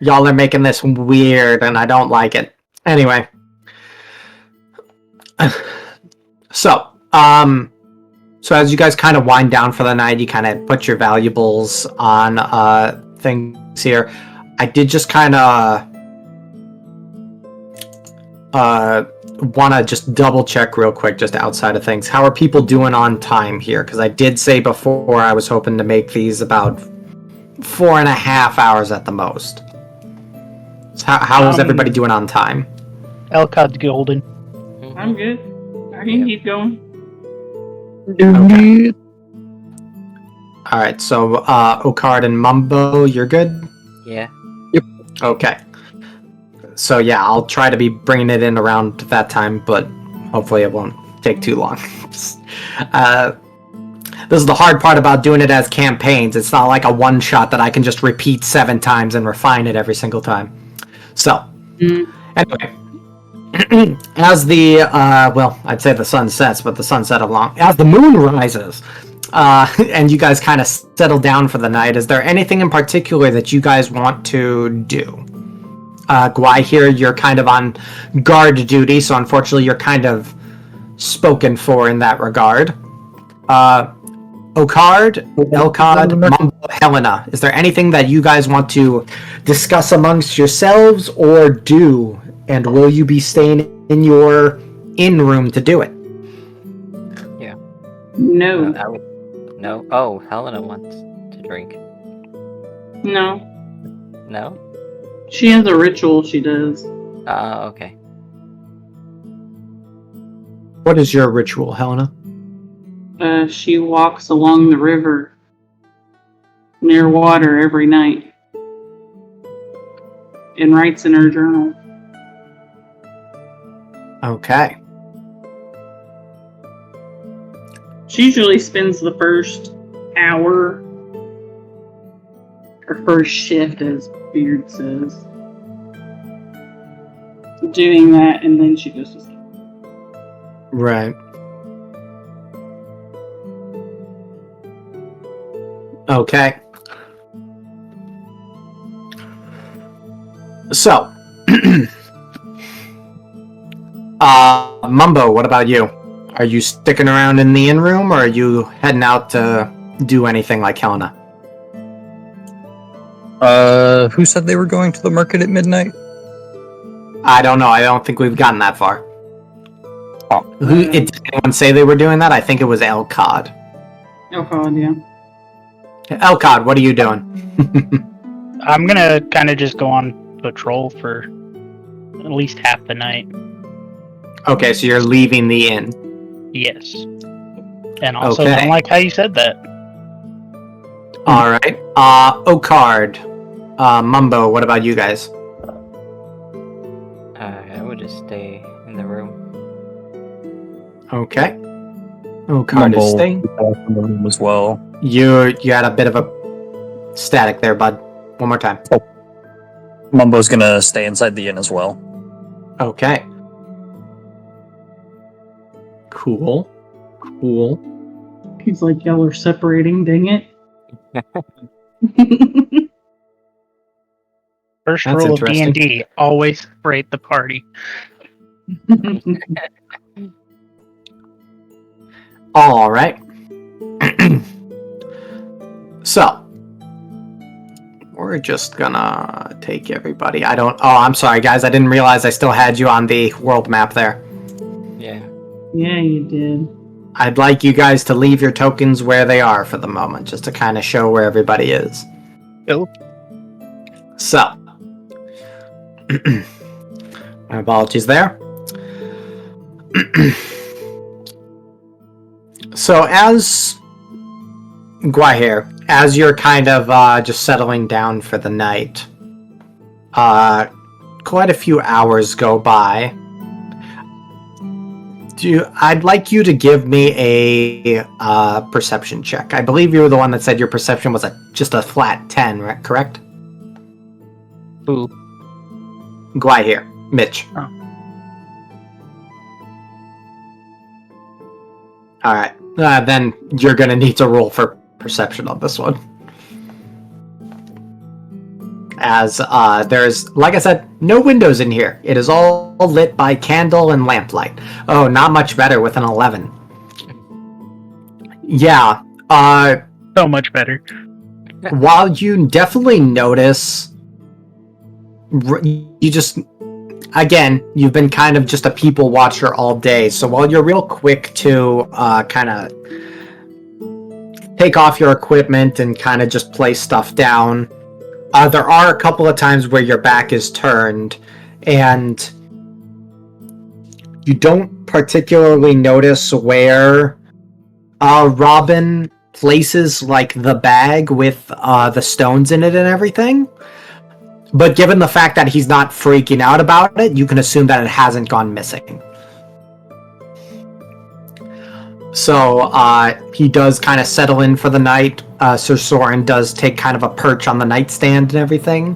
y'all are making this weird, and I don't like it. Anyway, so as you guys kind of wind down for the night, you kind of put your valuables on things here. I did just kind of want to just double check real quick, just outside of things. How are people doing on time here? Because I did say before I was hoping to make these about 4.5 hours at the most. So how is everybody doing on time?
Elcod's golden.
I'm good. I can keep going.
Okay. All right, so Okard and Mumbo, you're good?
Yeah.
Okay. So yeah, I'll try to be bringing it in around that time, but hopefully it won't take too long. This is the hard part about doing it as campaigns. It's not like a one-shot that I can just repeat 7 times and refine it every single time. So, anyway, as the, well, I'd say the sun sets, but the sun set along, as the moon rises, and you guys kind of settle down for the night, is there anything in particular that you guys want to do? Guai here, you're kind of on guard duty, so unfortunately you're kind of spoken for in that regard. Okard, Elcod, Mumbo, Helena, is there anything that you guys want to discuss amongst yourselves or do? And will you be staying in your inn room to do it?
Yeah.
No.
No. Oh, Helena wants to drink.
No.
No?
She has a ritual she does.
Okay.
What is your ritual, Helena?
She walks along the river near water every night and writes in her journal.
Okay.
She usually spends the first hour, or first shift, as Beard says, doing that, and then she goes to sleep.
Right. Okay. So, Mumbo, what about you? Are you sticking around in the inn room, or are you heading out to do anything like Helena?
Who said they were going to the market at midnight?
I don't know. I don't think we've gotten that far.
Oh.
Did anyone say they were doing that? I think it was Elcod.
God, yeah.
Elcod, what are you doing?
I'm gonna kind of just go on patrol for at least half the night.
Okay, so you're leaving the inn.
Yes. And also,
Okay.
don't like how you said that.
All right. Okard, Mumbo, what about you guys?
I would just stay in the room.
Okay. Okard is
Mumble
staying.
in the room as well.
You had a bit of a static there, bud. One more time.
Mumbo's gonna stay inside the inn as well.
Okay. Cool.
He's like, y'all are separating, dang it.
First
That's
rule of
interesting.
D&D, always separate the party.
All right. So, we're just gonna take everybody. I'm sorry, guys. I didn't realize I still had you on the world map there.
Yeah.
Yeah, you did.
I'd like you guys to leave your tokens where they are for the moment, just to kind of show where everybody is.
Oh.
So, my apologies there. So, as Guahir, as you're kind of just settling down for the night, quite a few hours go by. I'd like you to give me a perception check. I believe you were the one that said your perception was just a flat 10, right? Correct?
Who?
Guahir, Mitch.
Oh.
All right. Then you're going to need to roll for perception on this one. As there's, like I said, no windows in here. It is all lit by candle and lamplight. Oh, not much better with an 11. Yeah.
So much better.
While you definitely notice, you just, again, you've been kind of just a people watcher all day. So while you're real quick to kind of take off your equipment and kind of just place stuff down, there are a couple of times where your back is turned and you don't particularly notice where Robin places like the bag with the stones in it and everything. But given the fact that he's not freaking out about it, you can assume that it hasn't gone missing. So he does kind of settle in for the night. Sir Soren does take kind of a perch on the nightstand and everything.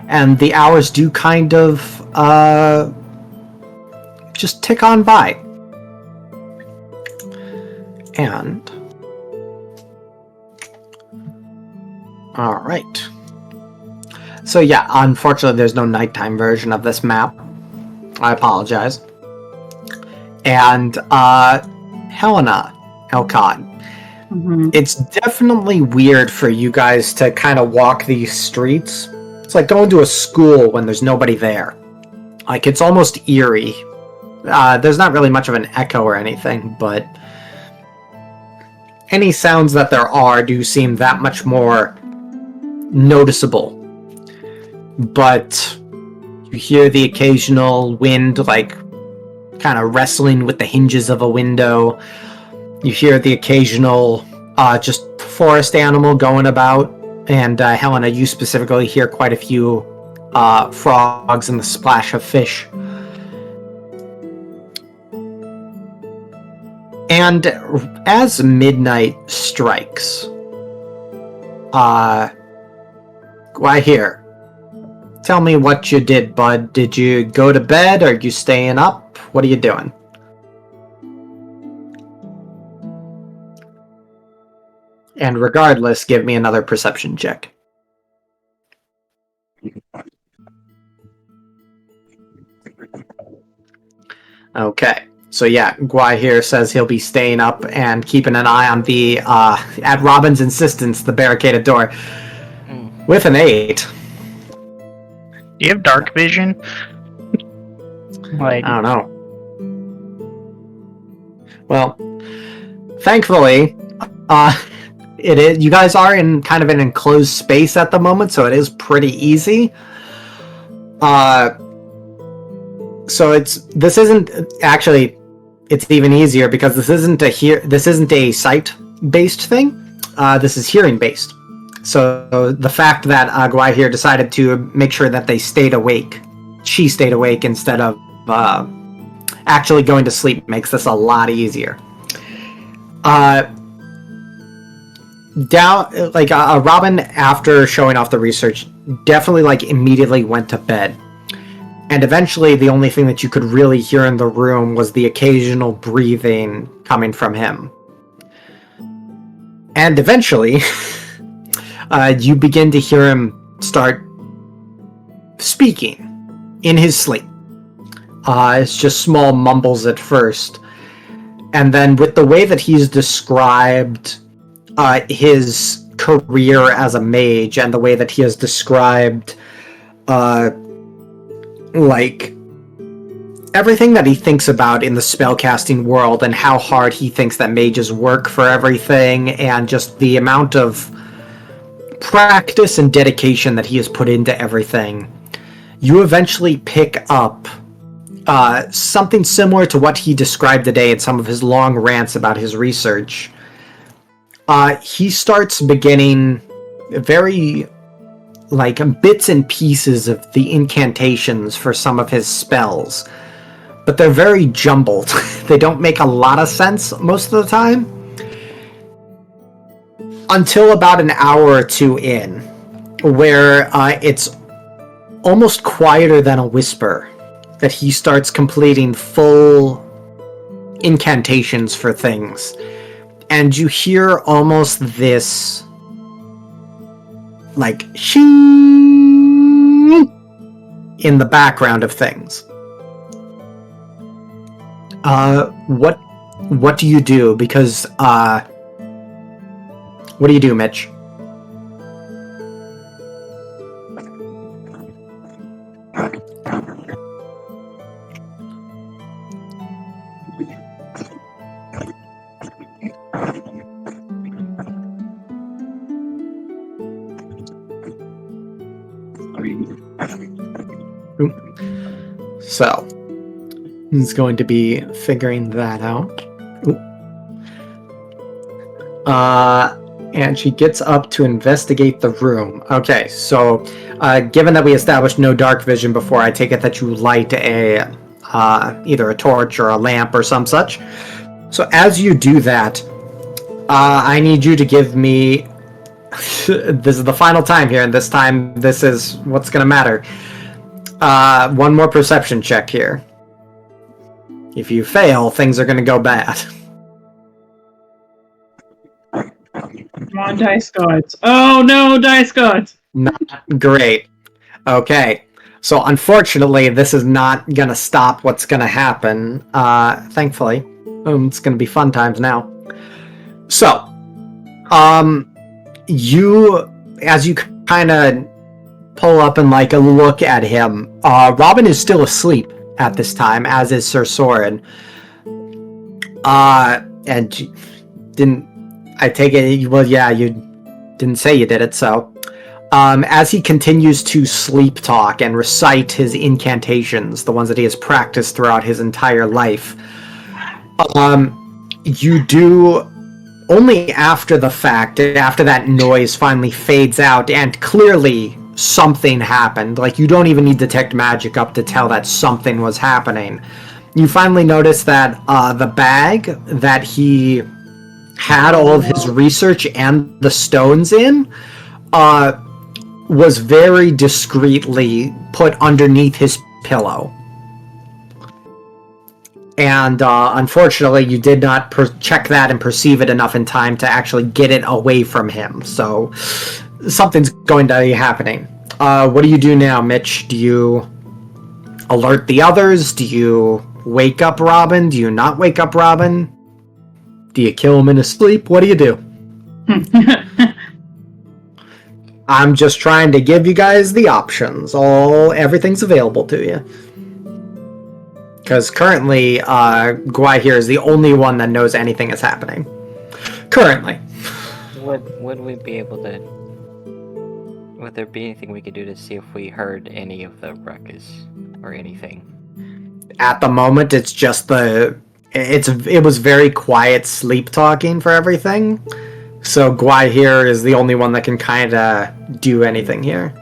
And the hours do kind of just tick on by. And... Alright. So yeah, unfortunately there's no nighttime version of this map. I apologize. And Helena, Elcod.
Mm-hmm.
It's definitely weird for you guys to kind of walk these streets. It's like going to a school when there's nobody there. Like, it's almost eerie. There's not really much of an echo or anything, but any sounds that there are do seem that much more noticeable. But you hear the occasional wind, like, kind of wrestling with the hinges of a window. You hear the occasional just forest animal going about. And Helena, you specifically hear quite a few frogs and the splash of fish. And as midnight strikes, why here? Tell me what you did, bud. Did you go to bed? Or are you staying up? What are you doing? And regardless, give me another perception check. Okay. So yeah, Guai here says he'll be staying up and keeping an eye on the, at Robin's insistence, the barricaded door. With an 8.
Do you have dark vision? Like,
I don't know. Well, thankfully, it is. You guys are in kind of an enclosed space at the moment, so it is pretty easy. So this isn't actually. It's even easier because this isn't a sight-based thing. This is hearing-based. So the fact that Guai here decided to make sure that they stayed awake, she stayed awake instead of actually going to sleep, makes this a lot easier. Robin, after showing off the research, definitely immediately went to bed. And eventually the only thing that you could really hear in the room was the occasional breathing coming from him. And eventually, you begin to hear him start speaking in his sleep. It's just small mumbles at first. And then with the way that he's described his career as a mage and the way that he has described everything that he thinks about in the spellcasting world and how hard he thinks that mages work for everything and just the amount of practice and dedication that he has put into everything, you eventually pick up something similar to what he described today in some of his long rants about his research. He starts beginning very bits and pieces of the incantations for some of his spells, but they're very jumbled. They don't make a lot of sense most of the time until about an hour or two in, where it's almost quieter than a whisper that he starts completing full incantations for things, and you hear almost this shing in the background of things. What do you do? Because what do you do, Mitch? So, he's going to be figuring that out. And she gets up to investigate the room. Okay, so given that we established no dark vision before, I take it that you light a either a torch or a lamp or some such. So as you do that, I need you to give me... this is the final time here, and this time this is what's going to matter. One more perception check here. If you fail, things are going to go bad.
Come on, dice gods. Oh no, dice gods!
Not great. Okay. So unfortunately, this is not going to stop what's going to happen. Thankfully. It's going to be fun times now. So, as you kind of pull up and look at him, Robin is still asleep at this time, as is Sir Soren. And you didn't... I take it... Well, yeah, you didn't say you did it, so... as he continues to sleep talk and recite his incantations, the ones that he has practiced throughout his entire life, you do... Only after the fact, after that noise finally fades out, and clearly something happened, you don't even need detect magic up to tell that something was happening. You finally notice that the bag that he had all of his research and the stones in was very discreetly put underneath his pillow. And unfortunately, you did not check that and perceive it enough in time to actually get it away from him. So something's going to be happening. What do you do now, Mitch? Do you alert the others? Do you wake up Robin? Do you not wake up Robin? Do you kill him in his sleep? What do you do? I'm just trying to give you guys the options. Everything's available to you. Because currently, Gwai here is the only one that knows anything is happening. Currently.
Would we be able to... Would there be anything we could do to see if we heard any of the ruckus or anything?
At the moment, it's just it was very quiet sleep talking for everything. So Gwai here is the only one that can kind of do anything here.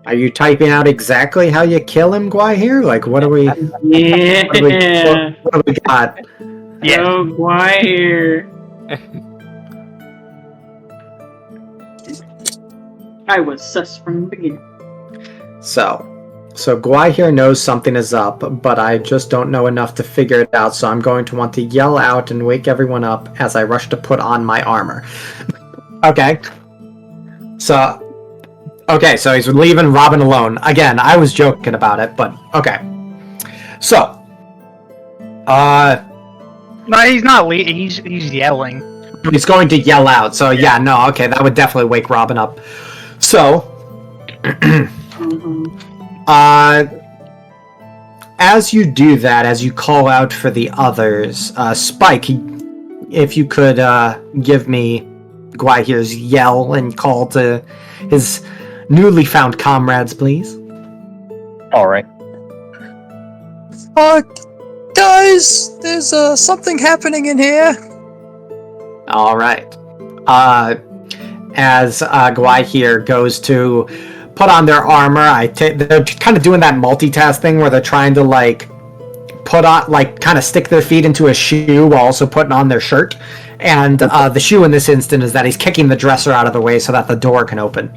Are you typing out exactly how you kill him, Gwai here? Like, what do we...
Yeah.
What do we got?
Yeah.
Oh, Gwai here. I was sus from the beginning.
So Gwai here knows something is up, but I just don't know enough to figure it out, so I'm going to want to yell out and wake everyone up as I rush to put on my armor. Okay. So he's leaving Robin alone. Again, I was joking about it, but okay. So,
No, he's not. He's yelling.
he's going to yell out. So yeah, no, okay, that would definitely wake Robin up. So, as you do that, as you call out for the others, Spike, if you could give me Gwai here's yell and call to his newly found comrades, please.
Alright. Guys, there's something happening in here.
All right. As Gwai here goes to put on their armor, they're kind of doing that multitask thing where they're trying to put on, kind of stick their feet into a shoe while also putting on their shirt. And the shoe in this instant is that he's kicking the dresser out of the way so that the door can open.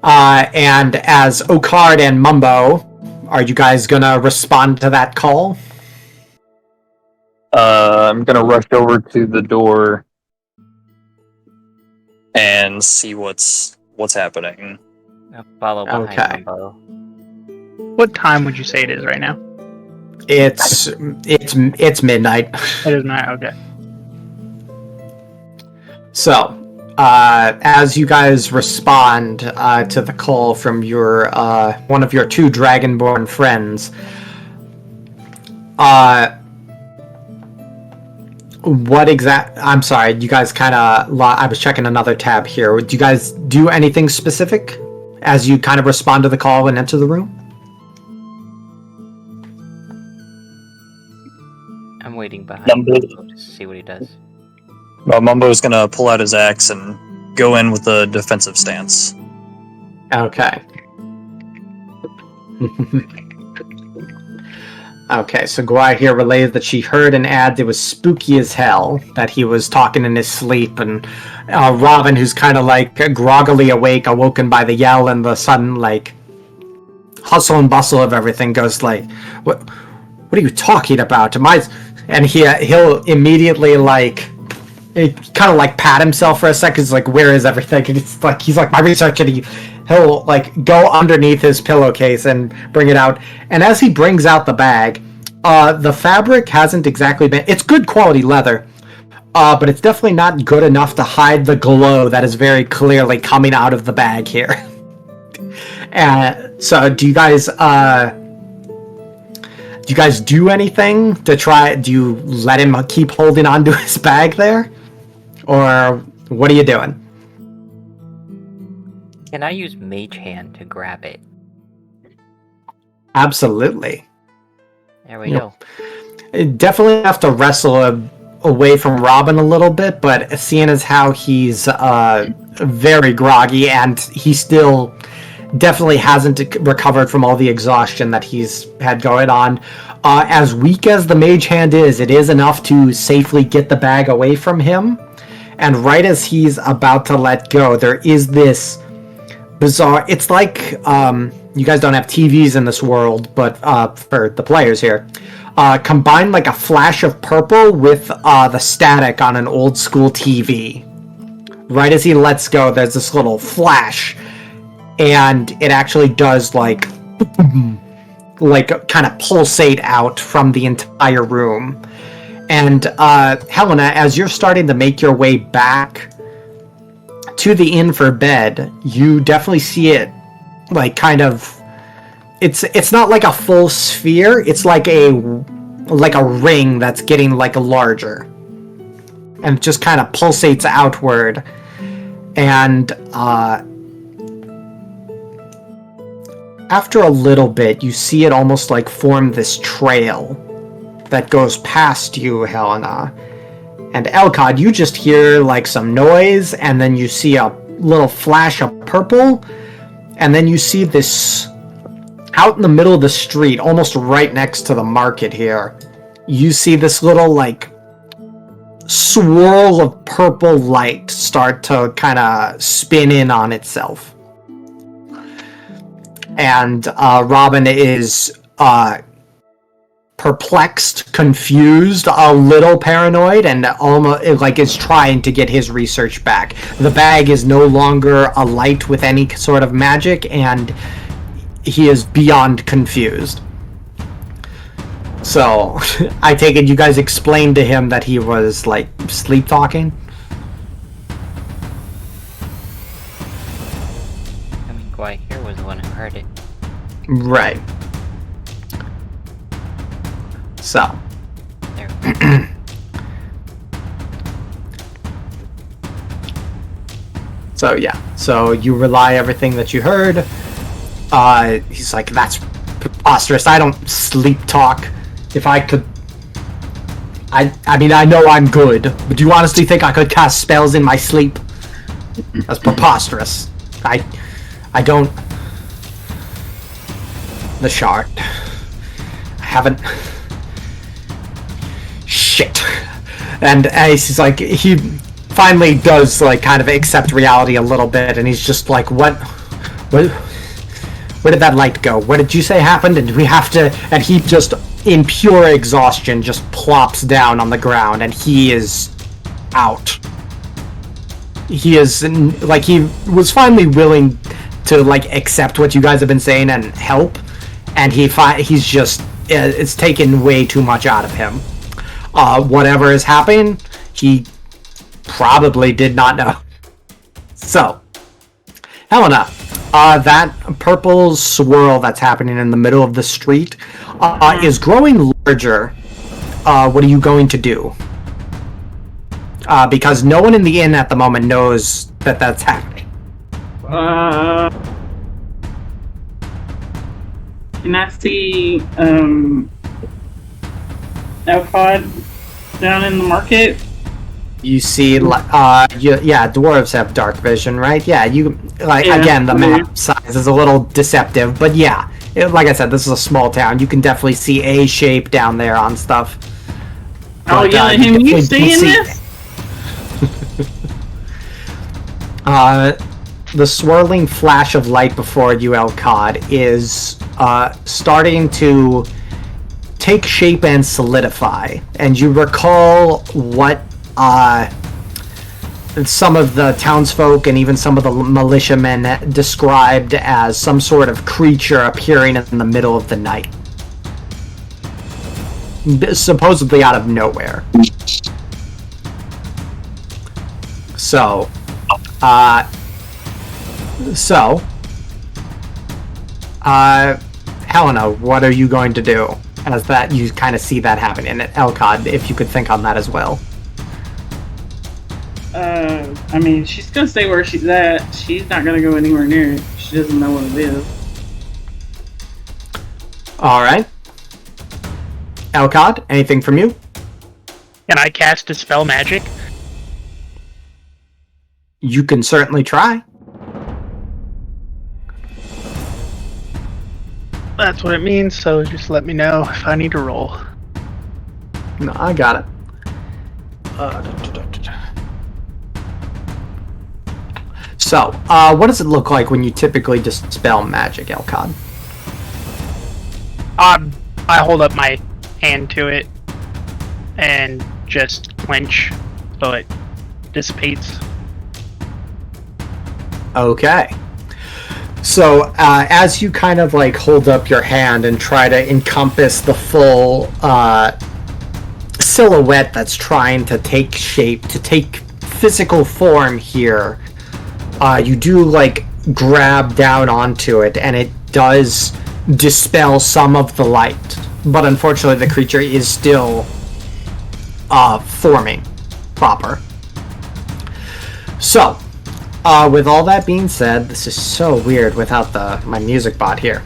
And as Okard and Mumbo, are you guys gonna respond to that call?
I'm gonna rush over to the door and see what's happening.
I'll follow behind
Okay.
Mumbo.
What time would you say it is right now?
It's midnight.
It is not. Okay.
So, as you guys respond to the call from your one of your two Dragonborn friends, I'm sorry, you guys kind of... I was checking another tab here. Do you guys do anything specific as you kind of respond to the call and enter the room?
I'm waiting behind
Mumbo.
Mumbo to see what he does.
Well, Mumbo's gonna pull out his axe and go in with a defensive stance.
Okay. Okay, so Gwai here relays that she heard and adds it was spooky as hell, that he was talking in his sleep, and Robin, who's kind of groggily awake, awoken by the yell and the sudden hustle and bustle of everything, goes what are you talking about? And he'll immediately kind of pat himself for a second. It's where is everything? And it's he's my research, and he'll go underneath his pillowcase and bring it out. And as he brings out the bag, the fabric hasn't exactly been... It's good quality leather, but it's definitely not good enough to hide the glow that is very clearly coming out of the bag here. So do you guys do anything to try? Do you let him keep holding on to his bag there? Or what are you doing?
Can I use Mage Hand to grab it?
Absolutely.
There we go.
Definitely have to wrestle away from Robin a little bit, but seeing as how he's very groggy and he still definitely hasn't recovered from all the exhaustion that he's had going on, as weak as the Mage Hand is, it is enough to safely get the bag away from him. And right as he's about to let go, there is this bizarre... It's you guys don't have TVs in this world, but for the players here, combine a flash of purple with the static on an old school TV. Right as he lets go, there's this little flash, and it actually does like kind of pulsate out from the entire room. And Helena, as you're starting to make your way back to the inn for bed, you definitely see it like kind of it's not like a full sphere, it's like a ring that's getting like larger. And it just kind of pulsates outward. And after a little bit, you see it almost like form this trail that goes past you, Helena. And Elcod, you just hear like some noise, and then you see a little flash of purple, and then you see this out in the middle of the street, almost right next to the market here. You see this little like swirl of purple light start to kind of spin in on itself. And Robin is perplexed, confused, a little paranoid, and almost like is trying to get his research back. The bag is no longer alight with any sort of magic, and he is beyond confused. So, I take it you guys explained to him that he was, like, sleep talking?
I mean, Guy here was the one who heard it.
Right. So.
There.
So, yeah. So, you rely everything that you heard. He's like, that's preposterous. I don't sleep talk. If I could... I mean, I know I'm good, but do you honestly think I could cast spells in my sleep? That's preposterous. I don't... The shard. I haven't... Shit. And he's like, he finally does, like, kind of accept reality a little bit, and he's just like, what where did that light go? What did you say happened? And we have to... And he just, in pure exhaustion, just plops down on the ground, and he is out. He is, like, he was finally willing to, like, accept what you guys have been saying and help, and he's just... It's taken way too much out of him. Whatever is happening, he probably did not know. So, Helena, that purple swirl that's happening in the middle of the street is growing larger. What are you going to do? Because no one in the inn at the moment knows that that's happening.
Can I see Elcod down in the market?
You see, yeah, dwarves have dark vision, right? Yeah, you like again, the map size is a little deceptive, but yeah, like I said, this is a small town. You can definitely see a shape down there on stuff.
Oh, yeah, him, you seeing this?
The swirling flash of light before you, Elcod, is starting to take shape and solidify, and you recall what some of the townsfolk and even some of the militiamen described as some sort of creature appearing in the middle of the night. Supposedly out of nowhere. So, Helena, what are you going to do? As that you kind of see that happen, and Elcod, if you could think on that as well.
I mean, she's gonna stay where she's at. She's not gonna go anywhere near it. She doesn't know what it is.
Alright. Elcod, anything from you?
Can I cast Dispel Magic?
You can certainly try.
That's what it means, so just let me know if I need to roll.
No, I got it. So, what does it look like when you typically dispel magic, Elcod?
I hold up my hand to it and just clench so it dissipates.
Okay. So, as you kind of like hold up your hand and try to encompass the full silhouette that's trying to take shape, to take physical form here, you do like grab down onto it, and it does dispel some of the light. But unfortunately, the creature is still forming proper. So, with all that being said, this is so weird without my music bot here.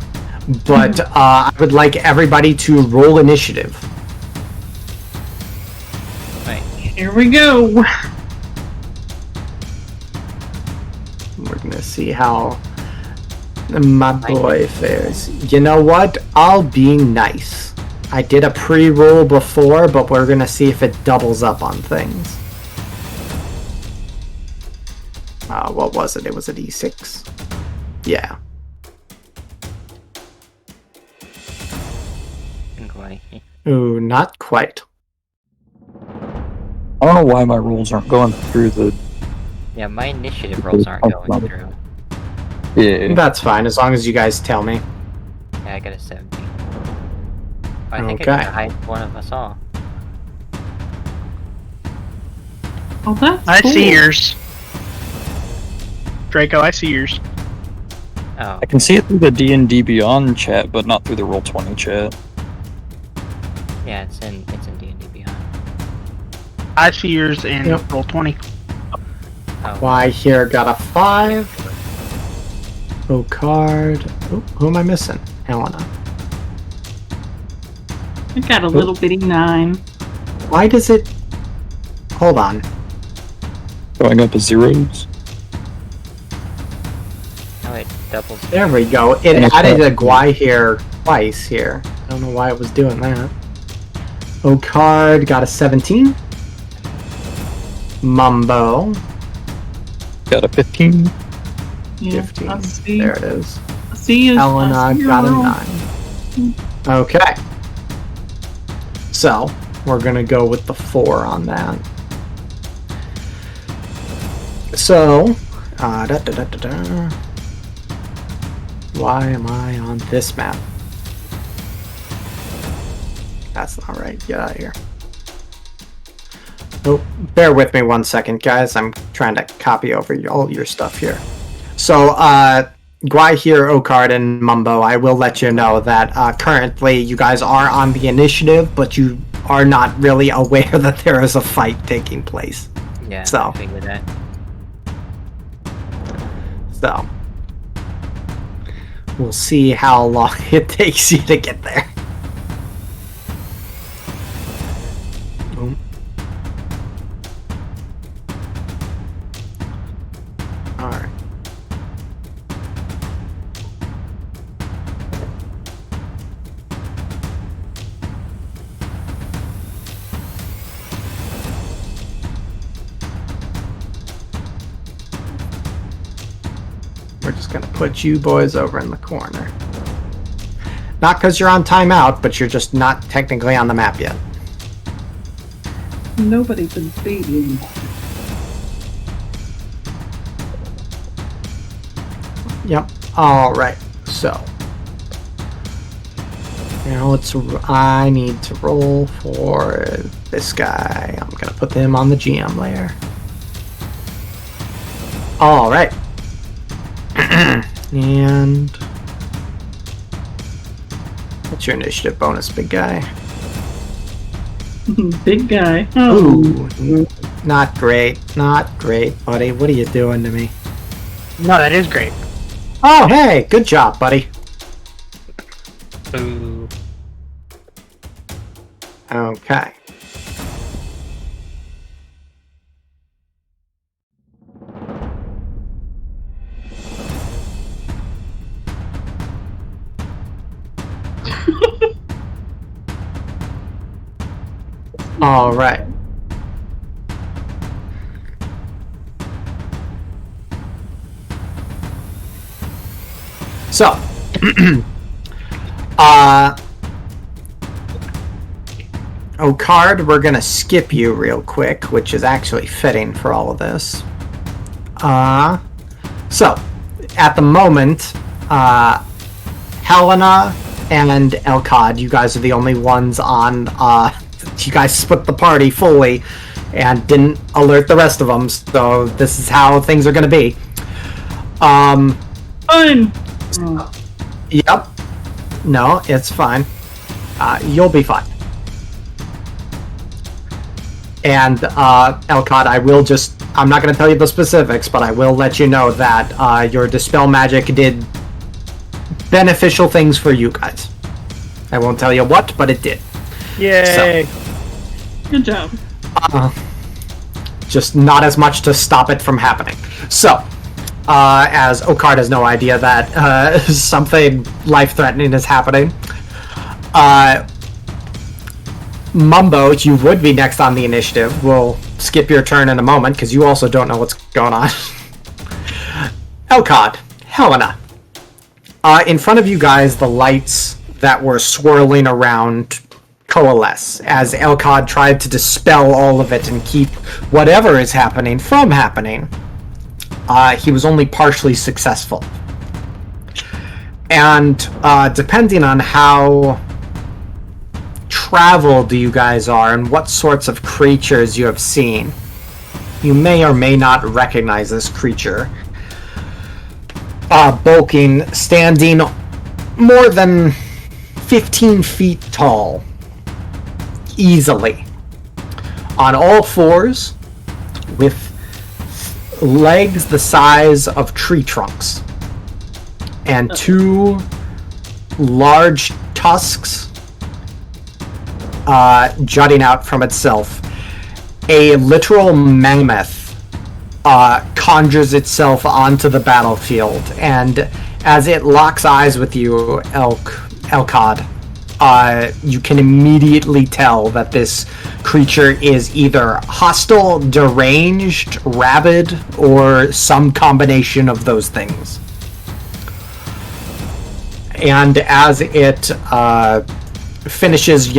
But I would like everybody to roll initiative.
Right.
Here we go.
We're gonna see how my boy fares. You know what? I'll be nice. I did a pre-roll before, but we're gonna see if it doubles up on things. What was it? It was a D6. Yeah. Ooh, not quite.
I don't know why my rolls aren't going through the.
Yeah, my initiative rolls aren't going through.
Yeah.
That's fine, as long as you guys tell me.
Yeah, I got a 17. I think
Okay.
I got the highest one of us all.
Oh, that's
I
cool.
see yours. Draco, I see yours.
Oh,
I can see it through the D&D Beyond chat, but not through the Roll20 chat.
yeah, it's in D&D Beyond.
I see yours in
Yep.
Roll20.
Oh,
Why here got a 5. Oh, card. Oh, who am I missing? Helena.
I got a little bitty 9.
Why does it... Hold on.
Going up to zeros.
no, it doubles.
There we go. It added a Gwai here twice here. I don't know why it was doing that. Oh, card got a 17. Mumbo.
Got a 15.
Yeah,
15.
I see.
There it is.
I see you.
Helena
I see your
got a
roll.
9. Okay. So, we're gonna go with the 4 on that. So, why am I on this map? That's not right. Get out of here. Oh, bear with me 1 second, guys. I'm trying to copy over all your stuff here. So, Gwai here, Okard, and Mumbo, I will let you know that currently you guys are on the initiative, but you are not really aware that there is a fight taking place.
Yeah,
So.
I figured that.
So, we'll see how long it takes you to get there. Boom. Alright. We're just gonna put you boys over in the corner. Not because you're on timeout, but you're just not technically on the map yet.
Nobody can beat you.
Yep. Alright, so. Now I need to roll for this guy. I'm gonna put him on the GM layer. Alright. And what's your initiative bonus, big guy?
Big guy. Oh.
Ooh, not great. Not great, buddy. What are you doing to me?
No, that is great.
Oh, hey, good job, buddy.
Boo.
Okay. All right. So, Okard, we're gonna skip you real quick, which is actually fitting for all of this. So, at the moment, Helena and Elkad, you guys are the only ones on. You guys split the party fully and didn't alert the rest of them, so this is how things are going to be.
Fun!
Yep. No, it's fine. You'll be fine. And, Elkad, I'm not going to tell you the specifics, but I will let you know that your Dispel magic did beneficial things for you guys. I won't tell you what, but it did.
Yay!
So,
Good job.
just not as much to stop it from happening. So, as Okard has no idea that something life-threatening is happening, Mumbo, you would be next on the initiative. We'll skip your turn in a moment because you also don't know what's going on. Elkad, Helena. In front of you guys, the lights that were swirling around coalesce as Elkad tried to dispel all of it and keep whatever is happening from happening. He was only partially successful. And depending on how traveled you guys are and what sorts of creatures you have seen, you may or may not recognize this creature. Bulking, standing more than 15 feet tall, easily, on all fours, with legs the size of tree trunks, and two large tusks jutting out from itself. A literal mammoth conjures itself onto the battlefield, and as it locks eyes with you, Elkad, you can immediately tell that this creature is either hostile, deranged, rabid, or some combination of those things. And as it finishes,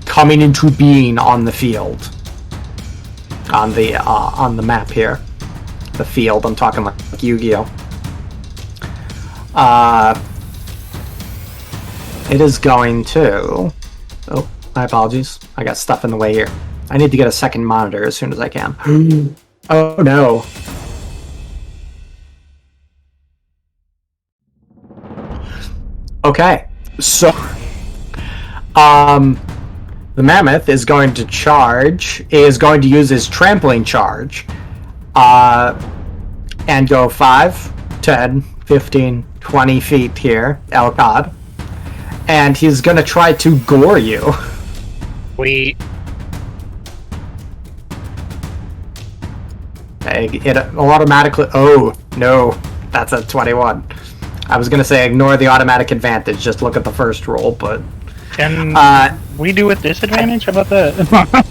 coming into being on the field, on the map here, the field, I'm talking like Yu-Gi-Oh! It is going to... Oh, my apologies. I got stuff in the way here. I need to get a second monitor as soon as I can. Oh no. Okay, so... the mammoth is going to going to use his trampling charge. And go 5, 10, 15, 20 feet here, Elkad. And he's gonna try to gore you.
Wait.
It automatically... Oh, no. That's a 21. I was gonna say ignore the automatic advantage, just look at the first roll, but...
Can we do with disadvantage? How about that?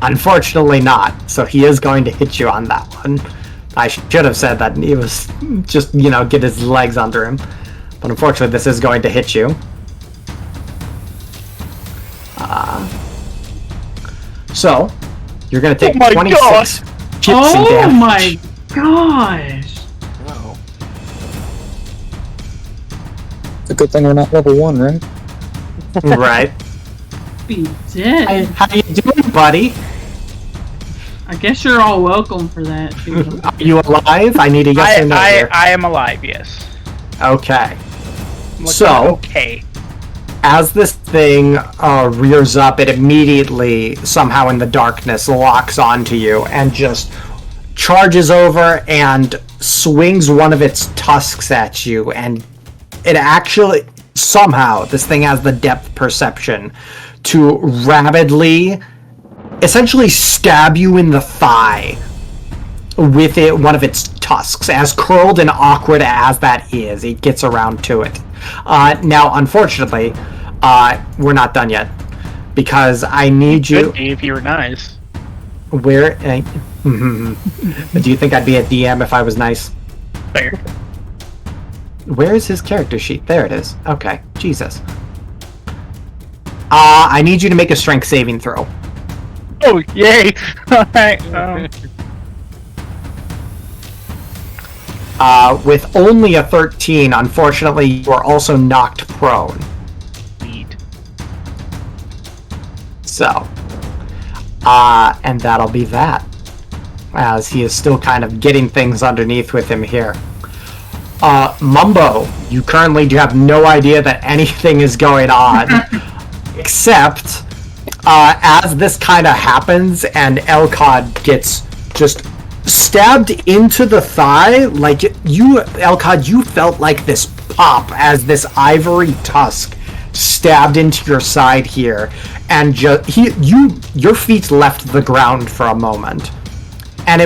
Unfortunately not, so he is going to hit you on that one. I should have said that he was just, get his legs under him. But unfortunately this is going to hit you. So, you're going to take 26 piercing damage.
Oh my gosh!
No.
It's a good thing we're not level 1, right?
Right.
Be dead.
How you doing, buddy?
I guess you're all welcome for that.
Are you alive? I need a yes or no here.
I am alive, yes.
Okay.
Looking
So,
okay.
as this thing rears up, it immediately, somehow in the darkness, locks onto you and just charges over and swings one of its tusks at you. And it actually, somehow, this thing has the depth perception to rapidly, essentially stab you in the thigh with one of its tusks. As curled and awkward as that is, it gets around to it. Now, unfortunately, we're not done yet, because I need you...
Could be if you were nice.
Where... Do you think I'd be a DM if I was nice?
Fair.
Where is his character sheet? There it is. Okay, Jesus. I need you to make a strength saving throw.
Oh, yay! Alright,
With only a 13, unfortunately, you are also knocked prone.
Sweet.
So, and that'll be that. As he is still kind of getting things underneath with him here. Mumbo, you currently do have no idea that anything is going on, except as this kind of happens and Elcod gets just stabbed into the thigh, like Elcod, you felt like this pop as this ivory tusk stabbed into your side here, and your feet left the ground for a moment, and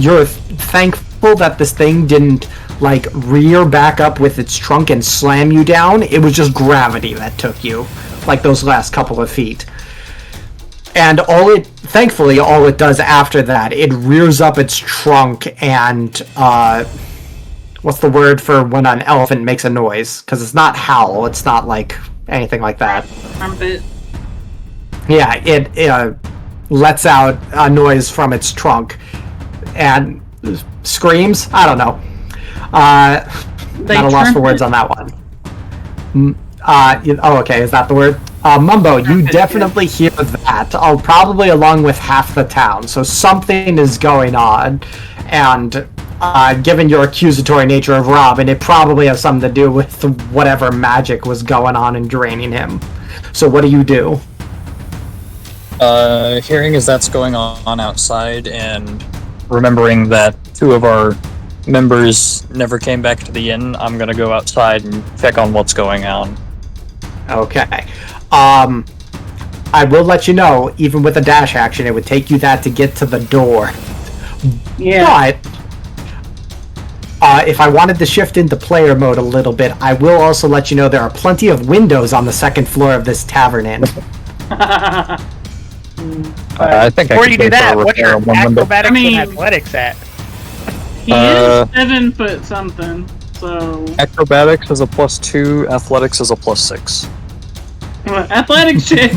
you're thankful that this thing didn't like rear back up with its trunk and slam you down. It was just gravity that took you, like those last couple of feet. And thankfully, all it does after that, it rears up its trunk and, what's the word for when an elephant makes a noise? Because it's not howl, it's not like anything like that.
Trumpet.
Yeah, it lets out a noise from its trunk and screams. I don't know. Not a loss for words on that one. Okay, is that the word? Mumbo, you definitely hear that, probably along with half the town, so something is going on, and given your accusatory nature of Robin, it probably has something to do with whatever magic was going on and draining him. So what do you do?
Hearing as that's going on outside, and remembering that 2 of our members never came back to the inn, I'm gonna go outside and check on what's going on.
Okay. I will let you know, even with a dash action, it would take you that to get to the door.
Yeah.
But if I wanted to shift into player mode a little bit, I will also let you know there are plenty of windows on the 2nd floor of this tavern inn.
I think
Before you do that, what's your
one window.
acrobatics and athletics at?
He is 7 foot something, so...
Acrobatics is a +2, athletics is a +6.
Athletics shit!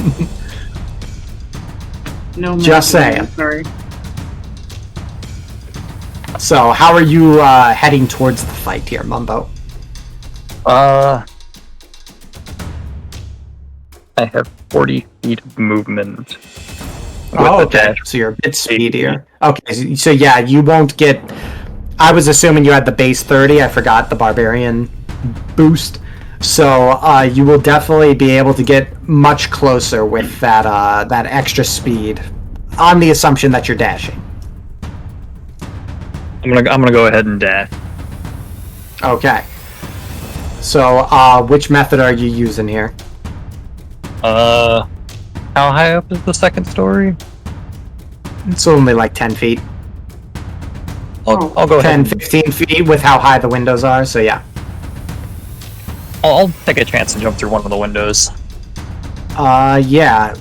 No,
Just saying.
Sorry.
So, how are you heading towards the fight here, Mumbo?
I have 40 feet of movement.
Oh, okay. So you're a bit speedier. Okay, so yeah, you won't get... I was assuming you had the base 30. I forgot the barbarian boost. So you will definitely be able to get much closer with that extra speed, on the assumption that you're dashing.
I'm gonna go ahead and dash.
Okay. So which method are you using here?
How high up is the 2nd story?
It's only like 10 feet.
I'll go ahead.
10, 15 feet with how high the windows are, so yeah.
I'll take a chance and jump through one of the windows.
Yeah.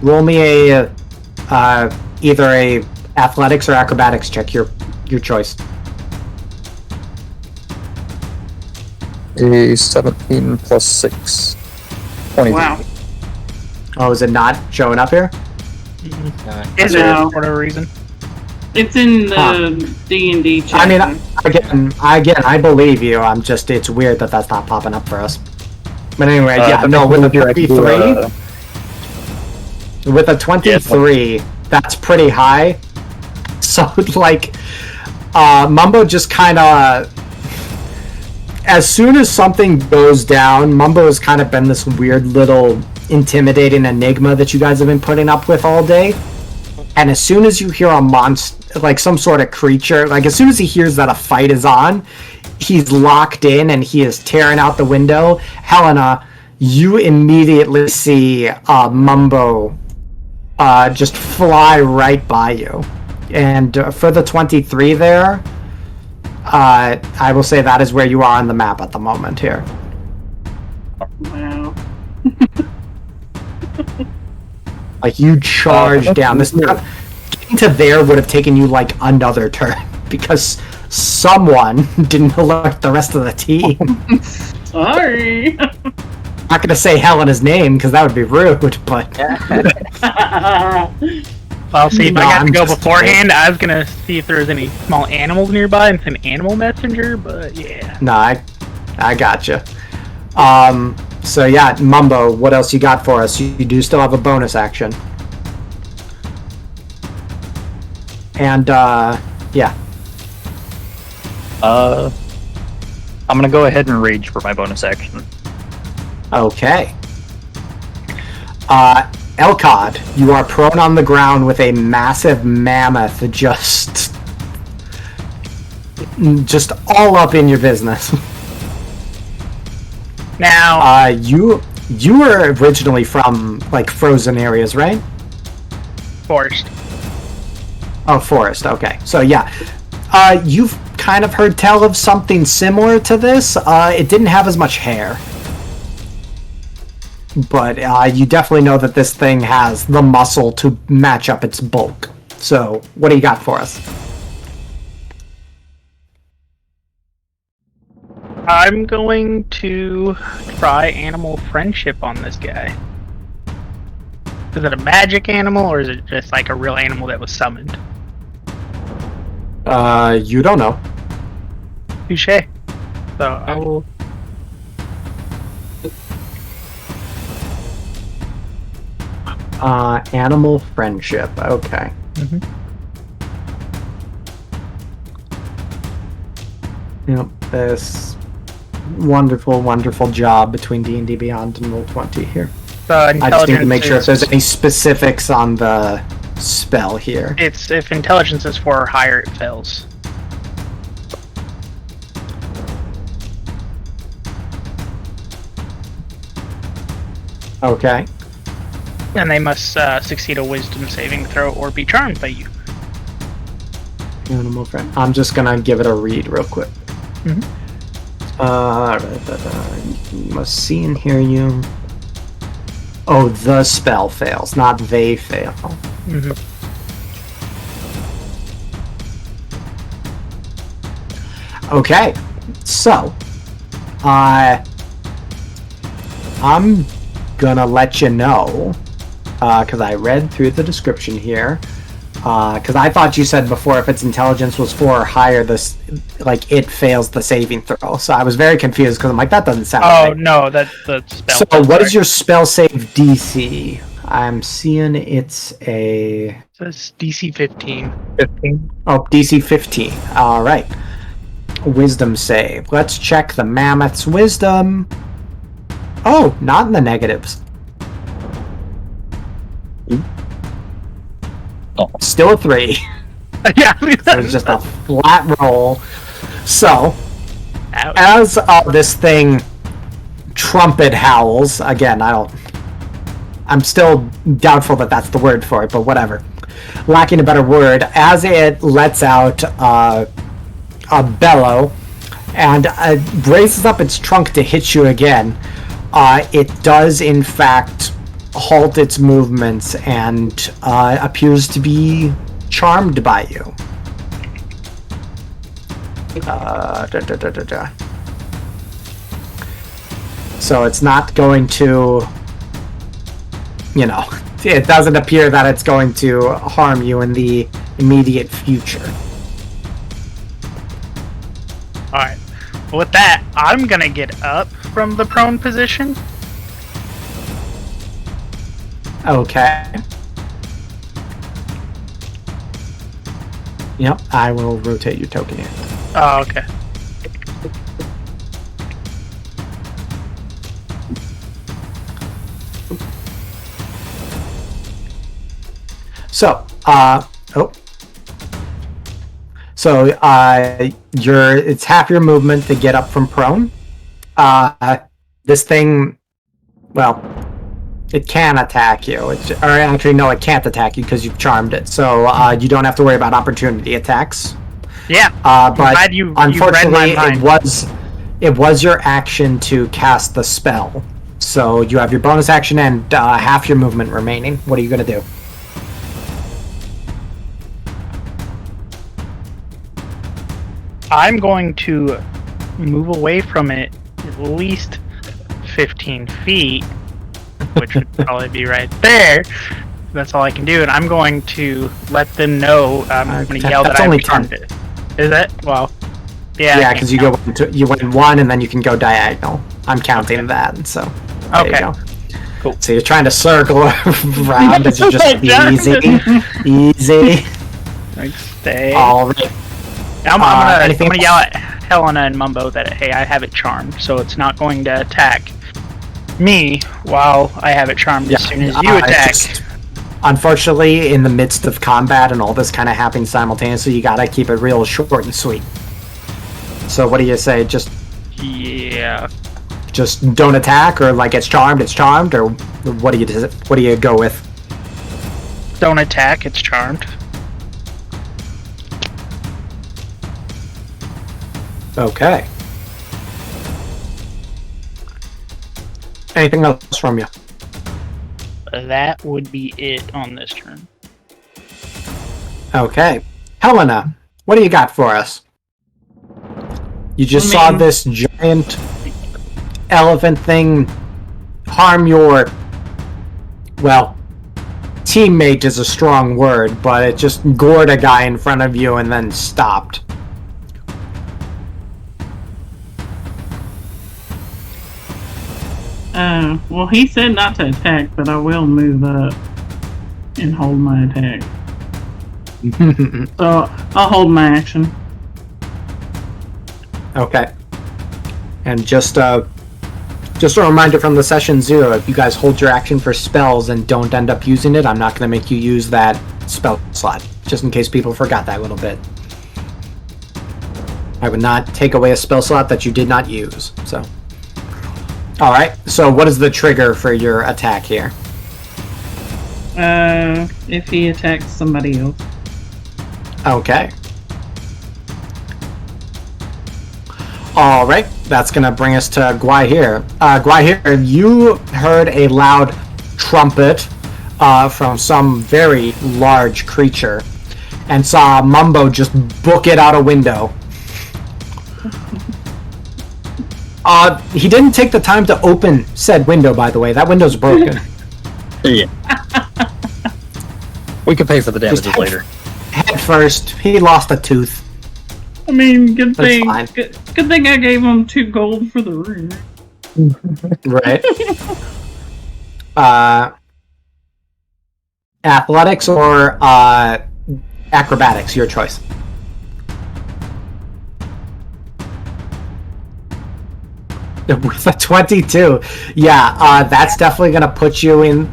Roll me either a athletics or acrobatics check, your choice.
A 17 plus 6. 23.
Wow.
Oh, is it not showing up here?
Is there for whatever reason?
It's in the D&D chat.
I mean, again, I believe you. It's weird that that's not popping up for us. But anyway, yeah, no, with a 23, with a 23, that's pretty high. So, like, Mumbo just kind of, as soon as something goes down, Mumbo has kind of been this weird little intimidating enigma that you guys have been putting up with all day. And as soon as you hear a monster, like some sort of creature, like as soon as he hears that a fight is on, he's locked in and he is tearing out the window. Helena, you immediately see Mumbo just fly right by you. And for the 23 there, I will say that is where you are on the map at the moment here.
Wow.
Like, you charge down. Getting to there would have taken you, like, another turn, because someone didn't alert the rest of the team.
Sorry.
I'm not gonna say Helena's name, because that would be rude, but...
Well, see, if
No,
I got
I'm
to go
just
beforehand, I was gonna see if there was any small animals nearby and send animal messenger, but yeah.
No, I gotcha. So yeah, Mumbo, what else you got for us? You do still have a bonus action. And, yeah.
I'm gonna go ahead and rage for my bonus action.
Okay. Elcod, you are prone on the ground with a massive mammoth just all up in your business.
Now,
You were originally from, like, frozen areas, right?
forest.
Oh, forest, okay. So, yeah. You've kind of heard tell of something similar to this. It didn't have as much hair. But you definitely know that this thing has the muscle to match up its bulk. So, what do you got for us?
I'm going to try animal friendship on this guy. Is it a magic animal, or is it just like a real animal that was summoned?
You don't know.
Touche. So I will.
Animal friendship. Okay. Yep. This wonderful, wonderful job between D&D Beyond and Roll20 here. I just need to make sure if there's any specifics on the spell here.
It's if intelligence is 4 or higher, it fails.
Okay.
And they must succeed a wisdom saving throw or be charmed by you.
Animal friend. I'm just gonna give it a read real quick. You must see and hear you. Oh, the spell fails, not they fail. Okay, so I'm gonna let you know, because I read through the description here, because I thought you said before if its intelligence was 4 or higher, this, like, it fails the saving throw. So I was very confused because I'm like, that doesn't sound right.
Oh no, that's the spell.
So what is your spell save DC? I'm seeing it's a...
It says DC 15.
15.
Oh, DC 15. All right. Wisdom save. Let's check the mammoth's wisdom. Oh, not in the negatives.
Oh.
Still a 3.
Yeah.
It's just a flat roll. So,
Ouch.
as this thing trumpet howls, again, I'm still doubtful that that's the word for it, but whatever. Lacking a better word, as it lets out a bellow and raises up its trunk to hit you again, it does in fact halt its movements and appears to be charmed by you. So it's not going to, it doesn't appear that it's going to harm you in the immediate future.
Alright. With that, I'm gonna get up from the prone position.
Okay. Yep, I will rotate your token here.
Oh, okay.
So, it's half your movement to get up from prone. This thing, well, it can attack you. Or actually, no, it can't attack you because you've charmed it. So you don't have to worry about opportunity attacks.
Yeah.
But
glad you
unfortunately,
read my mind.
it was your action to cast the spell. So you have your bonus action and half your movement remaining. What are you gonna do?
I'm going to move away from it at least 15 feet, which would probably be right there. That's all I can do, and I'm going to let them know. I'm going to yell
that's
that
only
I've charmed
10.
it. Is it? Well, yeah.
Yeah, because you went 1 and then you can go diagonal. I'm counting that, so there you
Okay.
go.
Cool.
So you're trying to circle around. It's just easy.
Like, stay.
All right.
I'm
anything
gonna yell at Helena and Mumbo that hey, I have it charmed, so it's not going to attack me while I have it charmed as soon as you attack.
Unfortunately, in the midst of combat and all this kind of happening simultaneously, you gotta keep it real short and sweet. So what do you say? Just don't attack, or like it's charmed, or what do you go with?
Don't attack, it's charmed.
Okay. Anything else from you?
That would be it on this turn.
Okay. Helena, what do you got for us? You just saw this giant elephant thing harm your, well, teammate is a strong word, but it just gored a guy in front of you and then stopped.
Well, he said not to attack, but I will move up and hold my attack. So I'll hold my action.
Okay. And just a reminder from the session 0, if you guys hold your action for spells and don't end up using it, I'm not going to make you use that spell slot, just in case people forgot that little bit. I would not take away a spell slot that you did not use, so. Alright, so what is the trigger for your attack here?
If he attacks somebody else.
Okay. Alright, that's gonna bring us to Guahir. Guahir, you heard a loud trumpet from some very large creature and saw Mumbo just book it out a window. He didn't take the time to open said window, by the way. That window's broken.
Yeah. We can pay for the damages later.
Head first. He lost a tooth.
I mean, good
That's
thing.
fine.
Good thing I gave him 2 gold for the ring.
Right. Athletics or acrobatics, your choice. With a 22. Yeah, that's definitely going to put you in...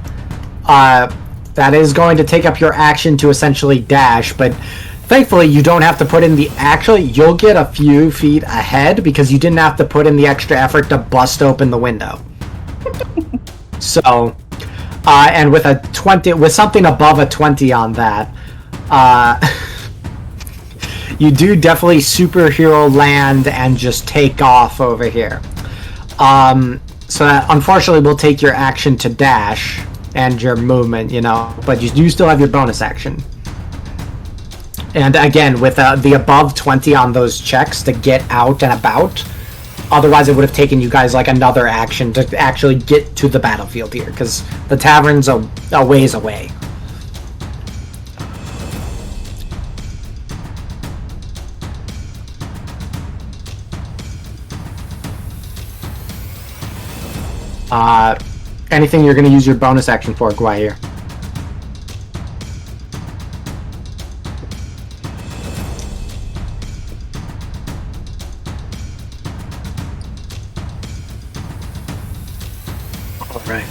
that is going to take up your action to essentially dash, but thankfully you don't have to put in the... Actually, you'll get a few feet ahead because you didn't have to put in the extra effort to bust open the window. So, and with a 20... With something above a 20 on that, you do definitely superhero land and just take off over here. So that unfortunately will take your action to dash and your movement, but you do still have your bonus action. And again, with the above 20 on those checks to get out and about, otherwise it would have taken you guys like another action to actually get to the battlefield here, because the tavern's a ways away. Anything you're going to use your bonus action for, Guahir? All right.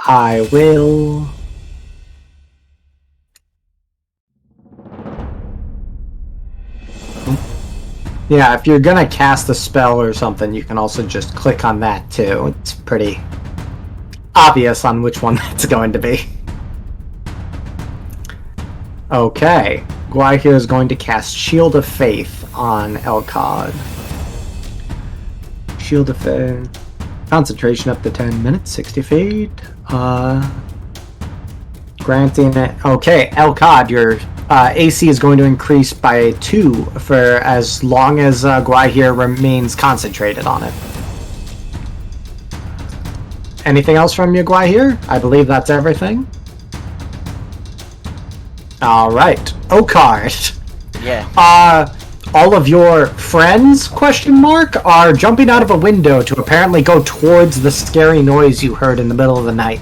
I will... Yeah, if you're gonna cast a spell or something, you can also just click on that too. It's pretty obvious on which one it's going to be. Okay, Guahir is going to cast Shield of Faith on Elcod. Shield of Faith. Concentration up to 10 minutes, 60 feet. Granting it. Okay, Elcod, your AC is going to increase by 2 for as long as Guai remains concentrated on it. Anything else from you, Guai? I believe that's everything. Alright. Okard.
Yeah.
All of your friends, are jumping out of a window to apparently go towards the scary noise you heard in the middle of the night.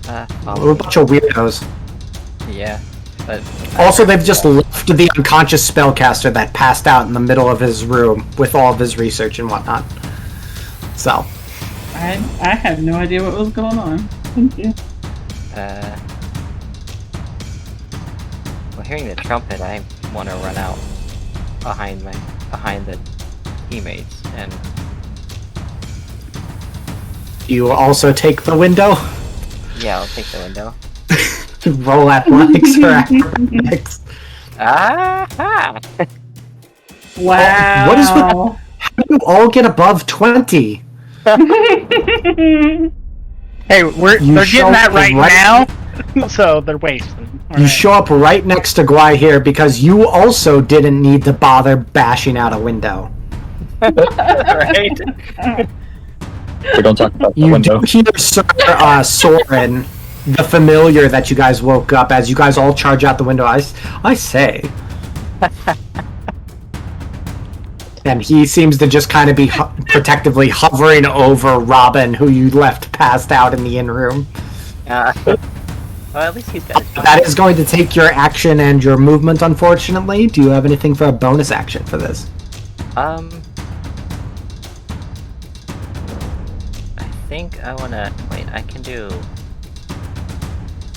A bunch of weirdos.
Yeah, but...
Also, they've just left the unconscious spellcaster that passed out in the middle of his room with all of his research and whatnot. So.
I had no idea what was going on. Thank you.
Well, hearing the trumpet, I want to run out behind the teammates, and...
You also take the window?
Yeah, I'll take the window.
Roll athletics or acrobatics.
Ah!
Wow.
What is with... How do you all get above 20?
Hey, they're getting that right now, so they're wasting.
You show up right next to Guai because you also didn't need to bother bashing out a window.
Right?
We don't talk about the
You
window.
do hear Sir Soren, the familiar that you guys woke up as you guys all charge out the window. I say. And he seems to just kind of be protectively hovering over Robin, who you left passed out in the inn room.
Well, at least he's got his
That is going to take your action and your movement, unfortunately. Do you have anything for a bonus action for this?
I think I wanna... Wait, I can do...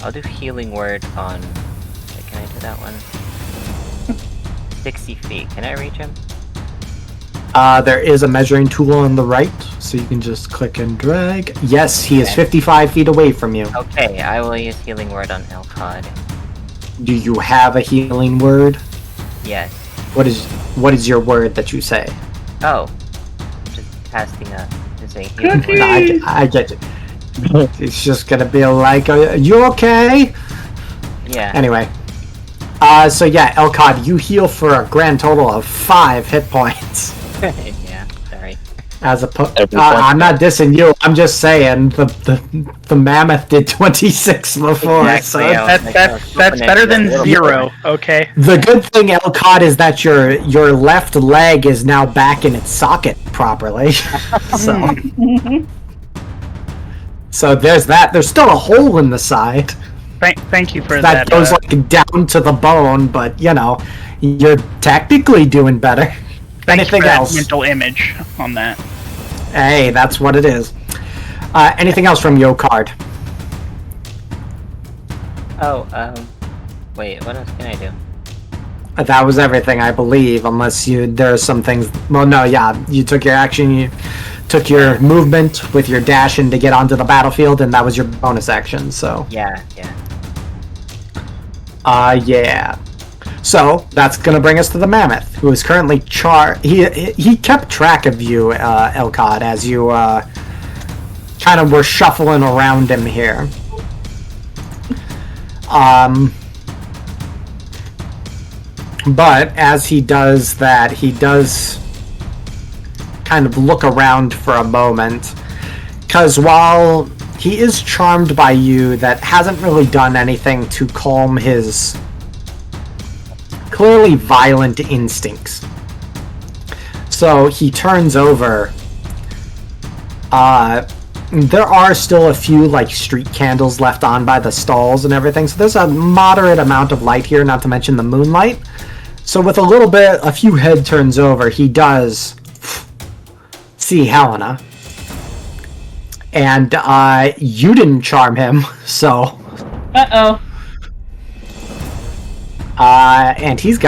I'll do Healing Word on... Wait, can I do that one? 60 feet. Can I reach him?
There is a measuring tool on the right, so you can just click and drag. Yes, he is 55 feet away from you.
Okay, I will use Healing Word on Elcod.
Do you have a healing word?
Yes.
What is your word that you say?
Oh. Just casting a healing word.
No, I get it. It's just gonna be like, you okay?
Yeah.
Anyway. So yeah, Elcod, you heal for a grand total of 5 hit points.
Yeah, sorry.
I'm not dissing you. I'm just saying the mammoth did 26 before.
Exactly,
So
That's better than 0, okay?
the good thing, Elcod, is that your left leg is now back in its socket properly. So there's that. There's still a hole in the side
Thank you for
that
that.
goes like down to the bone, but you're technically doing better.
Thank you
Anything
for that
else?
mental image on that.
Hey, that's what it is. Anything else from Yokard?
Oh, wait, what else can I do?
That was everything, I believe, unless there are some things... Well, no, yeah, you took your action, you took your movement with your dash in to get onto the battlefield, and that was your bonus action, so...
Yeah.
Yeah. So, that's gonna bring us to the Mammoth, who is currently he kept track of you, Elcod, as you, kind of were shuffling around him here. But as he does that, he does kind of look around for a moment. Because while he is charmed by you, that hasn't really done anything to calm his clearly violent instincts. So he turns over. There are still a few street candles left on by the stalls and everything, so there's a moderate amount of light here, not to mention the moonlight. So with a few head turns over, he does see Helena. And you didn't charm him, so...
Uh-oh.
And you'd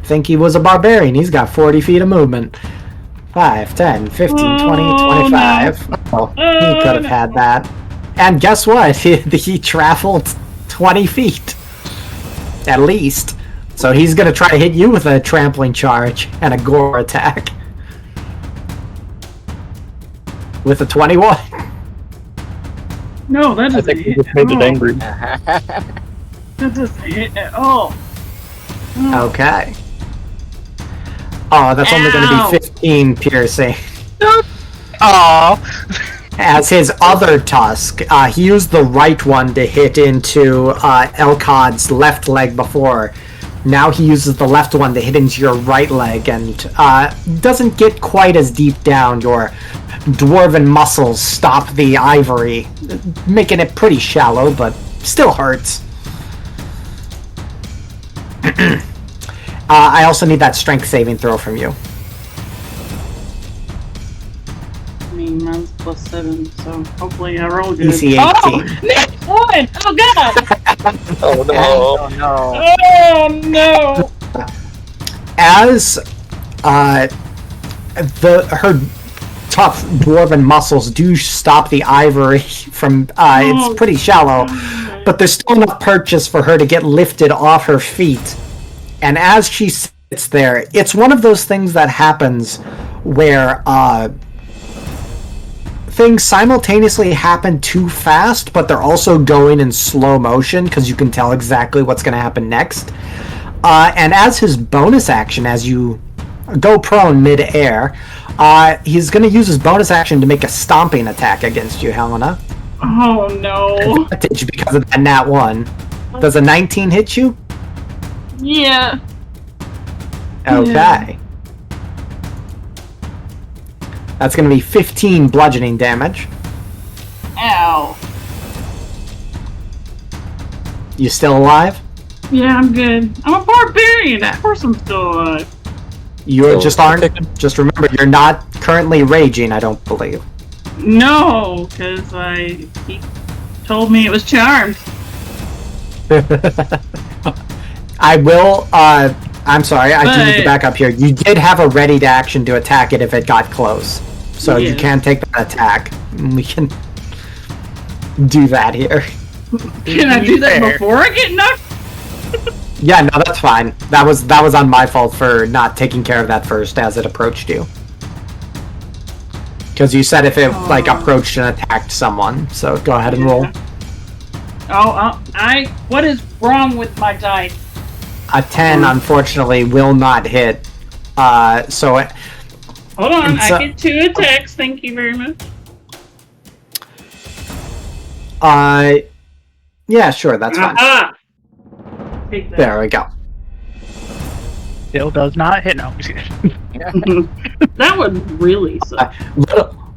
think he was a barbarian. He's got 40 feet of movement. 5, 10, 15, 20, 25.
No.
Oh, he could have had that. And guess what? He traveled 20 feet. At least. So he's going to try to hit you with a trampling charge and a gore attack. With a 21.
No, that
I
doesn't
think we
hit
just
at
made it
all.
angry.
That doesn't hit at all. Oh.
Okay. Oh, that's only going to
Ow.
be 15 piercing.
Aw.
As his other tusk, he used the right one to hit into Elkod's left leg before. Now he uses the left one to hit into your right leg and doesn't get quite as deep down. Your dwarven muscles stop the ivory, making it pretty shallow, but still hurts. I also need that strength saving throw from you.
I mean, mine's +7, so hopefully I roll good.
DC 18.
Oh, next one! Oh god!
Oh no!
Oh no.
Oh no!
As her tough dwarven muscles do stop the ivory from it's pretty shallow, but there's still enough purchase for her to get lifted off her feet. And as she sits there, it's one of those things that happens where things simultaneously happen too fast, but they're also going in slow motion because you can tell exactly what's going to happen next. And as his bonus action, as you go prone mid-air, he's going to use his bonus action to make a stomping attack against you, Helena.
Oh no!
Advantage because of that nat 1. Does a 19 hit you?
Yeah.
Okay.
Yeah.
That's going to be 15 bludgeoning damage.
Ow.
You still alive?
Yeah, I'm good. I'm a barbarian. Of course I'm still alive.
You
So,
just aren't. Just remember, you're not currently raging, I don't believe.
No, because he told me it was charmed.
I will, I'm sorry, I do need to
But-
back up here. You did have a ready to action to attack it if it got close. So you
Yeah.
can take that attack. We can do that here.
Can I do that
Fair.
before I get knocked?
Yeah, no, that's fine. That was on my fault for not taking care of that first as it approached you. Because you said if it like approached and attacked someone. So go ahead and roll.
What is wrong with my dice?
A 10, unfortunately, will not hit. So
Hold on,
It's,
I get 2 attacks. Thank you very much.
yeah, sure, that's fine.
Ah! Take that.
There we go.
Still does not hit. No. I'm just kidding.
That would really suck.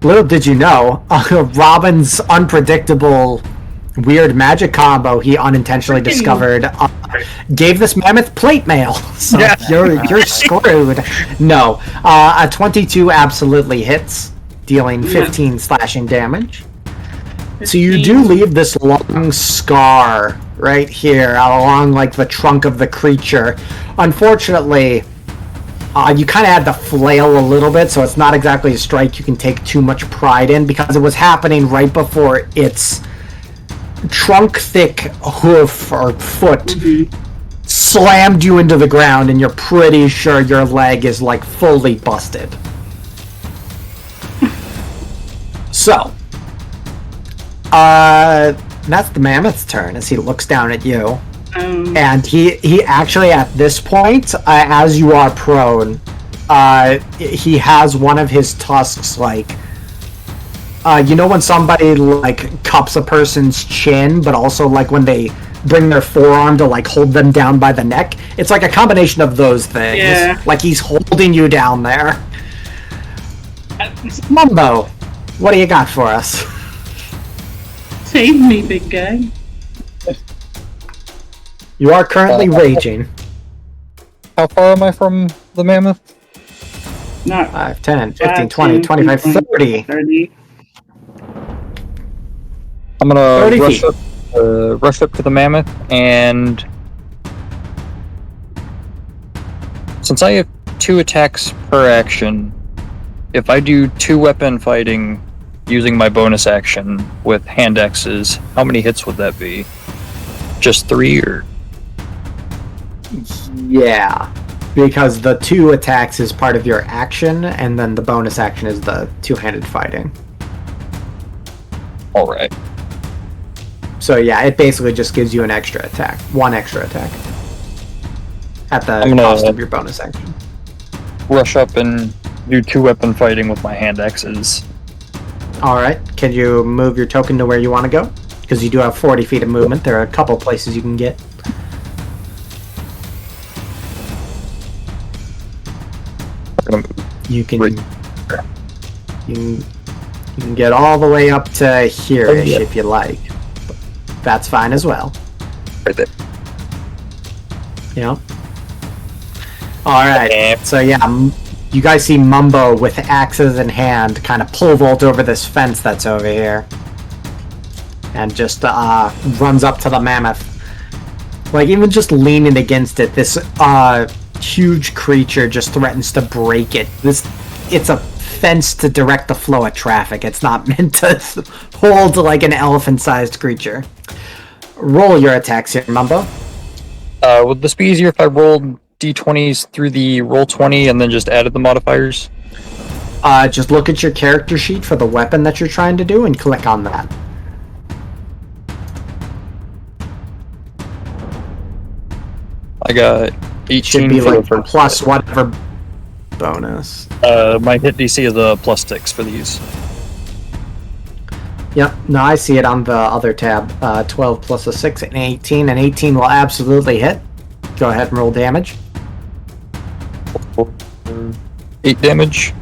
Little did you know, Robin's unpredictable, weird magic combo he unintentionally
Freaking-
discovered gave this mammoth plate mail. So
Yeah.
you're screwed. No, a 22 absolutely hits, dealing 15 slashing damage. So you do leave this long scar right here along like the trunk of the creature. Unfortunately, you kind of had to flail a little bit, so it's not exactly a strike you can take too much pride in because it was happening right before its trunk-thick hoof or foot slammed you into the ground, and you're pretty sure your leg is like fully busted. So, that's the mammoth's turn as he looks down at you. And he actually, at this point, as you are prone, he has one of his tusks, like, you know when somebody, like, cups a person's chin, but also, like, when they bring their forearm to, like, hold them down by the neck? It's like a combination of those things.
Yeah.
Like, he's holding you down there. Mumbo, what do you got for us?
Save me, big guy.
You are currently raging.
How far am I from the mammoth?
Not
5, 10, 15,
5,
20,
10,
25, 30.
30.
I'm gonna
30
rush
feet.
rush up to the mammoth, and since I have 2 attacks per action, if I do 2 weapon fighting using my bonus action with hand axes, how many hits would that be? Just 3 or?
Yeah, because the 2 attacks is part of your action, and then the bonus action is the 2-handed fighting.
Alright.
So yeah, it basically just gives you an extra attack. One extra attack. At the cost of your bonus action.
Rush up and do 2-weapon fighting with my hand axes.
Alright, can you move your token to where you want to go? Because you do have 40 feet of movement. There are a couple places you can get. You can, you can get all the way up to here-ish if you like. That's fine as well.
Right there.
Yep. Alright, so yeah, you guys see Mumbo with axes in hand kind of pole vault over this fence that's over here. And just runs up to the mammoth. Like, even just leaning against it, this huge creature just threatens to break it. It's a fence to direct the flow of traffic. It's not meant to hold like an elephant-sized creature. Roll your attacks here, Mumbo.
Would this be easier if I rolled d20s through the roll20 and then just added the modifiers?
Just look at your character sheet for the weapon that you're trying to do and click on that.
I got 18
Should be
for
like
the first
plus whatever bonus.
My hit DC is a +6 for these.
Yep, no, I see it on the other tab. 12 plus a 6 and 18. And 18 will absolutely hit. Go ahead and roll damage.
8 damage.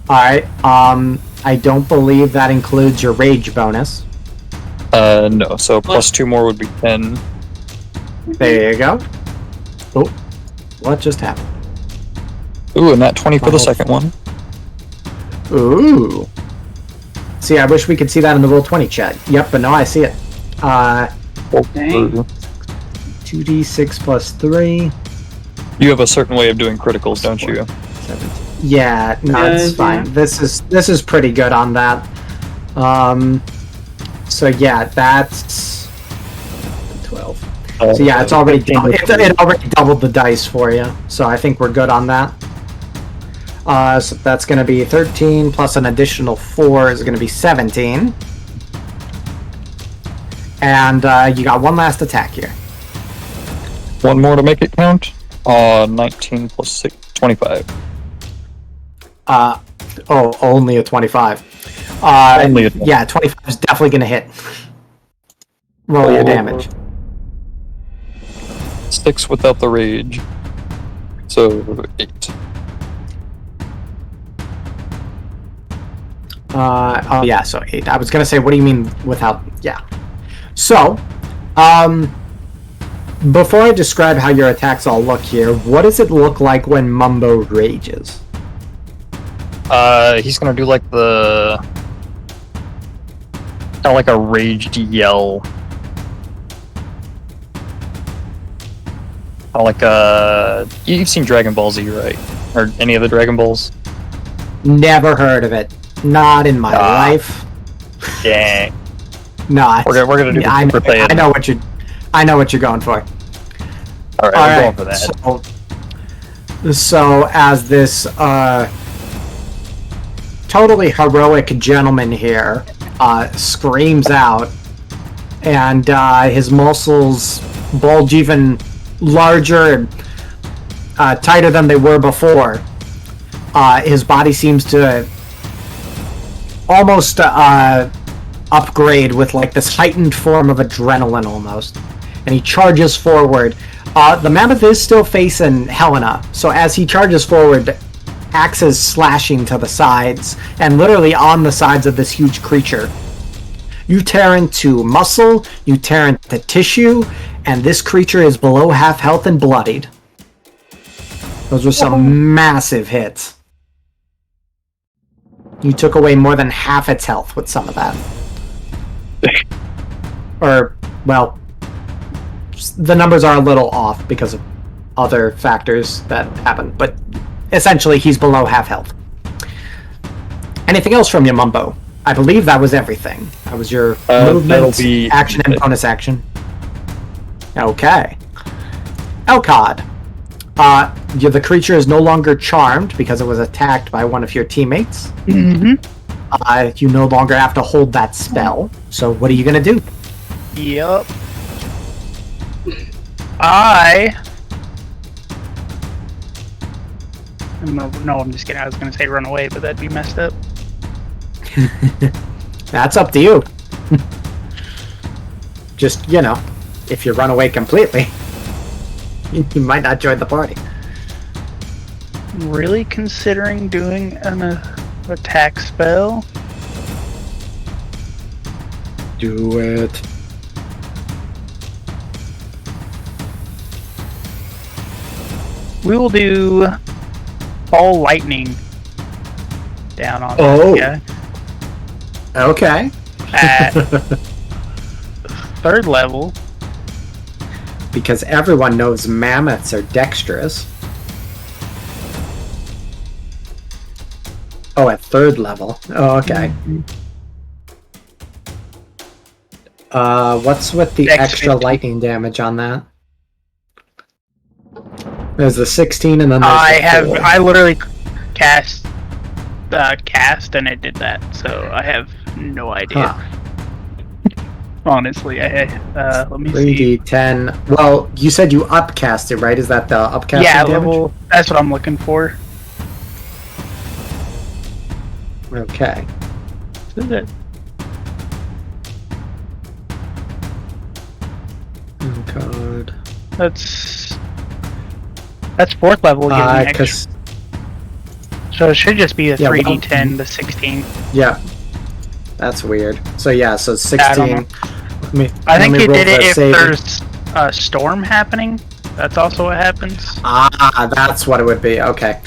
Alright, I don't believe that includes your rage bonus.
No, so +2 more would be 10.
There you go. Oh, what just happened?
Ooh, and that 20 for the second one.
Ooh. See, I wish we could see that in the Roll20 chat. Yep, but no, I see it. 2d6 plus 3.
You have a certain way of doing criticals, don't you?
17. Yeah, no, it's fine.
Yeah.
This is pretty good on that. So yeah, that's 12. So yeah, it's already it already doubled the dice for you. So I think we're good on that. So that's going to be 13 plus an additional 4 is going to be 17. And you got one last attack here.
One more to make it count. 19 plus 6, 25.
Only a 25.
Only a 25.
Yeah, 25 is definitely going to hit. Roll your damage.
6 without the rage. So 8.
Oh yeah, so 8. I was gonna say, what do you mean without? Yeah. So, before I describe how your attacks all look here, what does it look like when Mumbo rages?
He's gonna do like the kind of like a raged yell. Kind of like you've seen Dragon Ball Z, right? Or any of the Dragon Balls?
Never heard of it. Not in my life.
Dang.
No,
We're gonna do the
I
Super Saiyan.
I know what you're going for.
All right, we're going for that.
So as this totally heroic gentleman here screams out, and his muscles bulge even larger and tighter than they were before. His body seems to almost upgrade with like this heightened form of adrenaline almost, and he charges forward. The mammoth is still facing Helena, so as he charges forward, axes slashing to the sides and literally on the sides of this huge creature. You tear into muscle, you tear into tissue, and this creature is below half health and bloodied. Those were some massive hits. You took away more than half its health with some of that. Or, well, the numbers are a little off because of other factors that happen, but essentially he's below half health. Anything else from you, Mumbo? I believe that was everything. That was your movement, action, and bonus action. Okay. Elcod. The creature is no longer charmed because it was attacked by one of your teammates.
Mm-hmm.
You no longer have to hold that spell. So what are you going to do?
Yup. No, I'm just kidding. I was gonna say run away, but that'd be messed up.
That's up to you. Just, if you run away completely, you might not join the party.
Really considering doing an attack spell?
Do it.
We will do ball lightning down on
Oh.
this guy.
Okay.
At 3rd level.
Because everyone knows mammoths are dexterous. Oh, at 3rd level. Oh, okay. What's with the
Dex
extra
15.
lightning damage on that? There's the 16 and then there's the 4.
I literally cast and it did that, so I have no idea.
Huh.
Honestly, let me see.
3d10. Well, you said you upcast it, right? Is that the upcast
Yeah,
damage?
level. That's what I'm looking for.
Okay.
Is it?
Oh god.
That's 4th level.
Because
So it should just be a
Yeah,
3d10 to 16.
yeah, that's weird. So yeah, so
I
16.
don't
Let
I think
me
it
roll
did it
the
if
save.
there's a storm happening. That's also what happens.
That's what it would be. Okay.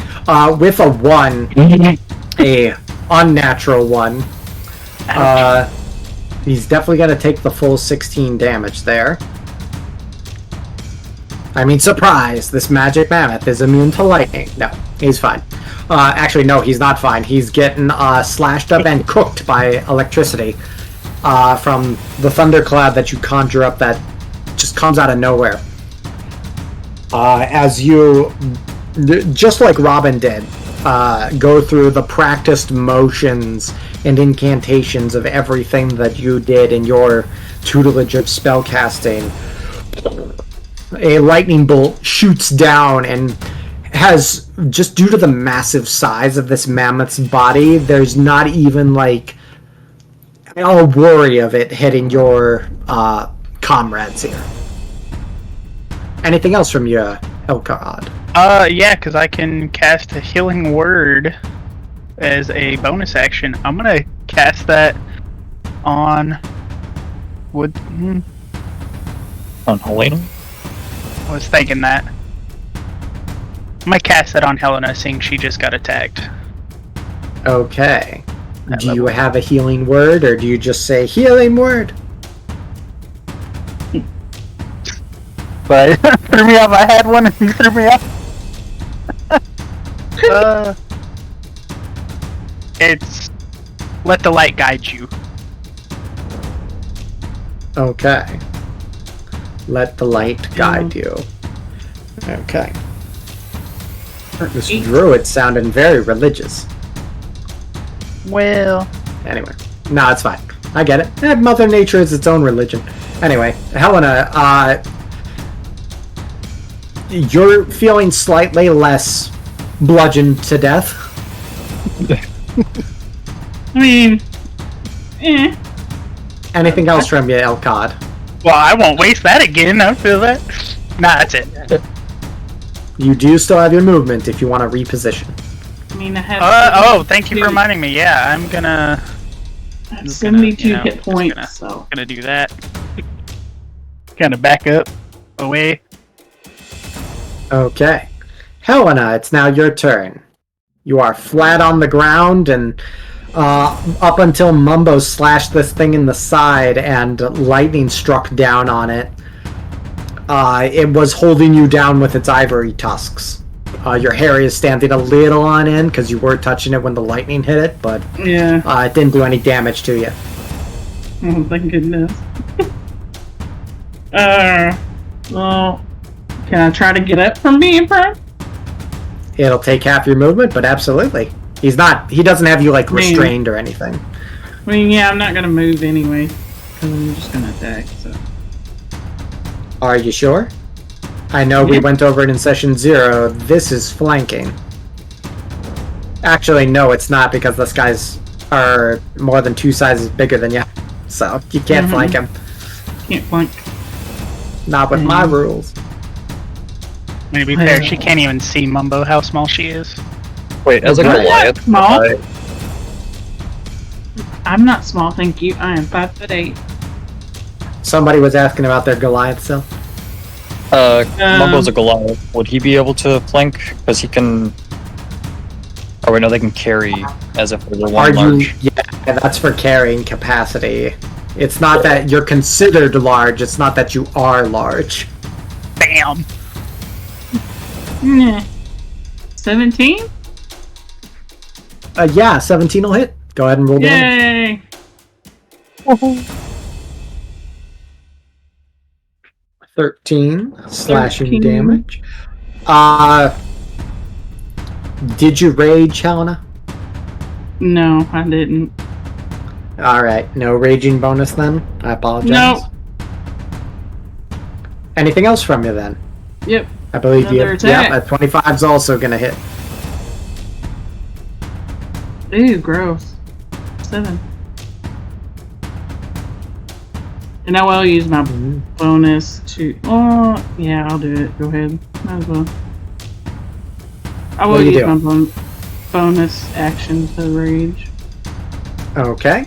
With a 1, a unnatural 1, he's definitely going to take the full 16 damage there. I mean, surprise! This magic mammoth is immune to lightning. No, he's fine. Actually, no, he's not fine. He's getting slashed up and cooked by electricity from the thundercloud that you conjure up that just comes out of nowhere. As you, just like Robin did, go through the practiced motions and incantations of everything that you did in your tutelage of spellcasting, a lightning bolt shoots down and has, just due to the massive size of this mammoth's body, there's not even like a worry of it hitting your comrades here. Anything else from you, Elkard?
Yeah, because I can cast a healing word as a bonus action. I'm gonna cast that on
On Helena?
I was thinking that. I'm gonna cast that on Helena, seeing she just got attacked.
Okay.
At
Do you
level.
have a healing word, or do you just say healing word?
But threw me off. I had one and you threw me off. It's let the light guide you.
Okay. Let the light guide you. Okay. This druid sounded very religious.
Well,
Anyway. No, it's fine. I get it. Mother Nature is its own religion. Anyway, Helena, you're feeling slightly less bludgeoned to death.
I mean,
Anything else from you, Elkad?
well, I won't waste that again. I feel that. Nah, that's it.
You do still have your movement if you want to reposition.
I mean, I have.
Thank you for reminding me. Yeah, I'm gonna.
I have 72 hit
just
points, so.
Gonna do that. Kind of back up, away.
Okay. Helena, it's now your turn. You are flat on the ground, and up until Mumbo slashed this thing in the side and lightning struck down on it, it was holding you down with its ivory tusks. Your hair is standing a little on end because you were touching it when the lightning hit it, but
Yeah.
it didn't do any damage to you.
Oh, thank goodness. Well, can I try to get up from being prone?
It'll take half your movement, but absolutely. He doesn't have you like restrained or anything.
I mean, yeah, I'm not gonna move anyway. because I'm just gonna attack. So
Are you sure? I know we
Yeah.
went over it in session 0. This is flanking. Actually, no, it's not because those guys are more than 2 sizes bigger than you. So you can't flank him.
can't flank.
Not with my rules.
To be fair, she can't even see Mumbo how small she is.
Wait, as a
I'm not
Goliath,
small. I'm not small, thank you. I am 5'8".
Somebody was asking about their Goliath self.
Mumbo's a Goliath. Would he be able to flank? Because he can. Oh, wait, no, they can carry as if they were
Are
one
you?
large.
Yeah, that's for carrying capacity. It's not that you're considered large. It's not that you are large.
Bam!
17?
Yeah, 17 will hit. Go ahead and roll damage.
Yay!
13 slashing
13.
damage. Did you rage, Helena?
No, I didn't.
Alright, no raging bonus then? I apologize.
No.
Anything else from you then?
Yep.
I believe you.
Another attack.
Yep, a 25's also gonna hit.
Ew, gross. 7. And I will use my bonus to. Oh, yeah, I'll do it. Go ahead. Might as well. I
What
will
are you
use
doing?
my bonus action to rage.
Okay.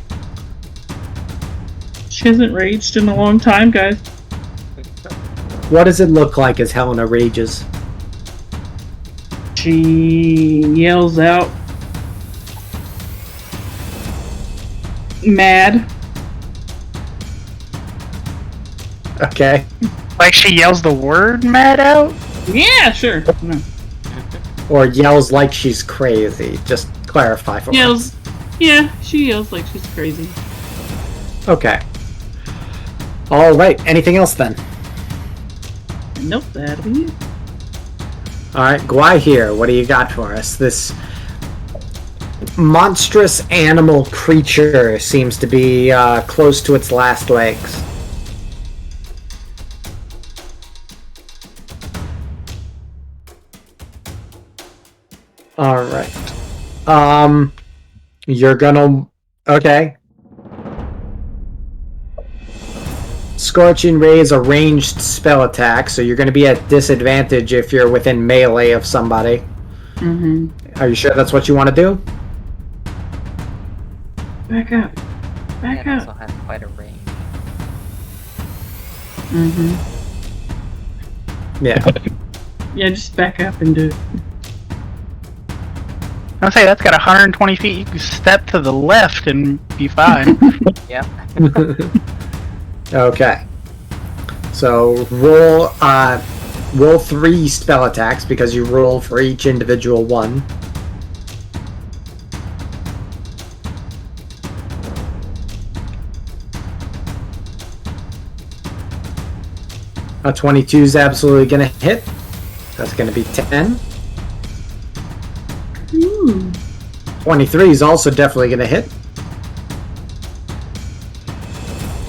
She hasn't raged in a long time, guys.
What does it look like as Helena rages?
She yells out, mad.
Okay.
Like she yells the word mad out?
Yeah, sure. No.
Or yells like she's crazy. Just clarify for
Yells. Yeah, she yells like she's crazy.
us. Okay. Alright, anything else then?
Nope, that'll be it.
Alright, Gwai here. What do you got for us? This monstrous animal creature seems to be close to its last legs. Alright. You're gonna... Okay. Scorching Ray is a ranged spell attack, so you're gonna be at disadvantage if you're within melee of somebody.
Mm-hmm.
Are you sure that's what you want to do?
Back up. Back
It also
up.
has quite a range.
Mm-hmm.
Yeah.
Yeah, just back up and do it.
I'll say that's got 120 feet. You can step to the left and be fine.
Yep.
Okay. So roll 3 spell attacks because you roll for each individual one. A 22 is absolutely gonna hit. That's gonna be 10.
Ooh.
23 is also definitely gonna hit.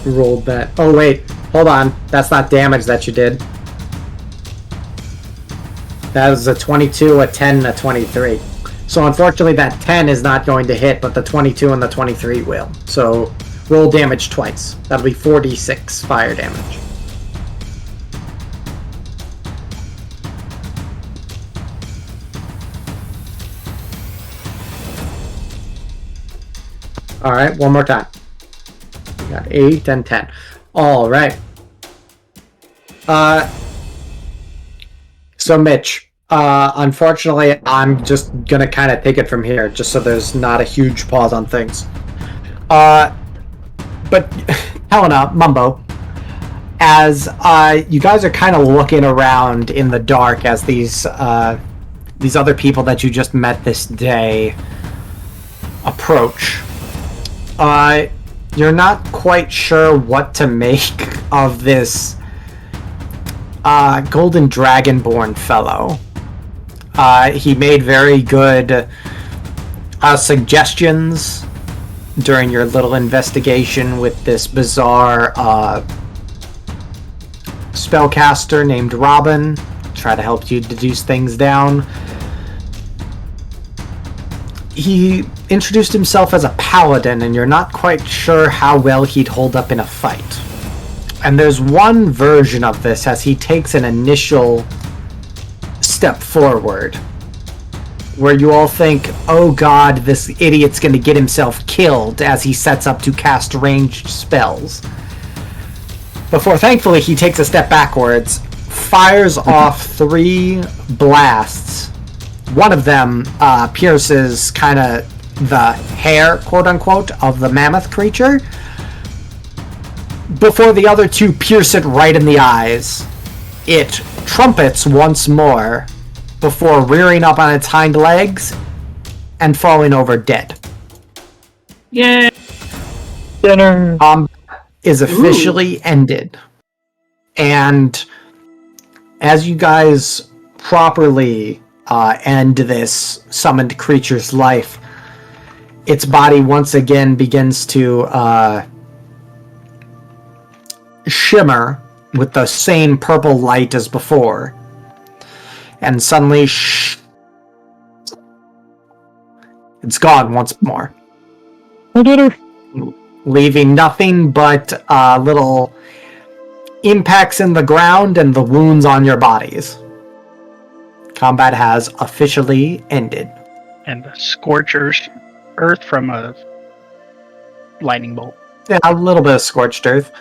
Rolled that. Oh wait, hold on. That's not damage that you did. That was a 22, a 10, and a 23. So unfortunately that 10 is not going to hit, but the 22 and the 23 will. So roll damage twice. That'll be 4d6 fire damage. Alright, one more time. We got 8 and 10. Alright. So Mitch, unfortunately, I'm just gonna kind of take it from here, just so there's not a huge pause on things. But Helena, Mumbo, as you guys are kind of looking around in the dark as these other people that you just met this day approach, you're not quite sure what to make of this golden dragonborn fellow. He made very good suggestions
during your little investigation with this bizarre spellcaster named Robin. Try to help you deduce things down. He introduced himself as a paladin, and you're not quite sure how well he'd hold up in a fight. And there's one version of this as he takes an initial step forward, where you all think, oh god, this idiot's gonna get himself killed as he sets up to cast ranged spells. Before, thankfully, he takes a step backwards, fires off 3 blasts. One of them pierces kind of the hair, quote-unquote, of the mammoth creature, before the other 2 pierce it right in the eyes. It trumpets once more, before rearing up on its hind legs and falling over dead.
Yay!
Dinner.
Is officially ended. And as you guys properly end this summoned creature's life, its body once again begins to shimmer with the same purple light as before. And suddenly, it's gone once more. Leaving nothing but little impacts in the ground and the wounds on your bodies. Combat has officially ended.
And the Scorcher's earth from a lightning bolt.
Yeah, a little bit of scorched earth.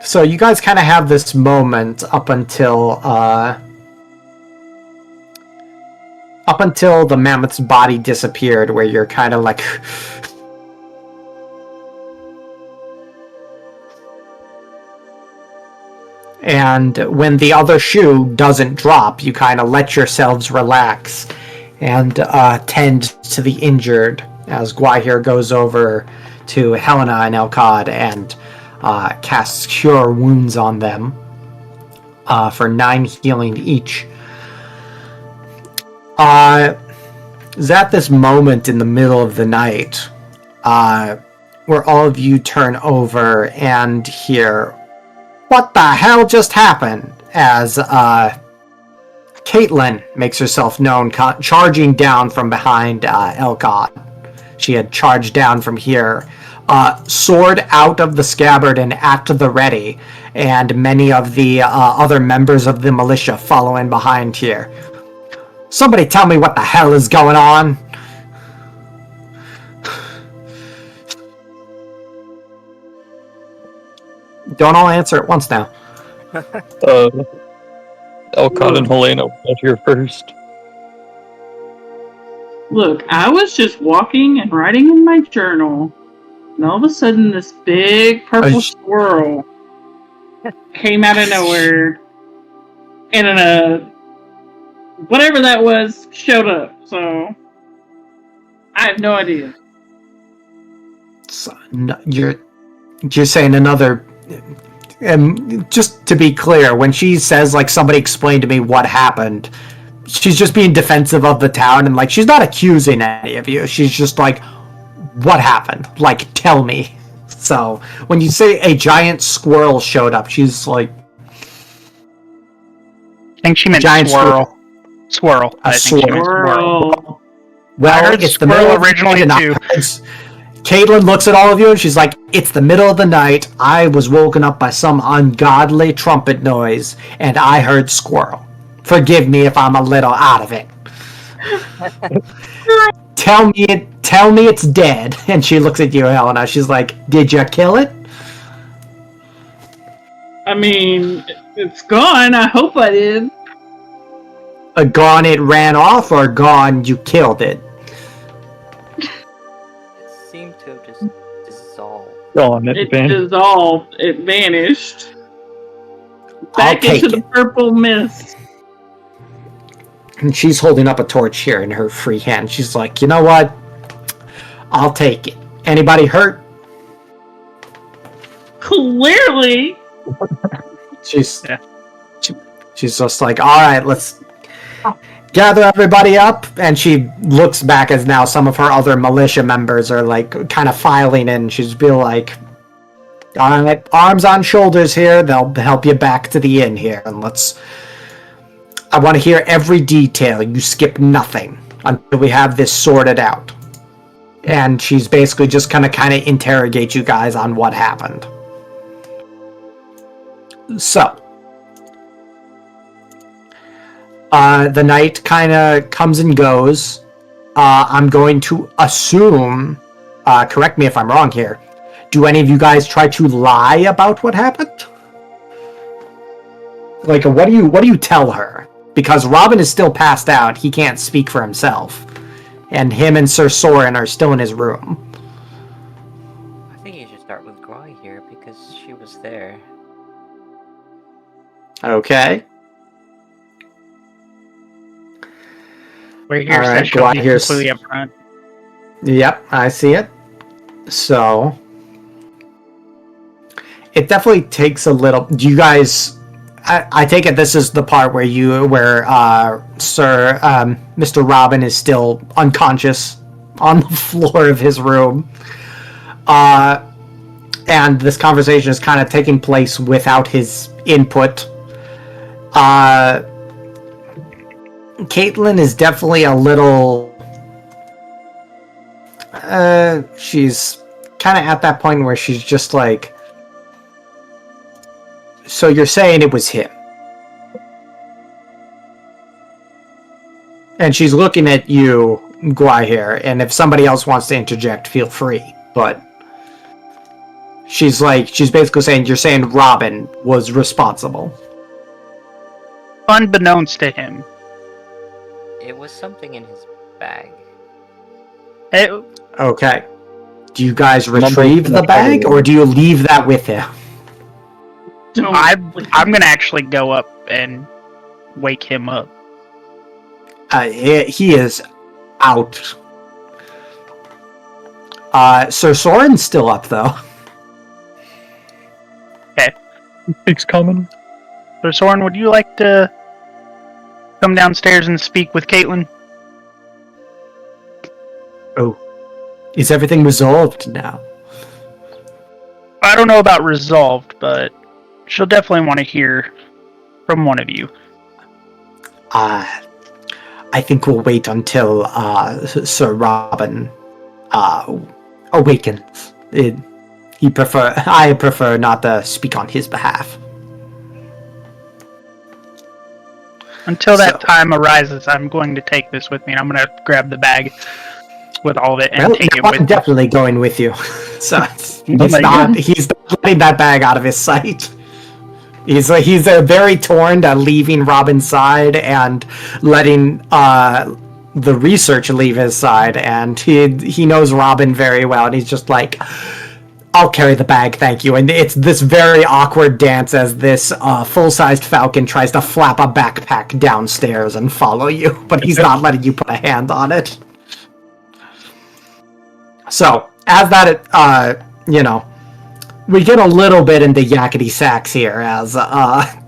So you guys kind of have this moment up until the mammoth's body disappeared, where you're kind of like... And when the other shoe doesn't drop, you kind of let yourselves relax and tend to the injured, as Gwahir goes over to Helena and Elkad and casts Cure Wounds on them for 9 healing each. Is at this moment in the middle of the night where all of you turn over and hear, "What the hell just happened?" as Caitlin makes herself known, charging down from behind Elkad. She had charged down from here, sword out of the scabbard and at the ready, and many of the other members of the militia following behind here. "Somebody tell me what the hell is going on!" Don't all answer at once now.
Elcott and Helena went here first.
Look, I was just walking and writing in my journal, and all of a sudden this big purple squirrel came out of nowhere, and whatever that was showed up, so I have no idea.
So, you're saying another... just to be clear, when she says, like, somebody explained to me what happened, she's just being defensive of the town, and, like, she's not accusing any of you. She's just like, what happened? Like, tell me. So, when you say a giant squirrel showed up, she's like...
I think she meant
giant
squirrel. Squirrel.
A
I think she meant squirrel.
Well,
I heard
it's the
squirrel
middle of
originally
the night.
too.
Caitlin looks at all of you and she's like, "It's the middle of the night. I was woken up by some ungodly trumpet noise, and I heard squirrel. Forgive me if I'm a little out of it. Tell me it's dead." And she looks at you, Helena. She's like, "Did you kill it?"
I mean, it's gone. I hope I did.
Gone it ran off, or gone you killed it?
It seemed to have just dissolved.
Gone,
It dissolved. It vanished.
I'll
Back into
take
the
it.
purple mist.
And she's holding up a torch here in her free hand. She's like, "You know what? I'll take it. Anybody hurt?"
Clearly.
She's just like, "All right, let's."
gather everybody up, and she looks back as now some of her other militia members are like kind of filing in. She's be like, all right, arms on shoulders here. They'll help you back to the inn here, and I want to hear every detail. You skip nothing until we have this sorted out. And she's basically just gonna kind of interrogate you guys on what happened. So, the night kind of comes and goes. I'm going to assume, correct me if I'm wrong here, do any of you guys try to lie about what happened? Like, what do you tell her? Because Robin is still passed out. He can't speak for himself. And him and Sir Soren are still in his room.
I think you should start with Gry here because she was there.
Okay.
We're here,
All right,
so she'll
Gly
be
here's-
completely upfront.
Yep, I see it. So, it definitely takes a little. Do you guys? I take it this is the part where Mr. Robin is still unconscious on the floor of his room, and this conversation is kind of taking place without his input. Caitlin is definitely a little. She's kind of at that point where she's just like, so you're saying it was him? And she's looking at you, Gwy here, and if somebody else wants to interject, feel free. But she's basically saying, you're saying Robin was responsible.
Unbeknownst to him.
It was something in his bag.
Okay. Do you guys retrieve the bag, or do you leave that with him?
I'm gonna actually go up and wake him up.
He is out. Sir Soren's still up, though.
Okay.
It's coming.
So Soren, would you like to come downstairs and speak with Caitlin?
Oh. Is everything resolved now?
I don't know about resolved, but she'll definitely want to hear from one of you.
I think we'll wait until Sir Robin awakens. I prefer not to speak on his behalf.
Until that time arises, I'm going to take this with me, and I'm going to grab the bag with all of it and take it with
I'm
me.
definitely going with you. So he's not letting that bag out of his sight. He's very torn at leaving Robin's side and letting the research leave his side, and he knows Robin very well, and he's just like, I'll carry the bag, thank you. And it's this very awkward dance as this full-sized falcon tries to flap a backpack downstairs and follow you, but he's not letting you put a hand on it. So, as that, we get a little bit into yakety sax here, as, I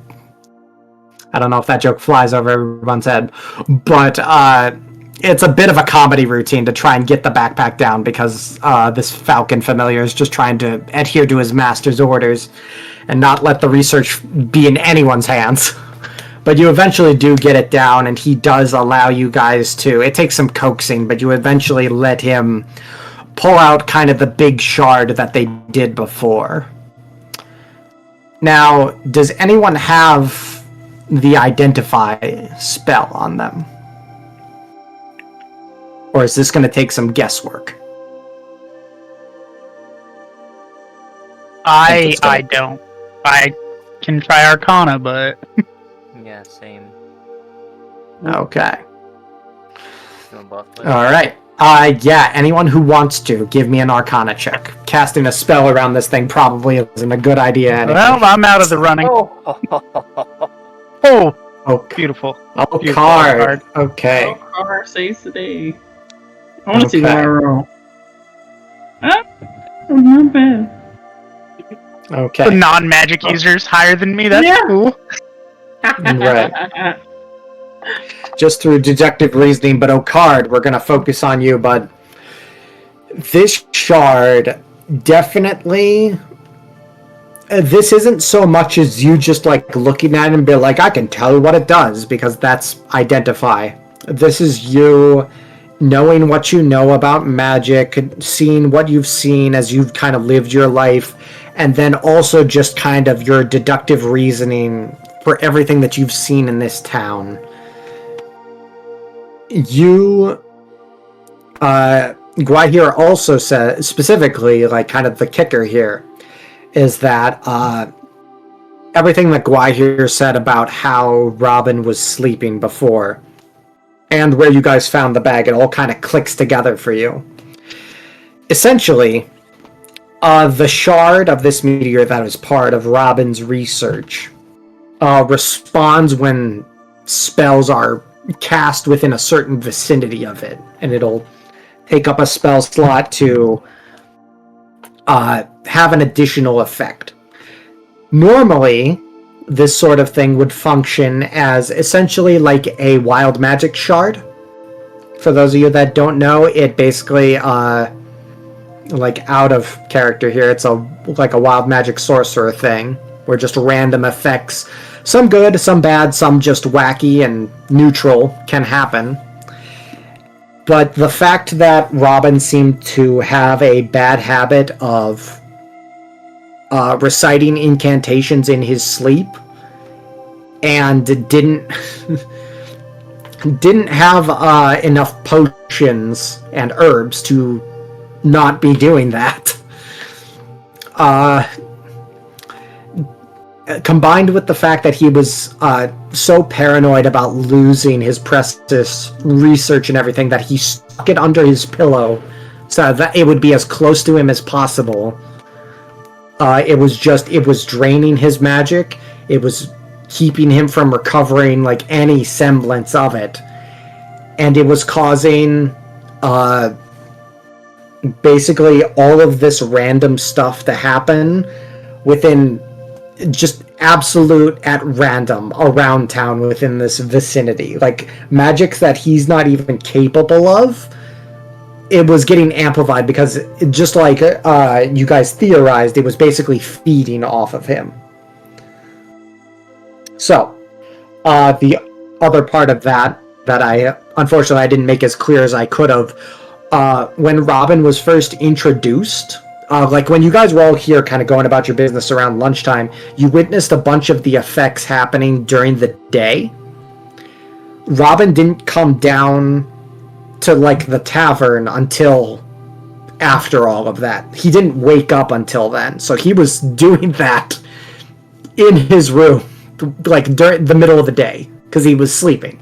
don't know if that joke flies over everyone's head, but, it's a bit of a comedy routine to try and get the backpack down because, this Falcon familiar is just trying to adhere to his master's orders and not let the research be in anyone's hands. But you eventually do get it down, and he does allow you guys to, it takes some coaxing, but you eventually let him pull out kind of the big shard that they did before. Now, does anyone have the identify spell on them? Or is this going to take some guesswork?
I don't. I can try Arcana, but...
Yeah, same.
Okay.
Doing both ways.
Alright. Yeah, anyone who wants to, give me an Arcana check. Casting a spell around this thing probably isn't a good idea anyway.
Well, I'm out of the running.
Oh,
Oh, beautiful.
Oh,
Beautiful
card. Okay.
Oh, car saves the day. I want to see what I
Okay.
roll. Ah, not bad.
Okay.
The non-magic users higher than me, that's
Yeah.
cool.
Right. just through deductive reasoning. But Okard, we're gonna focus on you. But this shard definitely. This isn't so much as you just like looking at it and be like, I can tell you what it does, because that's identify. This is you knowing what you know about magic, seeing what you've seen as you've kind of lived your life, and then also just kind of your deductive reasoning for everything that you've seen in this town. You, Guahir also said, specifically, like kind of the kicker here, is that everything that Guahir said about how Robin was sleeping before and where you guys found the bag, it all kind of clicks together for you. Essentially, the shard of this meteor that was part of Robin's research responds when spells are cast within a certain vicinity of it, and it'll take up a spell slot to have an additional effect. Normally, this sort of thing would function as essentially like a wild magic shard. For those of you that don't know, it basically, like out of character here, it's like a wild magic sorcerer thing, where just random effects, some good, some bad, some just wacky and neutral, can happen. But the fact that Robin seemed to have a bad habit of reciting incantations in his sleep, and didn't have enough potions and herbs to not be doing that. Combined with the fact that he was so paranoid about losing his precious research and everything that he stuck it under his pillow so that it would be as close to him as possible. It was draining his magic. It was keeping him from recovering like any semblance of it. And it was causing basically all of this random stuff to happen within just absolute at random around town within this vicinity. Like magics that he's not even capable of, it was getting amplified because just like you guys theorized, it was basically feeding off of him. So, the other part of that I unfortunately I didn't make as clear as I could have, when Robin was first introduced, like when you guys were all here kind of going about your business around lunchtime, you witnessed a bunch of the effects happening during the day. Robin didn't come down to like the tavern until after all of that. He didn't wake up until then, so he was doing that in his room, like during the middle of the day, because he was sleeping.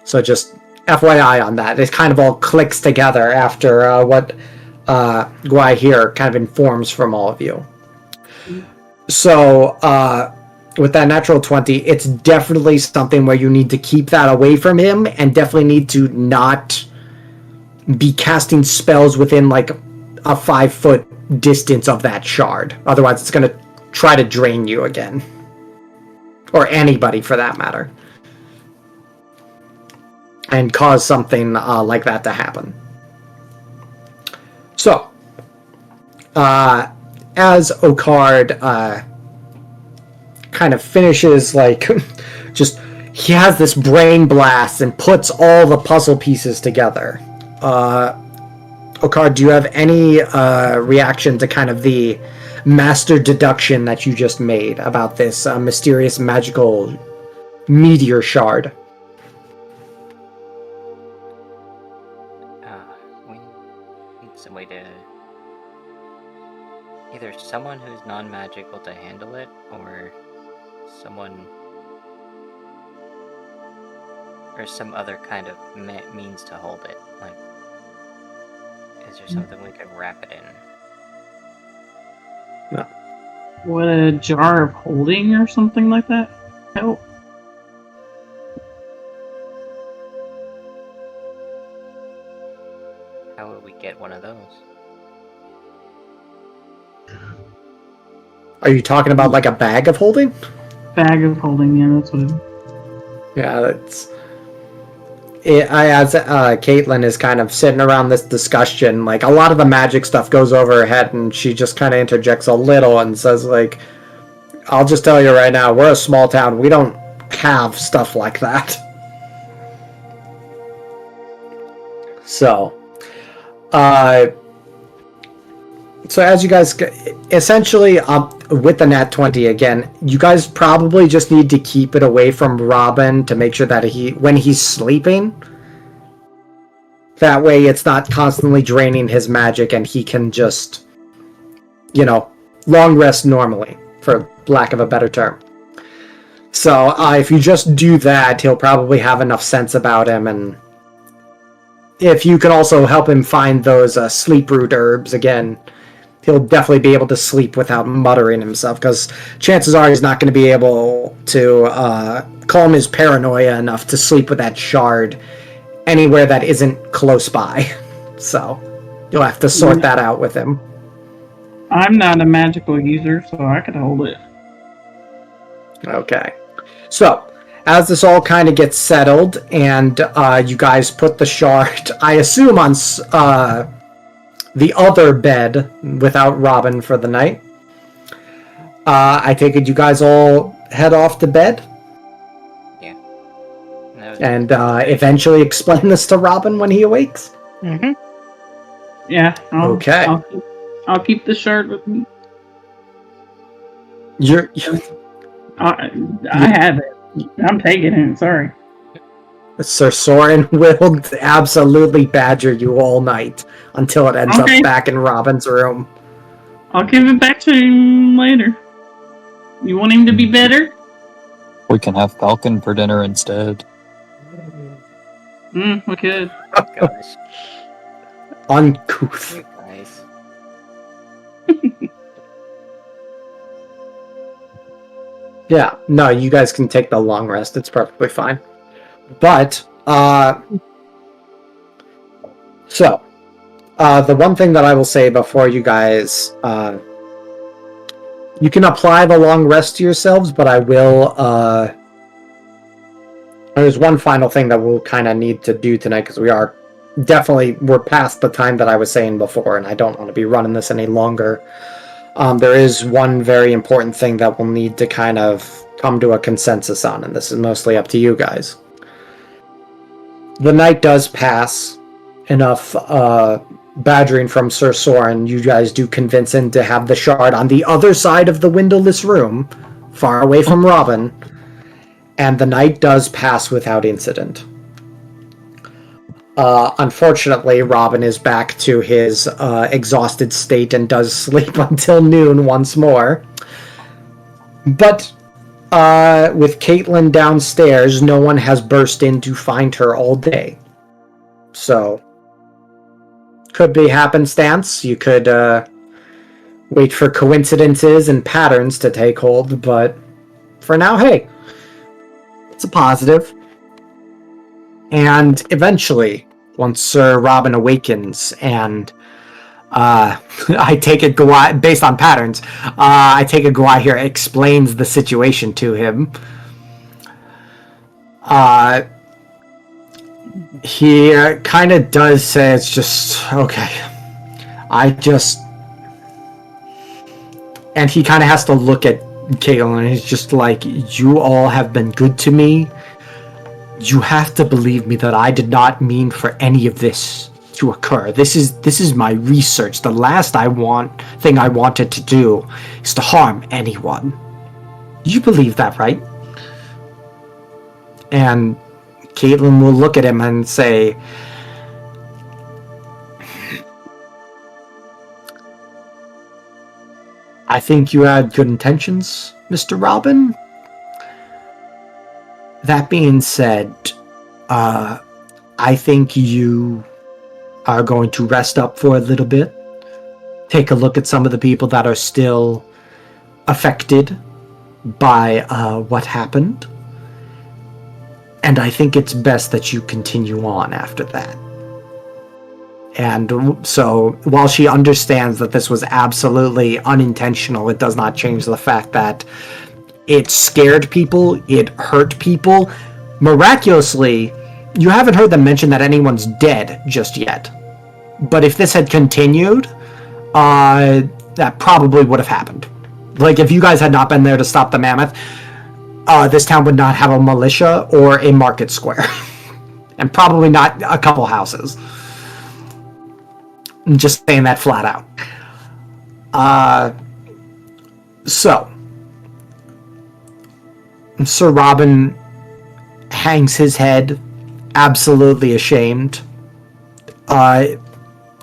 So just FYI on that. It kind of all clicks together after what Guai here kind of informs from all of you. So with that natural 20, it's definitely something where you need to keep that away from him, and definitely need to not be casting spells within like a 5-foot distance of that shard. Otherwise, it's going to try to drain you again. Or anybody for that matter. And cause something like that to happen. So, as Okard kind of finishes, like, just, he has this brain blast and puts all the puzzle pieces together. Okard, do you have any reaction to kind of the master deduction that you just made about this mysterious magical meteor shard?
We need some way to... either someone who's non-magical to handle it, or someone... or some other kind of means to hold it. Like, is there something we could wrap it in?
No.
Would a jar of holding or something like that help?
How would we get one of those?
Are you talking about like a bag of holding?
Bag of holding, yeah, that's what
Yeah, as Caitlin is kind of sitting around this discussion, like a lot of the magic stuff goes over her head, and she just kind of interjects a little and says, like, "I'll just tell you right now, we're a small town. We don't have stuff like that." So, so as you guys, essentially, with the nat 20 again, you guys probably just need to keep it away from Robin to make sure that when he's sleeping, that way it's not constantly draining his magic and he can just, long rest normally, for lack of a better term. So if you just do that, he'll probably have enough sense about him, and if you can also help him find those sleep root herbs again, he'll definitely be able to sleep without muttering himself, because chances are he's not going to be able to calm his paranoia enough to sleep with that shard anywhere that isn't close by. So you'll have to sort that out with him.
I'm not a magical user, so I could hold it.
Okay. So, as this all kind of gets settled, and you guys put the shard, I assume, on the other bed without Robin for the night. I take it you guys all head off to bed?
Yeah.
And eventually explain this to Robin when he awakes?
Mm-hmm.
Yeah.
Okay.
I'll keep the shard with me. I have it. I'm taking it. Sorry.
Sir Soren will absolutely badger you all night until it ends up back in Robin's room.
I'll give it back to him later. You want him to be better?
We can have Falcon for dinner instead.
We could.
Oh, gosh.
Uncouth.
You guys.
Yeah, no, you guys can take the long rest. It's perfectly fine. But, so, the one thing that I will say before you guys, you can apply the long rest to yourselves, but I will, there's one final thing that we'll kind of need to do tonight, because we're past the time that I was saying before, and I don't want to be running this any longer. There is one very important thing that we'll need to kind of come to a consensus on, and this is mostly up to you guys. The night does pass. Enough badgering from Sir Soren, you guys do convince him to have the shard on the other side of the windowless room, far away from Robin, and the night does pass without incident. Unfortunately, Robin is back to his exhausted state and does sleep until noon once more. But with Caitlin downstairs, no one has burst in to find her all day. So, could be happenstance. You could wait for coincidences and patterns to take hold, but for now, hey, it's a positive. And eventually, once Sir Robin awakens, and I take it based on patterns, I take it Guai here explains the situation to him. He kind of does say it's just, okay, and he kind of has to look at Caitlin, and he's just like, you all have been good to me. You have to believe me that I did not mean for any of this to occur. This is my research. The last thing I wanted to do is to harm anyone. You believe that, right? And Caitlin will look at him and say, I think you had good intentions, Mr. Robin. That being said, I think you are going to rest up for a little bit. Take a look at some of the people that are still affected by what happened. And I think it's best that you continue on after that. And so, while she understands that this was absolutely unintentional, it does not change the fact that it scared people, it hurt people, Miraculously, you haven't heard them mention that anyone's dead just yet. But if this had continued, that probably would have happened. Like, if you guys had not been there to stop the mammoth, this town would not have a militia or a market square. And probably not a couple houses. I'm just saying that flat out. So, Sir Robin hangs his head, absolutely ashamed.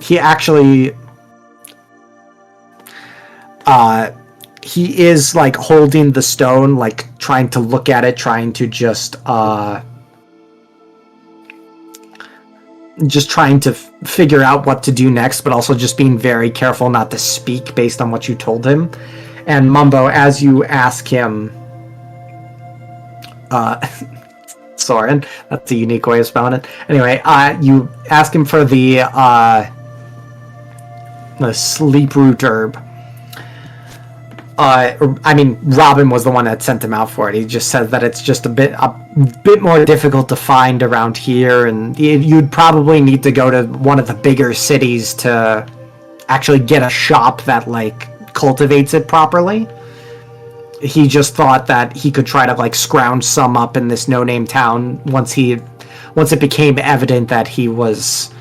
He actually... he is, like, holding the stone, like, trying to look at it, trying to just trying to figure out what to do next, but also just being very careful not to speak based on what you told him. And Mumbo, as you ask him... Soren, that's a unique way of spelling it. Anyway, you ask him for the sleep root herb. I mean, Robin was the one that sent him out for it. He just said that it's just a bit more difficult to find around here, and you'd probably need to go to one of the bigger cities to actually get a shop that, like, cultivates it properly. He just thought that he could try to, like, scrounge some up in this no-name town once it became evident that he was,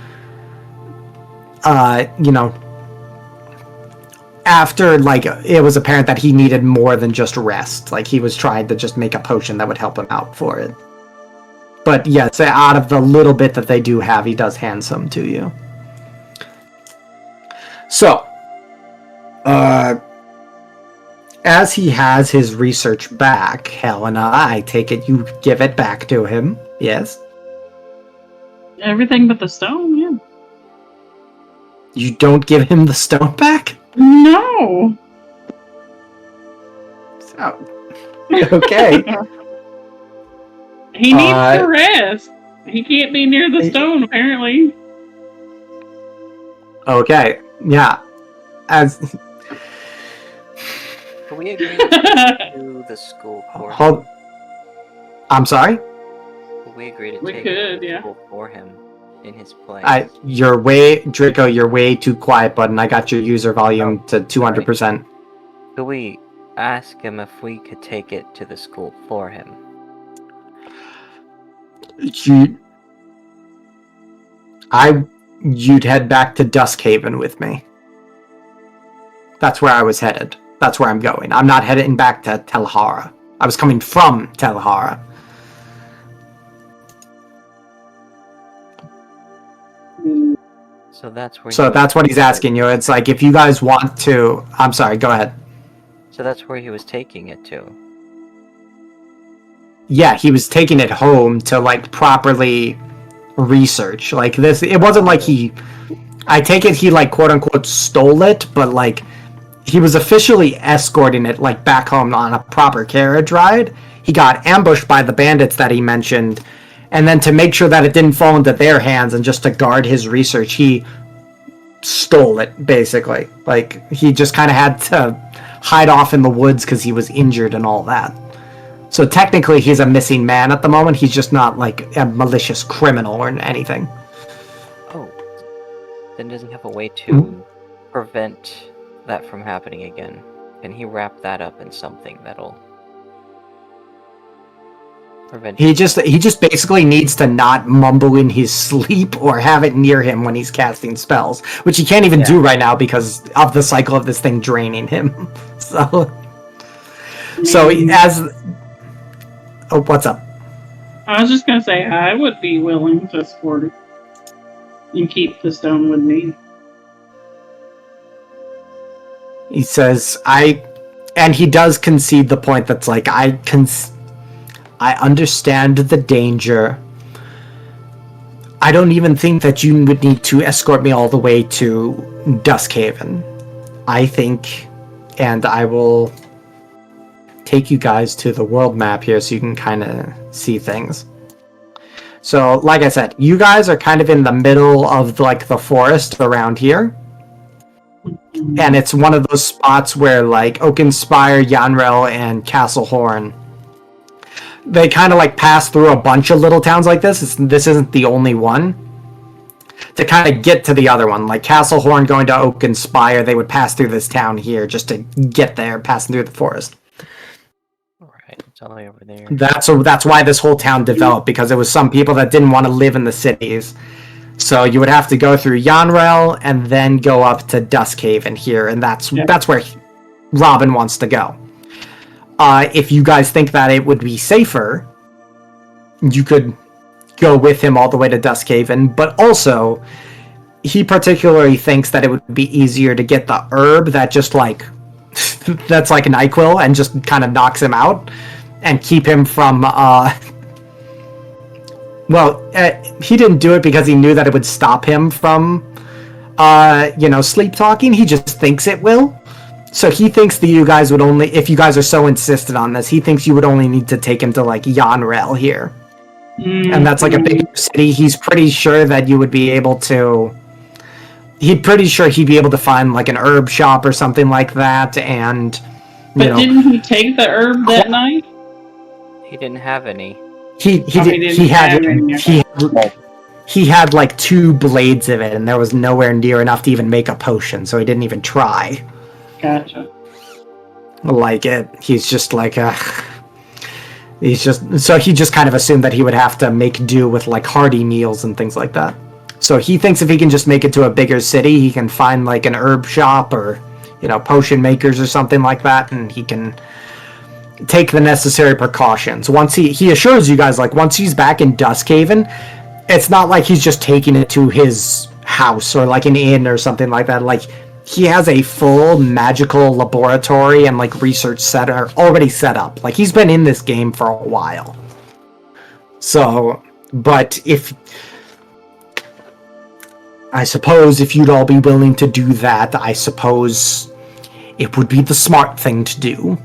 after, like, it was apparent that he needed more than just rest. Like, he was trying to just make a potion that would help him out for it. But yes, out of the little bit that they do have, he does hand some to you. So, as he has his research back, Helena, I take it you give it back to him, yes?
Everything but the stone, yeah.
You don't give him the stone back?
No!
So, okay.
He needs to rest. He can't be near the stone, apparently.
Okay, yeah. As...
Can we agree to do the school for him?
I'm sorry?
Can we agree to
We
take
could,
the
yeah.
school for him in his place?
Draco, you're way too quiet, bud, and I got your user volume to 200%.
Could we ask him if we could take it to the school for him?
You'd head back to Duskhaven with me. That's where I was headed. That's where I'm going. I'm not heading back to Telhara. I was coming from Telhara.
So that's where.
So that's what he's asking you. It's like, if you guys want to... I'm sorry, go ahead.
So that's where he was taking it to.
Yeah, he was taking it home to, like, properly research. Like, this... It wasn't like he... I take it he, like, quote-unquote stole it, but, like, he was officially escorting it, like, back home on a proper carriage ride. He got ambushed by the bandits that he mentioned, and then to make sure that it didn't fall into their hands and just to guard his research, he stole it, basically. Like, he just kind of had to hide off in the woods because he was injured and all that. So technically he's a missing man at the moment. He's just not, like, a malicious criminal or anything.
Oh. Then does he have a way to prevent that from happening again? Can he wrap that up in something that'll prevent...
He just basically needs to not mumble in his sleep or have it near him when he's casting spells, which he can't even do right now because of the cycle of this thing draining him. So as... Oh, what's up?
I was just gonna say, I would be willing to support it and keep the stone with me.
He says, and he does concede the point that's like, I understand the danger. I don't even think that you would need to escort me all the way to Duskhaven. I think, and I will take you guys to the world map here so you can kind of see things. So, like I said, you guys are kind of in the middle of, like, the forest around here. And it's one of those spots where, like, Oakenspire, Yanrel, and Castlehorn they kind of like pass through a bunch of little towns like this. This isn't the only one. To kind of get to the other one, like Castlehorn going to Oakenspire, they would pass through this town here just to get there, passing through the forest.
Right, it's all the way over there.
That's why this whole town developed, because there was some people that didn't want to live in the cities. So you would have to go through Yanrel and then go up to Duskhaven here, and that's where Robin wants to go. If you guys think that it would be safer, you could go with him all the way to Duskhaven, but also he particularly thinks that it would be easier to get the herb that just like that's like NyQuil and just kind of knocks him out and keep him from he didn't do it because he knew that it would stop him from sleep talking. He just thinks it will. So he thinks that you guys would only, if you guys are so insistent on this, he thinks you would only need to take him to like Yanrel here. And that's like a big city. He's pretty sure that you would be able to... He'd be able to find like an herb shop or something like that, and...
But didn't he take the herb that night?
He didn't have any.
He had like 2 blades of it, and there was nowhere near enough to even make a potion, so he didn't even try.
Gotcha.
Like it. He's just like he just kind of assumed that he would have to make do with like hearty meals and things like that. So he thinks if he can just make it to a bigger city, he can find like an herb shop or, potion makers or something like that, and he can take the necessary precautions. Once he assures you guys, like, once he's back in Duskhaven, it's not like he's just taking it to his house or like an inn or something like that. Like, he has a full magical laboratory and like research center already set up. Like, he's been in this game for a while. So, but I suppose if you'd all be willing to do that, I suppose it would be the smart thing to do.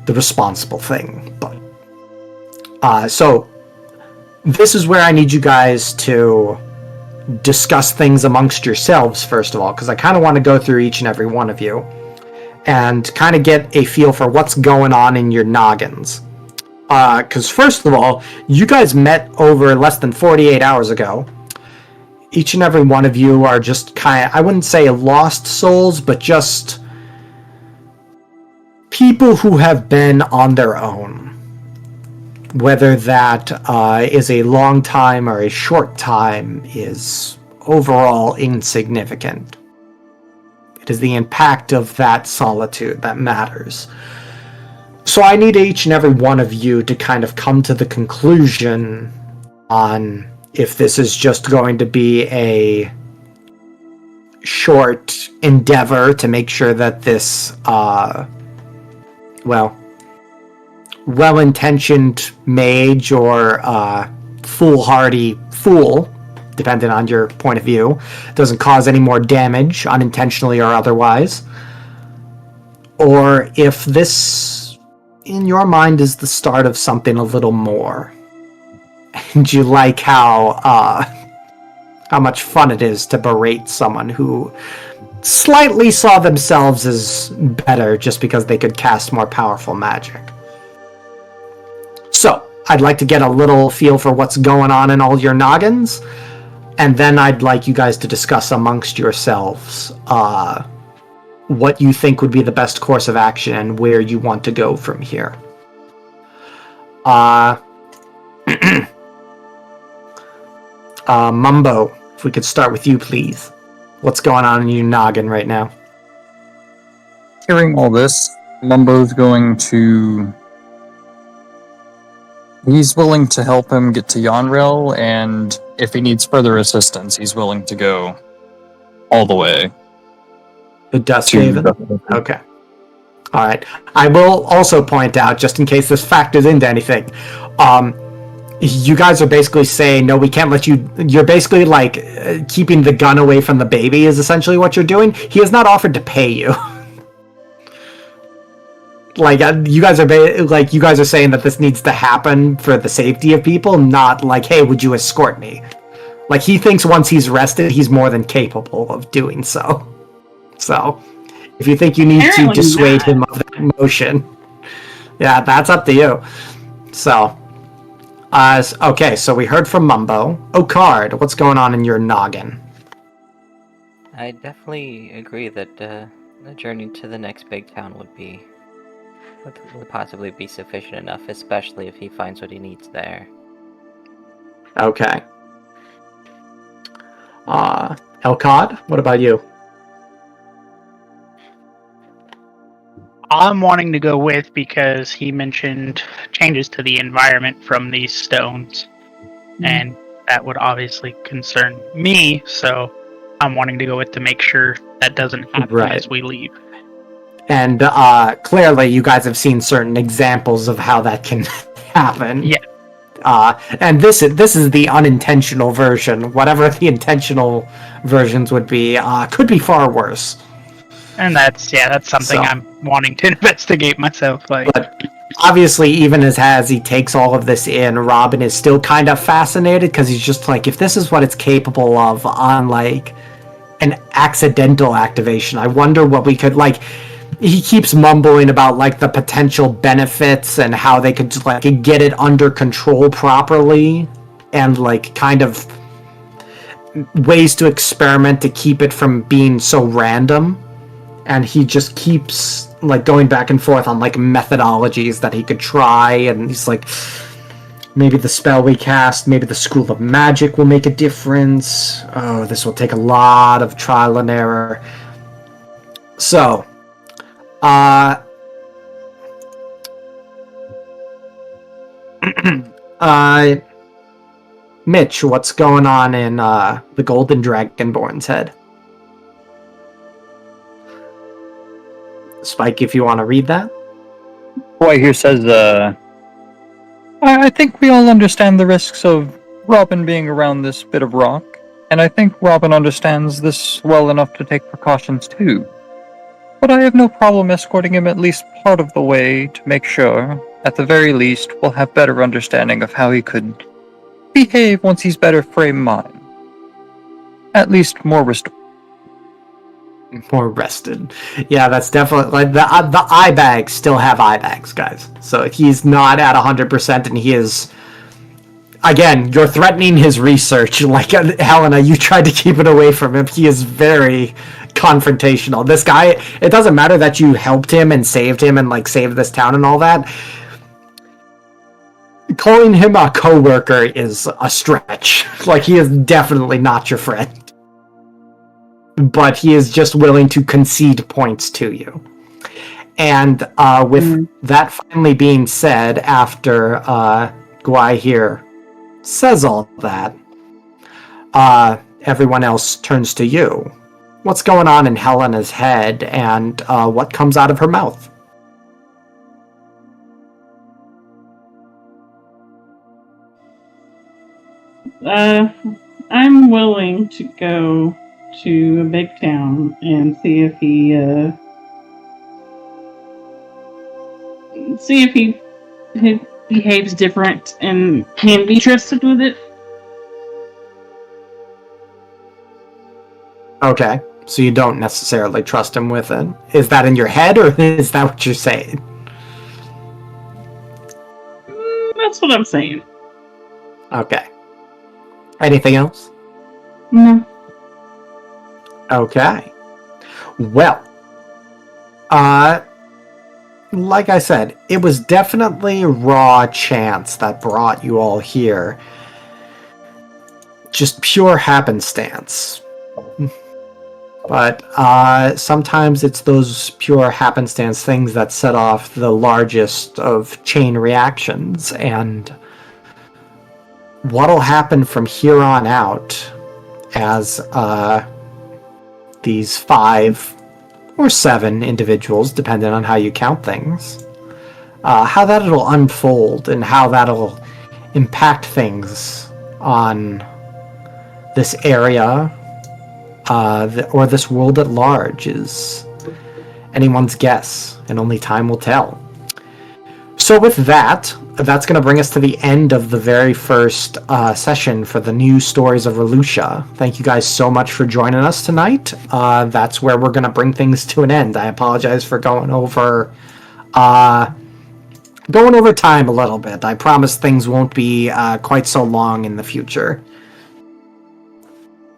The responsible thing. But so this is where I need you guys to discuss things amongst yourselves, first of all, because I kind of want to go through each and every one of you and kind of get a feel for what's going on in your noggins. Because first of all, you guys met over less than 48 hours ago. Each and every one of you are just kind of, I wouldn't say lost souls, but just people who have been on their own. Whether that is a long time or a short time is overall insignificant. It is the impact of that solitude that matters. So I need each and every one of you to kind of come to the conclusion on if this is just going to be a short endeavor to make sure that this, well-intentioned mage or foolhardy fool, depending on your point of view, doesn't cause any more damage, unintentionally or otherwise. Or if this, in your mind, is the start of something a little more. And you like how much fun it is to berate someone who slightly saw themselves as better just because they could cast more powerful magic. So, I'd like to get a little feel for what's going on in all your noggins, and then I'd like you guys to discuss amongst yourselves what you think would be the best course of action and where you want to go from here. Mumbo, if we could start with you, please. What's going on in your noggin right now?
Hearing all this, Mumbo's going to... He's willing to help him get to Yanrel, and if he needs further assistance, he's willing to go all the way.
The Duskhaven? Okay. Alright. I will also point out, just in case this factors into anything, you guys are basically saying, no, we can't let you... You're basically, like, keeping the gun away from the baby is essentially what you're doing. He has not offered to pay you. Like, you guys are saying that this needs to happen for the safety of people, not like, hey, would you escort me? Like, he thinks once he's rested, he's more than capable of doing so. So, if you think you need to dissuade him of that motion, yeah, that's up to you. So, okay, so we heard from Mumbo. Okard, what's going on in your noggin?
I definitely agree that the journey to the next big town would possibly be sufficient enough, especially if he finds what he needs there.
Okay. Elcod, what about you?
I'm wanting to go with because he mentioned changes to the environment from these stones, and that would obviously concern me. So I'm wanting to go with to make sure that doesn't happen
Right.
as we leave.
And clearly, you guys have seen certain examples of how that can happen.
Yeah.
And this is the unintentional version. Whatever the intentional versions would be, could be far worse.
And that's something
So.
I'm wanting to investigate myself.
But obviously, even as he takes all of this in, Robin is still kind of fascinated because he's just like, if this is what it's capable of on like an accidental activation, I wonder what we could like. He keeps mumbling about like the potential benefits and how they could like get it under control properly and like kind of ways to experiment to keep it from being so random. And he just keeps like going back and forth on like methodologies that he could try, and he's like, maybe the spell we cast, maybe the School of Magic will make a difference. Oh, this will take a lot of trial and error. So, Mitch, what's going on in the Golden Dragonborn's head? Spike, if you want to read that.
Boy here says, I think we all understand the risks of Robin being around this bit of rock, and I think Robin understands this well enough to take precautions too. But I have no problem escorting him at least part of the way to make sure, at the very least, we'll have better understanding of how he could behave once he's better frame mind. At least more restored.
More rested. Yeah, that's definitely like the eye bags still have eye bags, guys. So he's not at 100%, and he is. Again, you're threatening his research. Like Helena, you tried to keep it away from him. He is very confrontational. This guy. It doesn't matter that you helped him and saved him and like saved this town and all that. Calling him a coworker is a stretch. Like he is definitely not your friend. But he is just willing to concede points to you. And with that finally being said, after Guai here says all that, everyone else turns to you. What's going on in Helena's head, and what comes out of her mouth?
I'm willing to go to a big town and see if he behaves different and can be trusted with it.
Okay, so you don't necessarily trust him with it. Is that in your head, or is that what you're saying?
That's what I'm saying.
Okay. Anything else?
No.
Okay. Well, like I said, it was definitely raw chance that brought you all here. Just pure happenstance. But sometimes it's those pure happenstance things that set off the largest of chain reactions, and what'll happen from here on out as these 5 or 7 individuals, depending on how you count things, how that'll unfold and how that'll impact things on this area or this world at large is anyone's guess, and only time will tell. So with that, that's going to bring us to the end of the very first session for the new Stories of Ralucia. Thank you guys so much for joining us tonight. That's where we're going to bring things to an end. I apologize for going over going over time a little bit. I promise things won't be quite so long in the future.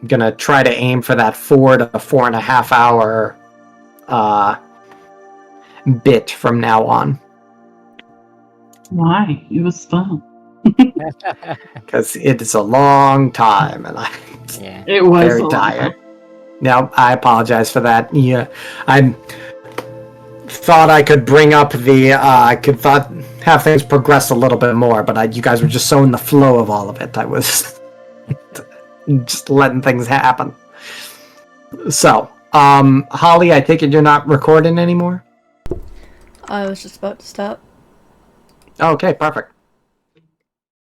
I'm gonna try to aim for that 4 to 4.5 hour bit from now on.
Why? It was fun.
Because it's a long time, and I'm
Yeah.
It was
very
a long
tired.
time.
Now, I apologize for that. Yeah, I thought I could bring up the, have things progress a little bit more, but you guys were just so in the flow of all of it. I was just letting things happen. So, Holly, I take it you're not recording anymore?
I was just about to stop.
Okay, perfect.